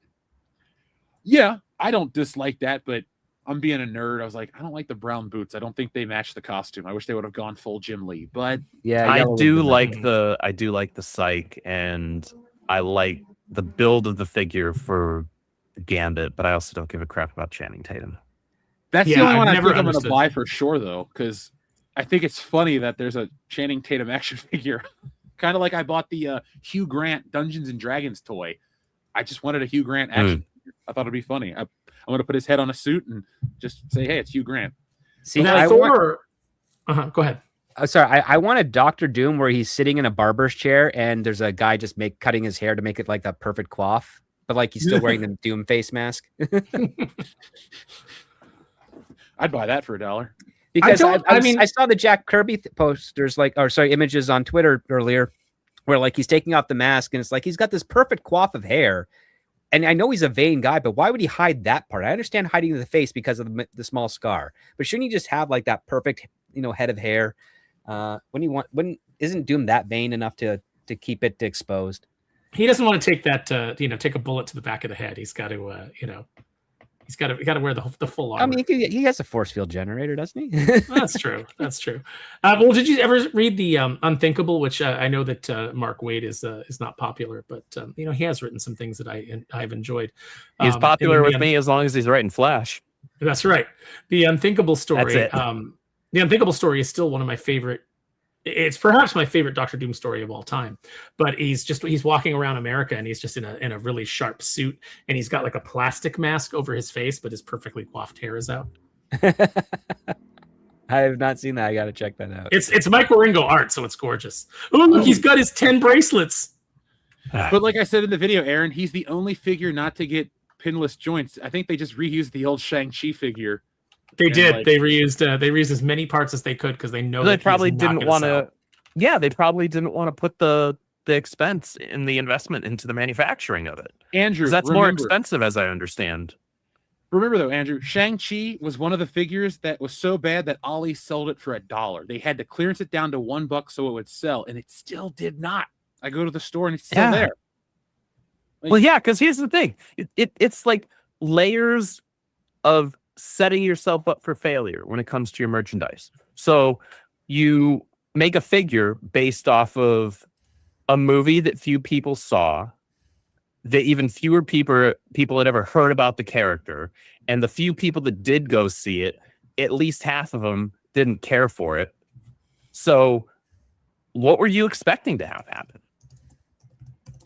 Yeah, I don't dislike that, but I'm being a nerd. I was like, I don't like the brown boots. I don't think they match the costume. I wish they would have gone full Jim Lee. But yeah, I do like the psych, and I like the build of the figure for Gambit, but I also don't give a crap about Channing Tatum. That's the only one I think I'm going to buy for sure, though, because I think it's funny that there's a Channing Tatum action figure. Kind of like I bought the Hugh Grant Dungeons and Dragons toy. I just wanted a Hugh Grant action figure. I thought it'd be funny. I'm going to put his head on a suit and just say, hey, it's Hugh Grant. See, go ahead. Sorry, I want a Doctor Doom where he's sitting in a barber's chair and there's a guy just cutting his hair to make it like that perfect coif, but like he's still wearing the Doom face mask. I'd buy that for $1. Because I saw the Jack Kirby posters, images on Twitter earlier, where like he's taking off the mask and it's like he's got this perfect coif of hair, and I know he's a vain guy, but why would he hide that part? I understand hiding the face because of the small scar, but shouldn't he just have like that perfect head of hair? When isn't Doom that vain enough to keep it exposed? He doesn't want to take that take a bullet to the back of the head. He's got to He's got to wear the full armor. I mean, he has a force field generator, doesn't he? That's true. Well, did you ever read the Unthinkable, which I know that Mark Waid is not popular, but he has written some things that I've enjoyed. He's popular with me as long as he's writing Flash. That's right. The Unthinkable story. That's it. The Unthinkable story is still one of my favorite. It's perhaps my favorite Doctor Doom story of all time, but he's walking around America and he's just in a really sharp suit and he's got like a plastic mask over his face, but his perfectly coiffed hair is out. I have not seen that. I got to check that out. It's Mike Waringo art, so it's gorgeous. Oh, look, he's got his 10 bracelets. But like I said in the video, Aaron, he's the only figure not to get pinless joints. I think they just reused the old Shang-Chi figure. They did. They reused as many parts as they could because they know they probably didn't want to. Yeah, they probably didn't want to put the expense in the investment into the manufacturing of it. Andrew, that's more expensive, as I understand. Remember though, Andrew, Shang-Chi was one of the figures that was so bad that Ollie sold it for $1. They had to clearance it down to $1 so it would sell, and it still did not. I go to the store and it's still there. Well, yeah, because here's the thing: it's like layers of setting yourself up for failure when it comes to your merchandise. So you make a figure based off of a movie that few people saw, that even fewer people had ever heard about the character, and the few people that did go see it, at least half of them didn't care for it. So what were you expecting to have happen?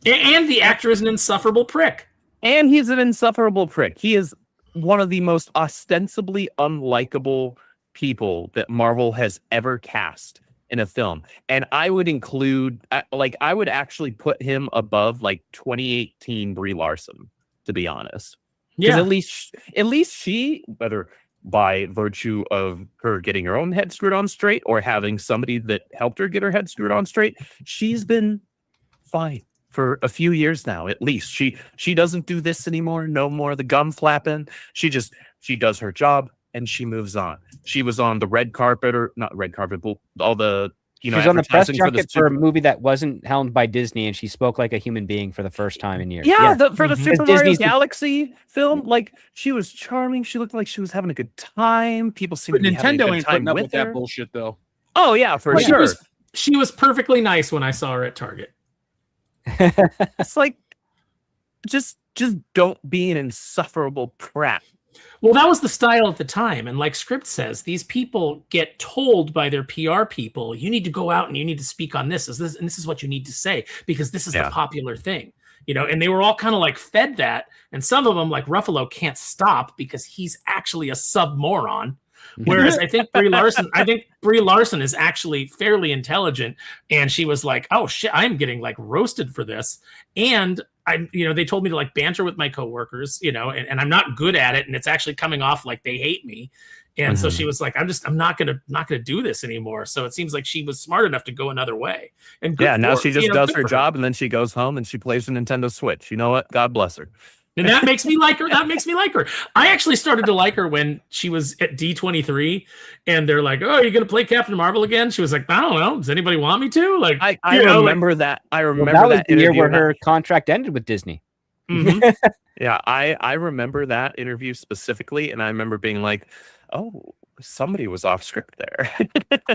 And the actor is an insufferable prick. And he's an insufferable prick. He is one of the most ostensibly unlikable people that Marvel has ever cast in a film. And I would include, I would actually put him above like 2018 Brie Larson, to be honest. Because at least she, whether by virtue of her getting her own head screwed on straight or having somebody that helped her get her head screwed on straight, she's been fine for a few years now, at least. She doesn't do this anymore. No more of the gum flapping. She does her job and she moves on. She was on the red carpet, or not red carpet, but all the She was on the press junket for a movie that wasn't helmed by Disney, and she spoke like a human being for the first time in years. Yeah, for the Super Mario Disney's Galaxy film, like she was charming. She looked like she was having a good time. People seem But to be having a Nintendo good ain't time putting up with her. that bullshit though. Oh yeah, for Like, sure. She was perfectly nice when I saw her at Target. It's like just don't be an insufferable prat. Well, that was the style at the time. And like Script says, these people get told by their PR people, you need to go out and you need to speak on this. And this is what you need to say, because this is the popular thing. You know, and they were all kind of like fed that. And some of them, like Ruffalo, can't stop because he's actually a sub moron. Whereas I think Brie Larson is actually fairly intelligent, and she was like, "Oh shit, I'm getting like roasted for this," and they told me to like banter with my coworkers, and I'm not good at it, and it's actually coming off like they hate me, and so she was like, "I'm not gonna do this anymore." So it seems like she was smart enough to go another way, and Now she just does her good for job, and then she goes home and she plays the Nintendo Switch. You know what? God bless her. And that makes me like her. I actually started to like her when she was at D23, and they're like, "Oh, are you going to play Captain Marvel again?" She was like, "I don't know. Does anybody want me to?" Like, I remember that. I remember that was that the year where interview. her contract ended with Disney. Mhm. Yeah, I remember that interview specifically, and I remember being like, "Oh, somebody was off script there."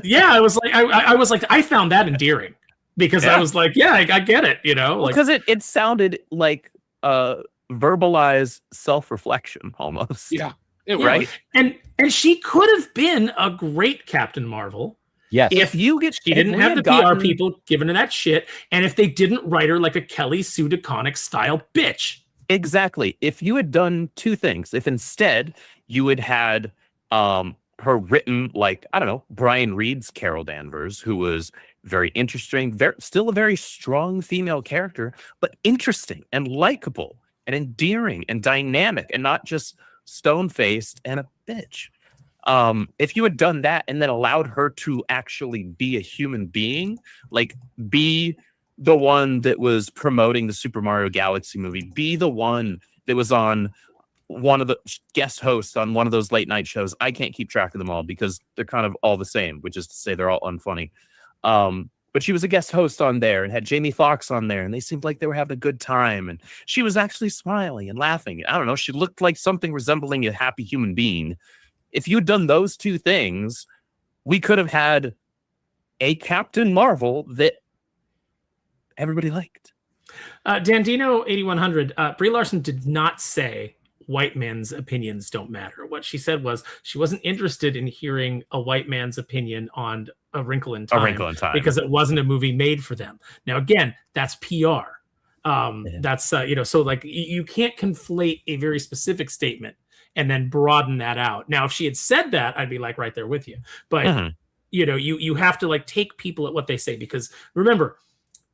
Yeah, I was like, I found that endearing because I was like, yeah, I get it, because it sounded like verbalized self-reflection almost. Yeah, right. And she could have been a great Captain Marvel. Yes. If she didn't have the PR people giving her that shit, and if they didn't write her like a Kelly Sue DeConnick style bitch. Exactly. If you had done two things, if instead you had had her written like, I don't know, Brian Reed's Carol Danvers, who was very interesting, still a very strong female character, but interesting and likable and endearing and dynamic and not just stone-faced and a bitch. If you had done that and then allowed her to actually be a human being, like be the one that was promoting the Super Mario Galaxy movie, be the one that was on one of the guest hosts on one of those late night shows. I can't keep track of them all because they're kind of all the same, which is to say they're all unfunny. But she was a guest host on there and had Jamie Foxx on there, and they seemed like they were having a good time. And she was actually smiling and laughing. I don't know. She looked like something resembling a happy human being. If you'd done those two things, we could have had a Captain Marvel that everybody liked. Dandino 8100, Brie Larson did not say white men's opinions don't matter. What she said was she wasn't interested in hearing a white man's opinion on A Wrinkle in Time, because it wasn't a movie made for them. Now, again, that's PR. That's, so like you can't conflate a very specific statement and then broaden that out. Now, if she had said that, I'd be like right there with you. But, you have to like take people at what they say, because remember,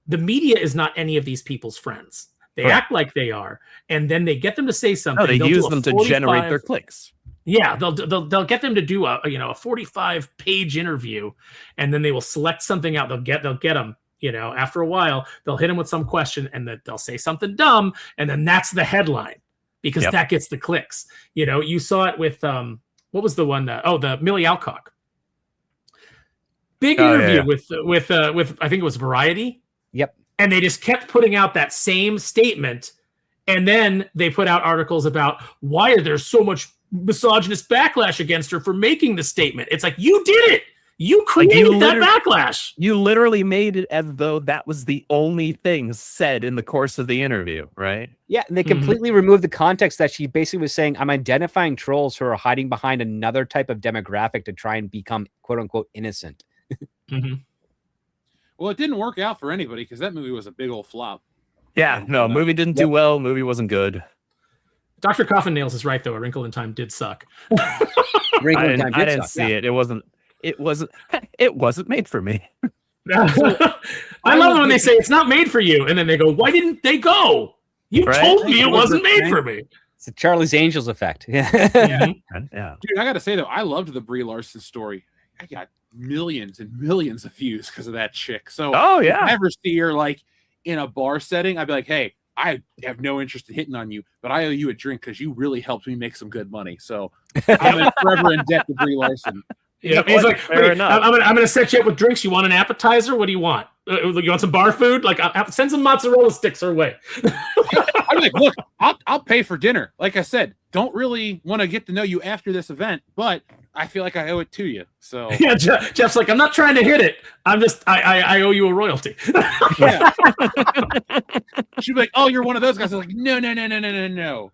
the media is not any of these people's friends. They act like they are, and then they get them to say something. No, they use them to generate their clicks. Yeah, they'll get them to do a 45-page interview, and then they will select something out. They'll get them. After a while, they'll hit them with some question, and they'll say something dumb, and then that's the headline, because that gets the clicks. You saw it with what was the one? The Millie Alcock. Big interview with I think it was Variety. Yep. And they just kept putting out that same statement. And then they put out articles about why are there so much misogynist backlash against her for making the statement. It's like, you did it. You created that backlash. You literally made it as though that was the only thing said in the course of the interview, right? Yeah, and they completely removed the context that she basically was saying, I'm identifying trolls who are hiding behind another type of demographic to try and become quote unquote innocent. Well, it didn't work out for anybody because that movie was a big old flop. Yeah, no, movie didn't do well. Movie wasn't good. Dr. Coffin Nails is right, though. A Wrinkle in Time did suck. I didn't see it. It wasn't made for me. I love it when they say it's not made for you, and then they go, "Why didn't they go? You told me it wasn't made for me." It's the Charlie's Angels effect. Yeah. Dude, I got to say though, I loved the Brie Larson story. I got millions and millions of views because of that chick. So, if I ever see her like in a bar setting, I'd be like, hey, I have no interest in hitting on you, but I owe you a drink because you really helped me make some good money. So I'm forever in debt to Brie Larson. Yeah, he's like, fair enough. I'm gonna set you up with drinks. You want an appetizer? What do you want? You want some bar food? Like, send some mozzarella sticks her way. I'm like, look, I'll pay for dinner. Like I said, don't really want to get to know you after this event, but I feel like I owe it to you. So Yeah, Jeff's like, I'm not trying to hit it. I'm just, I owe you a royalty. yeah. She'd be like, oh, you're one of those guys. I'm like, no.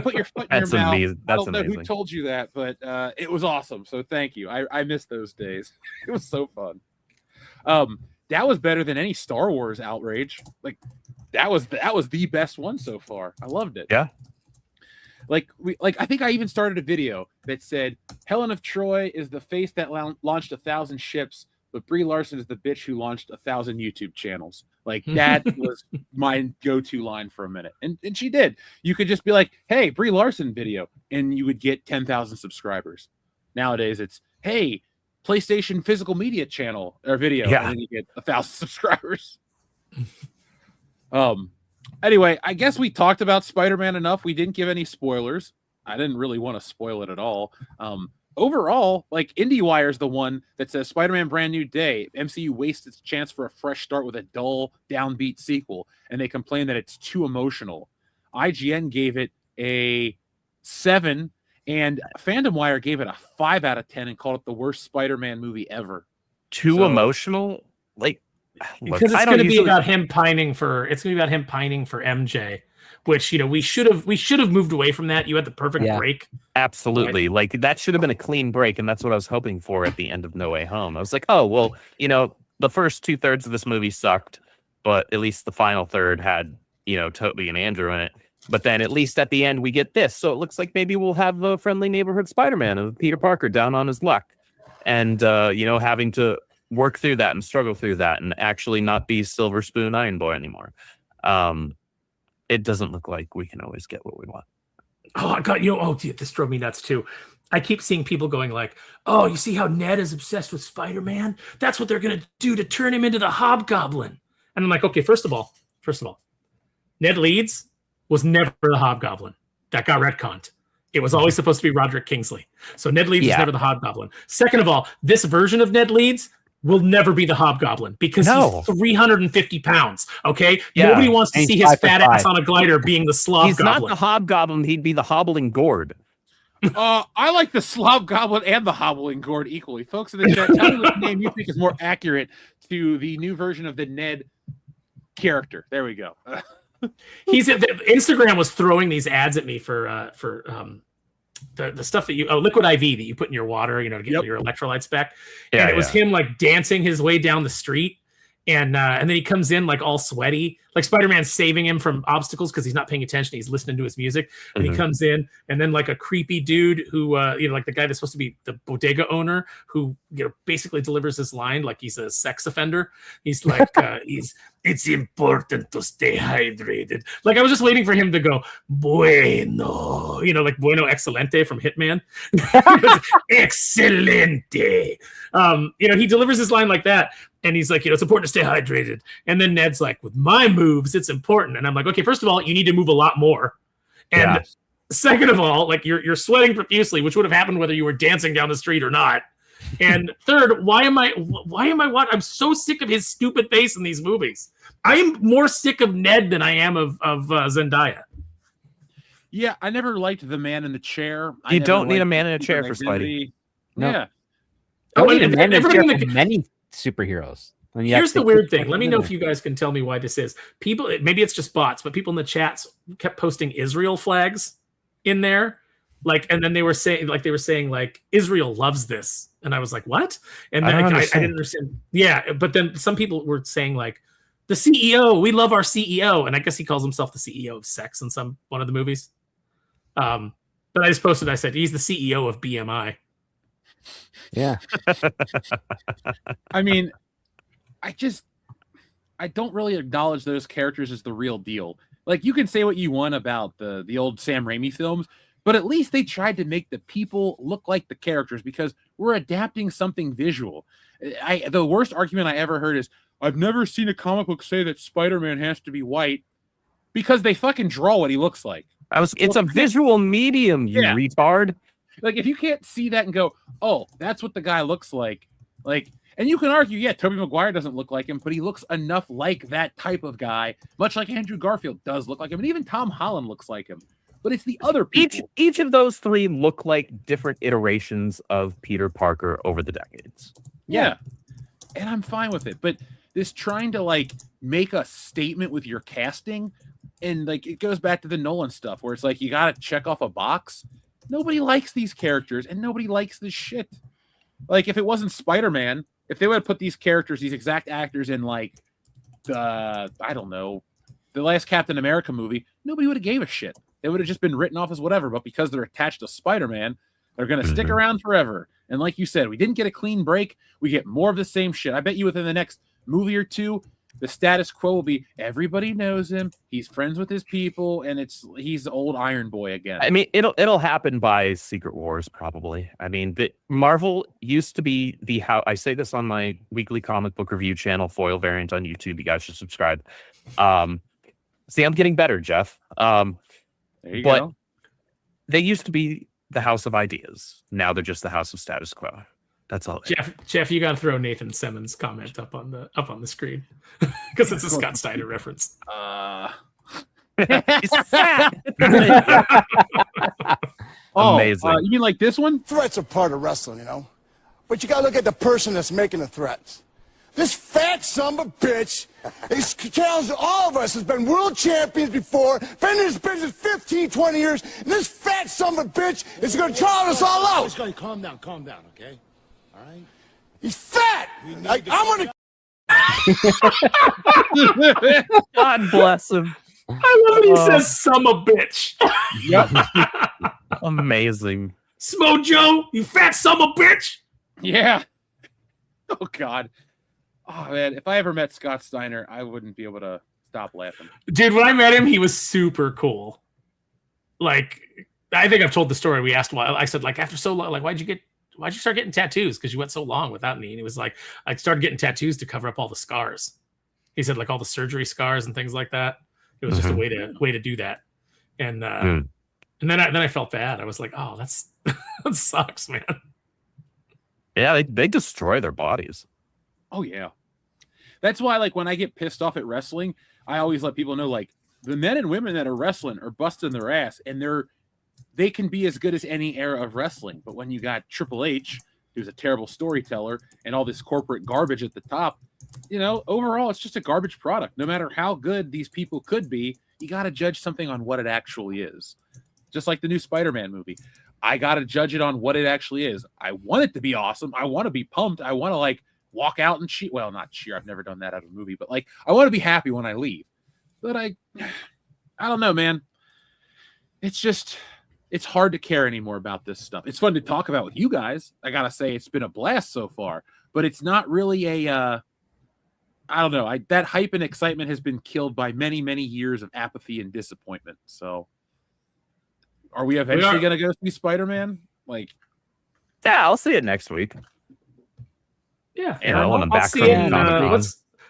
Put your foot in That's your mouth. amazing. I That's don't know who amazing. told you that, but it was awesome. So thank you. I miss those days. It was so fun. That was better than any Star Wars outrage. Like that was the best one so far. I loved it. Yeah. I think I even started a video that said Helen of Troy is the face that launched 1,000 ships, but Brie Larson is the bitch who launched 1,000 YouTube channels. Like that was my go-to line for a minute. And she did. You could just be like, hey, Brie Larson video, and you would get 10,000 subscribers. Nowadays it's, hey, PlayStation physical media channel or video, and then you get 1,000 subscribers. Anyway, I guess we talked about Spider-Man enough. We didn't give any spoilers. I didn't really want to spoil it at all. Overall, like IndieWire is the one that says Spider-Man Brand New Day. MCU wastes its chance for a fresh start with a dull, downbeat sequel, and they complain that it's too emotional. IGN gave it a 7, and Fandom Wire gave it a 5 out of 10 and called it the worst Spider-Man movie ever. Too emotional? Like, look, Because I it's don't going to be usually- about him pining for MJ, which we should have moved away from that. You had the perfect break. Absolutely. Like that should have been a clean break, and that's what I was hoping for at the end of No Way Home. I was like, oh well, the first 2/3 of this movie sucked, but at least the final third had Tobey and Andrew in it. But then at least at the end we get this, so it looks like maybe we'll have a friendly neighborhood Spider-Man of Peter Parker down on his luck, and having to work through that and struggle through that and actually not be Silver Spoon Iron Boy anymore. It doesn't look like we can always get what we want. Oh, I got this drove me nuts too. I keep seeing people going like, oh, you see how Ned is obsessed with Spider-Man? That's what they're going to do to turn him into the Hobgoblin. And I'm like, okay, first of all, Ned Leeds was never the Hobgoblin. That got retconned. It was always supposed to be Roderick Kingsley. So Ned Leeds was never the Hobgoblin. Second of all, this version of Ned Leeds will never be the Hobgoblin because he's 350 pounds. Okay, nobody wants to see his fat ass on a glider being the Slob He's Goblin. not the Hobgoblin. He'd be the Hobbling Gourd. I like the Slob Goblin and the Hobbling Gourd equally. Folks in the chat, tell me which name you think is more accurate to the new version of the Ned character. There we go. Instagram was throwing these ads at me for the stuff that liquid IV that you put in your water, to get your electrolytes back. And it was him like dancing his way down the street. And then he comes in like all sweaty, like Spider-Man's saving him from obstacles because he's not paying attention. He's listening to his music, and he comes in, and then like a creepy dude who, like the guy that's supposed to be the bodega owner, who basically delivers his line like he's a sex offender. He's like, it's important to stay hydrated. Like I was just waiting for him to go bueno, like bueno excelente from Hitman. Excelente. He delivers his line like that. And he's like, it's important to stay hydrated. And then Ned's like, with my moves, it's important. And I'm like, okay, first of all, you need to move a lot more. And second of all, like you're sweating profusely, which would have happened whether you were dancing down the street or not. And third, why am I I'm so sick of his stupid face in these movies. I'm more sick of Ned than I am of Zendaya. Yeah, I never liked the man in the chair. You don't need a man in a chair for Spidey. No. Yeah. Many superheroes. Here's the weird thing. Let me know if you guys can tell me why this is. People, maybe it's just bots, but people in the chats kept posting Israel flags in there. And then they were saying Israel loves this. And I was like, what? And then I didn't understand. Yeah. But then some people were saying like, the CEO, we love our CEO. And I guess he calls himself the CEO of sex in one of the movies. But I just posted, I said, he's the CEO of BMI. Yeah. I mean, I don't really acknowledge those characters as the real deal. Like you can say what you want about the old Sam Raimi films, But at least they tried to make the people look like the characters because we're adapting something visual. The worst argument I ever heard is, I've never seen a comic book say that Spider-Man has to be white, because they fucking draw what he looks like. It's a visual medium, you retard. Like, if you can't see that and go, oh, that's what the guy looks like, and you can argue, yeah, Tobey Maguire doesn't look like him, but he looks enough like that type of guy, much like Andrew Garfield does look like him, and even Tom Holland looks like him. But it's the other people. Each of those three look like different iterations of Peter Parker over the decades. Yeah. And I'm fine with it. But this trying to, like, make a statement with your casting, and, like, it goes back to the Nolan stuff, where it's like, you got to check off a box. Nobody likes these characters, and nobody likes this shit. Like, if it wasn't Spider-Man, if they would have put these characters, these exact actors in, like, I don't know, the last Captain America movie, nobody would have gave a shit. It would have just been written off as whatever, but because they're attached to Spider-Man, they're going to stick around forever. And like you said, we didn't get a clean break. We get more of the same shit. I bet you within the next movie or two, the status quo will be everybody knows him. He's friends with his people, and he's the old Iron Boy again. I mean, it'll happen by Secret Wars, probably. I mean, Marvel used to be I say this on my weekly comic book review channel, Foil Variant on YouTube. You guys should subscribe. See, I'm getting better, Jeff. There you go. They used to be the House of Ideas. Now they're just the House of Status Quo. That's all. Jeff, you got to throw Nathan Simmons' comment up on the screen because it's a Scott Steiner reference. He's fat. Amazing. You mean like this one? Threats are part of wrestling, you know. But you gotta look at the person that's making the threats. This fat son of a bitch is challenged all of us, has been world champions before, been in this business 15, 20 years, and this fat son of a bitch is gonna challenge us all out. Just calm down, okay? All right? He's fat! I'm gonna... God bless him. I love when he says "some a bitch." Yep. Amazing. Smojo, you fat son of a bitch. Yeah. Oh, God. Oh, man. If I ever met Scott Steiner, I wouldn't be able to stop laughing. Dude, when I met him, he was super cool. Like, I think I've told the story. We asked why. I said, like, after so long, like, why'd you start getting tattoos? Because you went so long without me. And he was like, I started getting tattoos to cover up all the scars. He said, like, all the surgery scars and things like that. It was just a way to do that. And and then I felt bad. I was like, oh, that sucks, man. Yeah, they destroy their bodies. Oh, yeah. That's why, like, when I get pissed off at wrestling, I always let people know, like, the men and women that are wrestling are busting their ass, and they can be as good as any era of wrestling. But when you got Triple H, who's a terrible storyteller, and all this corporate garbage at the top, you know, overall, it's just a garbage product. No matter how good these people could be, you got to judge something on what it actually is. Just like the new Spider-Man movie. I got to judge it on what it actually is. I want it to be awesome. I want to be pumped. I want to, like, walk out and cheer. Well, not cheer. I've never done that out of a movie, but, like, I want to be happy when I leave. But I don't know, man. It's hard to care anymore about this stuff. It's fun to talk about with you guys. I got to say, it's been a blast so far, but it's not really I don't know. That hype and excitement has been killed by many, many years of apathy and disappointment. So are we eventually going to go see Spider-Man? Like, yeah, I'll see it next week. Yeah. You know, when I'm back from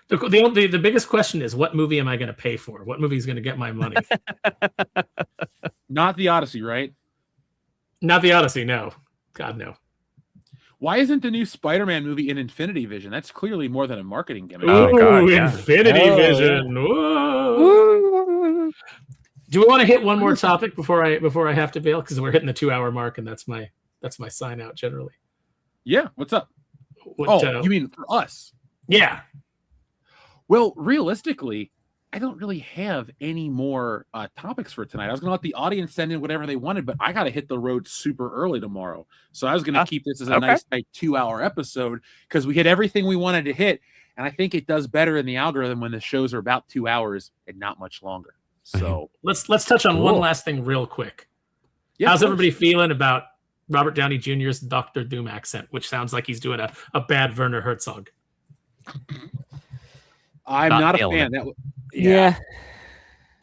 the biggest question is, what movie am I going to pay for? What movie is going to get my money? Not the Odyssey, right? Not the Odyssey, no. God, no. Why isn't the new Spider-Man movie in Infinity Vision? That's clearly more than a marketing gimmick. Oh, God, yeah. Infinity Vision. Whoa. Do we want to hit one more topic before I have to bail? Because we're hitting the 2-hour mark, and that's my sign out generally. Yeah, what's up? You mean for us? Yeah. Well, realistically, I don't really have any more topics for tonight. I was going to let the audience send in whatever they wanted, but I got to hit the road super early tomorrow. So I was going to keep this as a nice 2-hour episode because we hit everything we wanted to hit. And I think it does better in the algorithm when the shows are about 2 hours and not much longer. So let's touch on one last thing real quick. Yeah, how's everybody feeling about Robert Downey Jr.'s Dr. Doom accent, which sounds like he's doing a bad Werner Herzog? I'm not a fan. Yeah.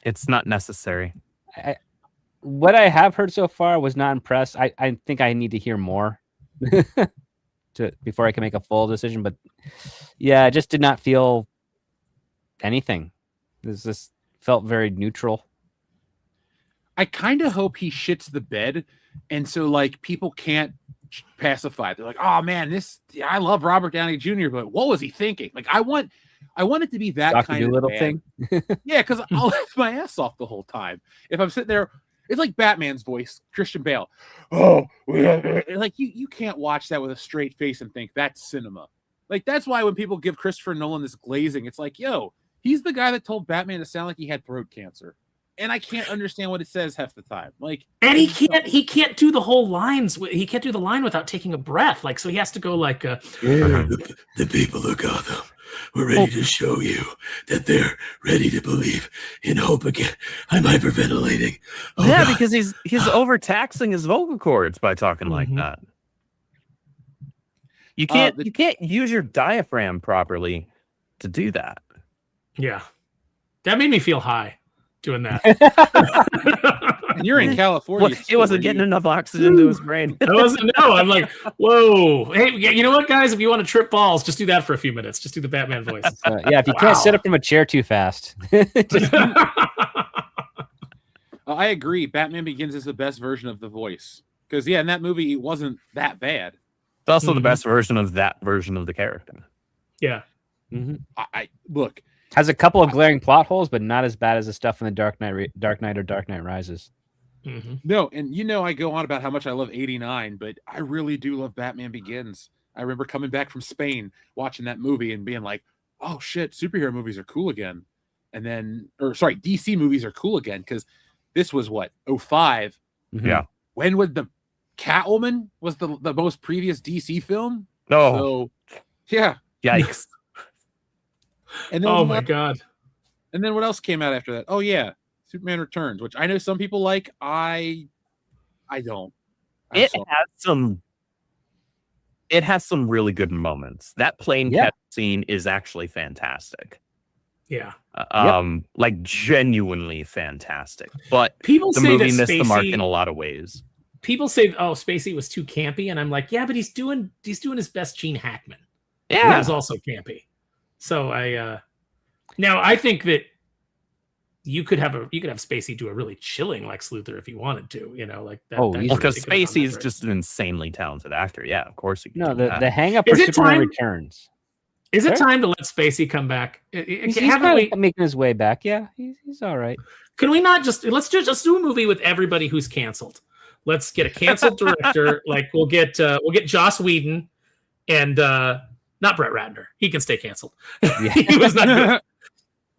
It's not necessary. what I have heard so far was not impressed. I think I need to hear more before I can make a full decision. But yeah, I just did not feel anything. This just felt very neutral. I kind of hope he shits the bed, and so like people can't pacify. They're like, "Oh man, I love Robert Downey Jr., but what was he thinking?" Like, I want it to be that Dr. kind of Dolittle bad. thing. Yeah, because I'll laugh my ass off the whole time if I'm sitting there. It's like Batman's voice, Christian Bale. Oh, like you can't watch that with a straight face and think that's cinema. Like that's why when people give Christopher Nolan this glazing, it's like, yo, he's the guy that told Batman to sound like he had throat cancer. And I can't understand what it says half the time. Like, and he can't do the whole lines. He can't do the line without taking a breath. Like, so he has to go like, The people of Gotham were ready to show you that they're ready to believe in hope again. I'm hyperventilating. Oh, yeah, God. because he's overtaxing his vocal cords by talking like that. You can't use your diaphragm properly to do that. yeah, that made me feel high doing that. and you're in California. Well, it wasn't getting enough oxygen to his brain. I wasn't. No, I'm like, whoa. Hey, you know what, guys? If you want to trip balls, just do that for a few minutes. Just do the Batman voice. Yeah, if you can't sit up from a chair too fast. I agree. Batman Begins is the best version of the voice because in that movie it wasn't that bad. It's also the best version of that version of the character. Yeah. Mm-hmm. I look. Has a couple of glaring plot holes, but not as bad as the stuff in the Dark Knight or Dark Knight Rises. Mm-hmm. No, and I go on about how much I love 89, but I really do love Batman Begins. I remember coming back from Spain, watching that movie and being like, oh shit, superhero movies are cool again. And then, DC movies are cool again, because this was what, 05? Mm-hmm. Yeah. When would the Catwoman was the most previous DC film? Oh, So, yeah. yikes. And then Oh my God. And then what else came out after that? Oh yeah, Superman Returns, which I know some people like. I don't. It has some really good moments. That plane catch scene is actually fantastic. Yeah. Like genuinely fantastic. But people the say movie that missed the mark Spacey- in a lot of ways. People say, "Oh, Spacey was too campy," and I'm like, "Yeah, but he's doing his best Gene Hackman. Yeah, he was also campy." So now I think that you could have Spacey do a really chilling Lex Luthor if he wanted to, like that. Oh, because Spacey is just an insanely talented actor. Yeah, of course he can. No, do that. the hang up for Superman Returns. Is it time to let Spacey come back? He's kind of making his way back. Yeah, he's all right. Can we not just do a movie with everybody who's canceled? Let's get a canceled director. Like we'll get Joss Whedon and not Brett Ratner. He can stay canceled. He was not good.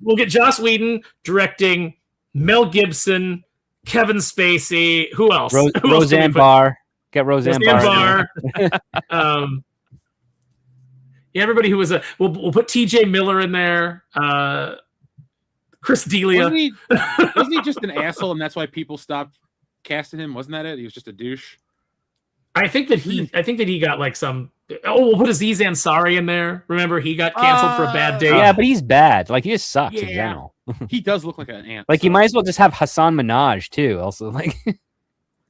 We'll get Joss Whedon directing, Mel Gibson, Kevin Spacey. Who else? Roseanne Barr. Get Roseanne Barr. Everybody who was we'll put TJ Miller in there. Chris D'Elia. Wasn't he just an asshole, and that's why people stopped casting him? Wasn't that it? He was just a douche. I think that he got like some. Oh, we'll put Aziz Ansari in there. Remember, he got canceled for a bad day. Yeah, but he's bad. Like he just sucks in general. He does look like an ant. Like you might as well just have Hassan Minaj too. Also, like.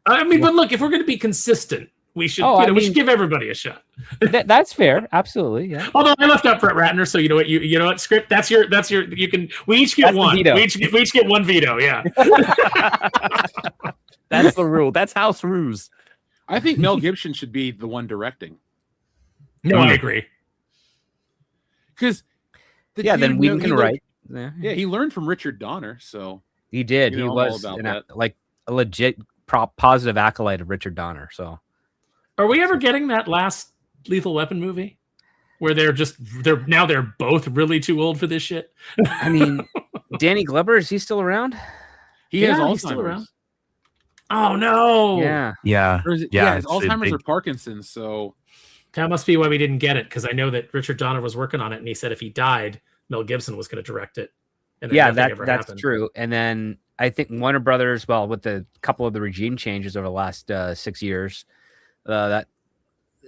I mean, but look, if we're going to be consistent, we should. We should give everybody a shot. That's fair. Absolutely. Yeah. Although I left out Brett Ratner, so you know what? You know what? Script. That's your. You can. We each get one. We each get one veto. Yeah. That's the rule. That's house rules. I think Mel Gibson should be the one directing. No, I agree. Because then we can write. Yeah, he learned from Richard Donner, so he did. He was like a legit positive acolyte of Richard Donner. So, are we ever getting that last Lethal Weapon movie where they're both really too old for this shit? I mean, Danny Glover, is he still around? He has Alzheimer's. He's still around. Oh no! Yeah. It's Alzheimer's or Parkinson's. So that must be why we didn't get it, because I know that Richard Donner was working on it, and he said if he died, Mel Gibson was going to direct it. And that's happened. True. And then I think Warner Brothers, well, with the couple of the regime changes over the last 6 years, that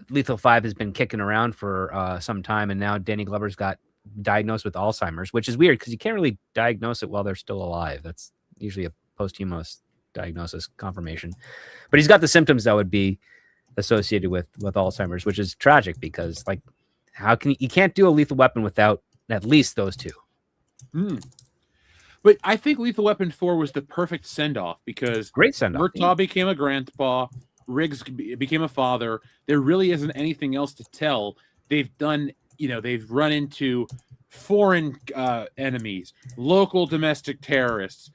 Lethal 5 has been kicking around for some time, and now Danny Glover's got diagnosed with Alzheimer's, which is weird because you can't really diagnose it while they're still alive. That's usually a posthumous diagnosis confirmation. But he's got the symptoms that would be associated with Alzheimer's, which is tragic because like how can you can't do a Lethal Weapon without at least those two. But I think Lethal Weapon 4 was the perfect send-off because Great send-off. Murtaugh became a grandpa, Riggs became a father. There really isn't anything else to tell. They've done, they've run into foreign enemies, local domestic terrorists.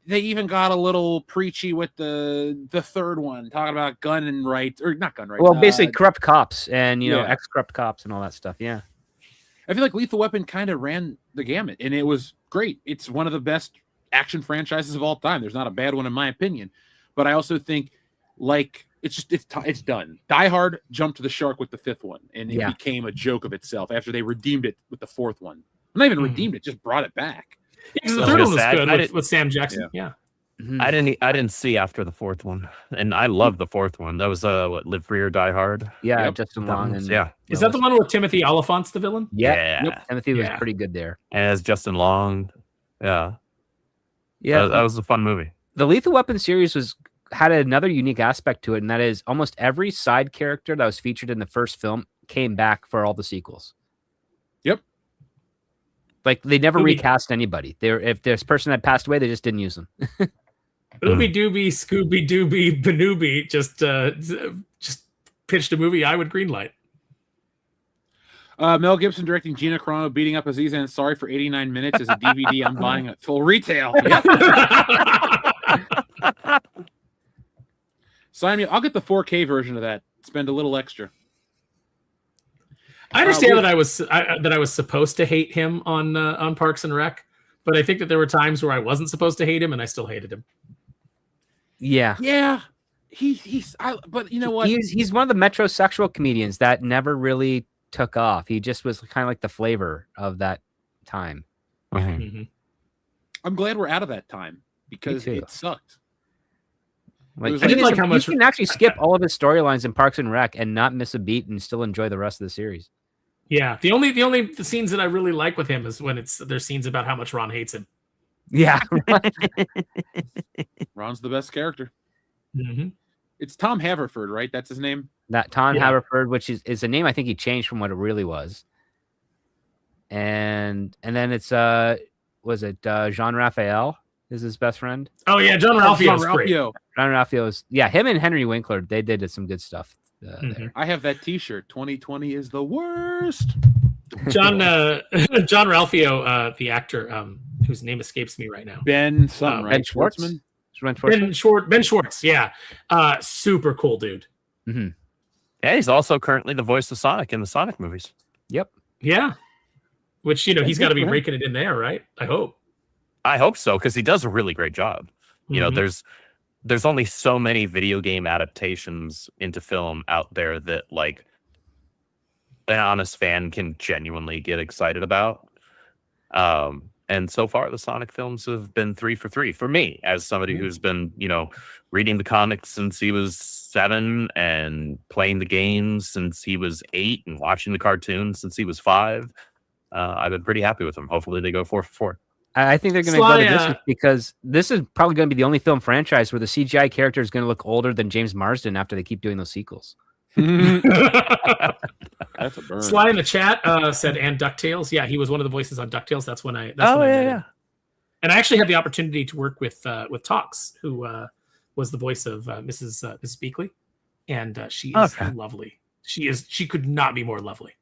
They even got a little preachy with the third one, talking about gun rights, or not gun rights. Well, basically corrupt cops and yeah. ex-corrupt cops and all that stuff. Yeah. I feel like Lethal Weapon kind of ran the gamut, and it was great. It's one of the best action franchises of all time. There's not a bad one in my opinion, but I also think like it's done. Die Hard jumped to the shark with the fifth one, and it became a joke of itself after they redeemed it with the fourth one. Not even redeemed it, just brought it back. Yeah, the third one was good with Sam Jackson. Yeah. I didn't see after the fourth one, and I love the fourth one. That was Live Free or Die Hard. Yeah, Justin Long. And, is that the one with Timothy Olyphant's the villain? Yeah. Yep. Timothy was pretty good there. As Justin Long. Yeah. That was a fun movie. The Lethal Weapon series had another unique aspect to it, and that is almost every side character that was featured in the first film came back for all the sequels. Yep. Like they never recast anybody. If this person had passed away, they just didn't use them. Ooby Dooby, Scooby Dooby, Banooby just pitched a movie I would greenlight. Mel Gibson directing Gina Carano beating up Aziz Ansari for 89 minutes is a DVD I'm buying at full retail. Yep. Sign me. I'll get the 4K version of that. Spend a little extra. I understand that I was supposed to hate him on Parks and Rec, but I think that there were times where I wasn't supposed to hate him, and I still hated him. Yeah. But you know what? He's one of the metrosexual comedians that never really took off. He just was kind of like the flavor of that time. I'm glad we're out of that time because it sucked. Like, I didn't like how much you can actually skip all of his storylines in Parks and Rec and not miss a beat and still enjoy the rest of the series. Yeah, the only scenes that I really like with him is when there's scenes about how much Ron hates him. Yeah, Ron's the best character. It's Tom Haverford, right? That's his name. That Tom Haverford, which is a name I think he changed from what it really was. And then it's was it Jean Raphael is his best friend? Oh yeah, John Ralphio's great. John Ralphio's him and Henry Winkler, they did some good stuff there. I have that T-shirt. 2020 is the worst. John Ralphio, the actor, whose name escapes me right now. Ben Schwartz. Ben Schwartz. Yeah, super cool dude. Yeah, he's also currently the voice of Sonic in the Sonic movies. Yep. Yeah. Which he's got to be raking it in there, right? I hope so, because he does a really great job. You know, there's only so many video game adaptations into film out there that like an honest fan can genuinely get excited about. And so far, the Sonic films have been 3 for 3 for me, as somebody who's been, reading the comics since he was 7 and playing the games since he was 8 and watching the cartoons since he was 5. I've been pretty happy with them. Hopefully, they go 4 for 4. I think they're going to go to this because this is probably going to be the only film franchise where the CGI character is going to look older than James Marsden after they keep doing those sequels. That's a burn. Sly in the chat said, and DuckTales. Yeah, he was one of the voices on DuckTales. That's when I. And I actually had the opportunity to work with Tox, who was the voice of Mrs. Beakley, and she is lovely. She could not be more lovely,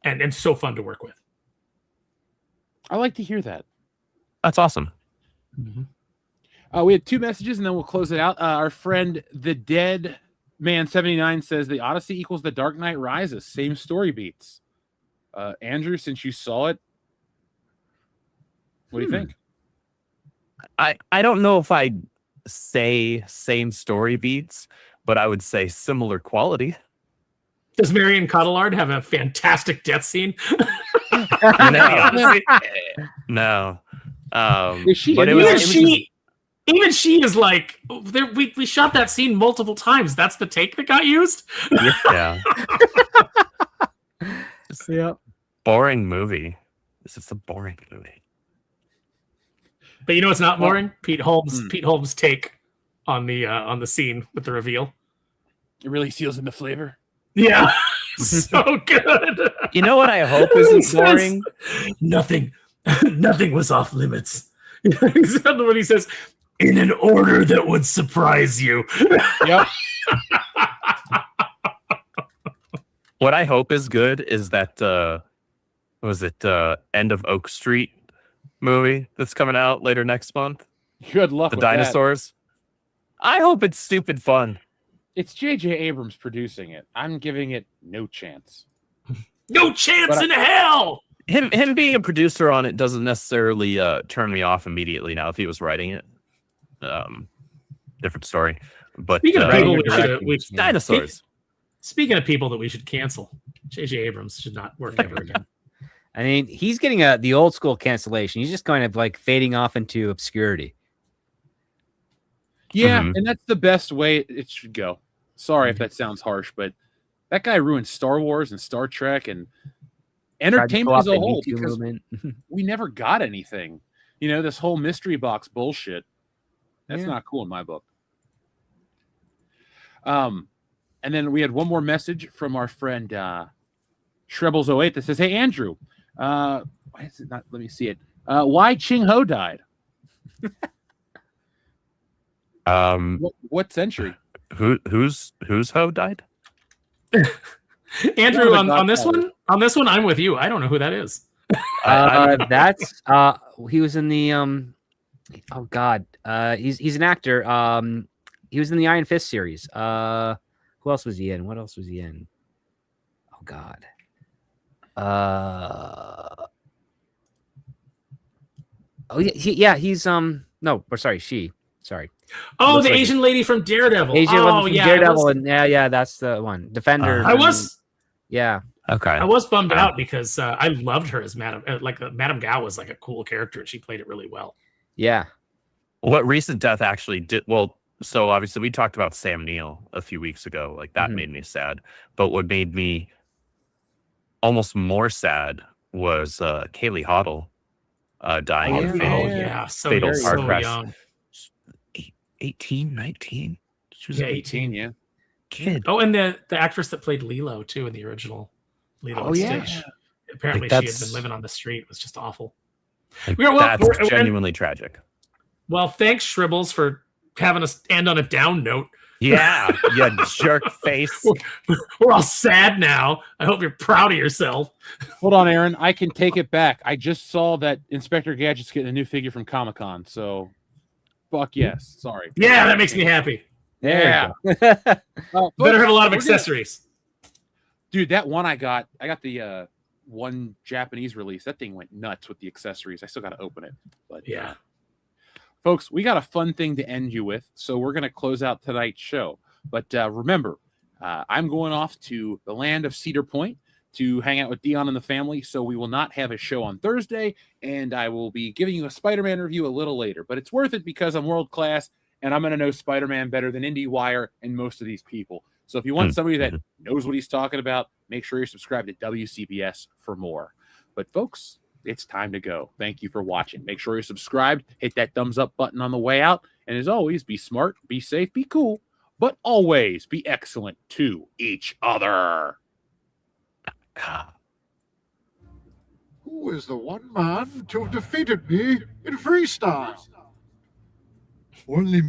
and so fun to work with. I like to hear that. That's awesome. We had 2 messages, and then we'll close it out. Our friend the Dead Man 79 says the Odyssey equals the Dark Knight Rises. Same story beats. Andrew, since you saw it, what do you think? I don't know if I'd say same story beats, but I would say similar quality. Does Marion Cotillard have a fantastic death scene? No. Even she is like, we shot that scene multiple times. That's the take that got used. Yeah. Boring movie. This is a boring movie. But you know what's not boring? Pete Holmes' take on the scene with the reveal. It really seals in the flavor. Yeah, so good. You know what I hope isn't boring? Nothing was off limits. Exactly what he says. In an order that would surprise you. Yep. What I hope is good is that End of Oak Street movie that's coming out later next month. Good luck The with dinosaurs. I hope it's stupid fun. that. It's J.J. Abrams producing it. I'm giving it no chance. No chance in hell. Him being a producer on it doesn't necessarily turn me off immediately. Now, if he was writing it, different story. But Speaking of people, dinosaurs. Speaking of people that we should cancel, J.J. Abrams should not work ever again. I mean, he's getting the old school cancellation. He's just kind of like fading off into obscurity. Yeah, and that's the best way it should go. Sorry if that sounds harsh, but that guy ruined Star Wars and Star Trek and entertainment as a whole because we never got anything. You know, this whole mystery box bullshit. That's not cool in my book. And then we had one more message from our friend Shrebbles08 that says, "Hey Andrew, why is it not? Let me see it. Why Ching Ho died? What century? Who's Ho died? Andrew, on this one, I'm with you. I don't know who that is. That's he was in the oh god, he's an actor. He was in the Iron Fist series. Who else was he in? What else was he in? Oh god. Oh yeah, he's no, or sorry, she. Sorry. Oh, the Asian lady from Daredevil. Daredevil, and yeah, that's the one. Defender. Yeah. Okay. I was bummed out because I loved her as Madam. Madam Gao was like a cool character, and she played it really well. Yeah. What recent death actually did well? So obviously we talked about Sam Neill a few weeks ago. Like that made me sad. But what made me almost more sad was Kaylee Hoddle dying in a fatal car crash. Young. 18, 19? She was 18, yeah. Kid. Oh, and the actress that played Lilo too in the original Lilo and Stitch. Apparently, she had been living on the street. It was just awful. That's genuinely tragic. Well, thanks, Shribbles, for having us end on a down note. Yeah, you jerk face. We're all sad now. I hope you're proud of yourself. Hold on, Aaron. I can take it back. I just saw that Inspector Gadget's getting a new figure from Comic-Con, so fuck yes. Sorry. Yeah, that makes me happy. Yeah. Better have a lot of accessories. Dude, that one I got the one Japanese release. That thing went nuts with the accessories. I still got to open it. But yeah. Folks, we got a fun thing to end you with, so we're going to close out tonight's show. But remember, I'm going off to the land of Cedar Point to hang out with Dion and the family, so we will not have a show on Thursday, and I will be giving you a Spider-Man review a little later. But it's worth it because I'm world-class, and I'm going to know Spider-Man better than IndieWire and most of these people. So if you want somebody that knows what he's talking about, make sure you're subscribed to WCBS for more. But folks, it's time to go. Thank you for watching. Make sure you're subscribed. Hit that thumbs up button on the way out. And as always, be smart, be safe, be cool, but always be excellent to each other. Who is the one man to have defeated me in freestyle? Only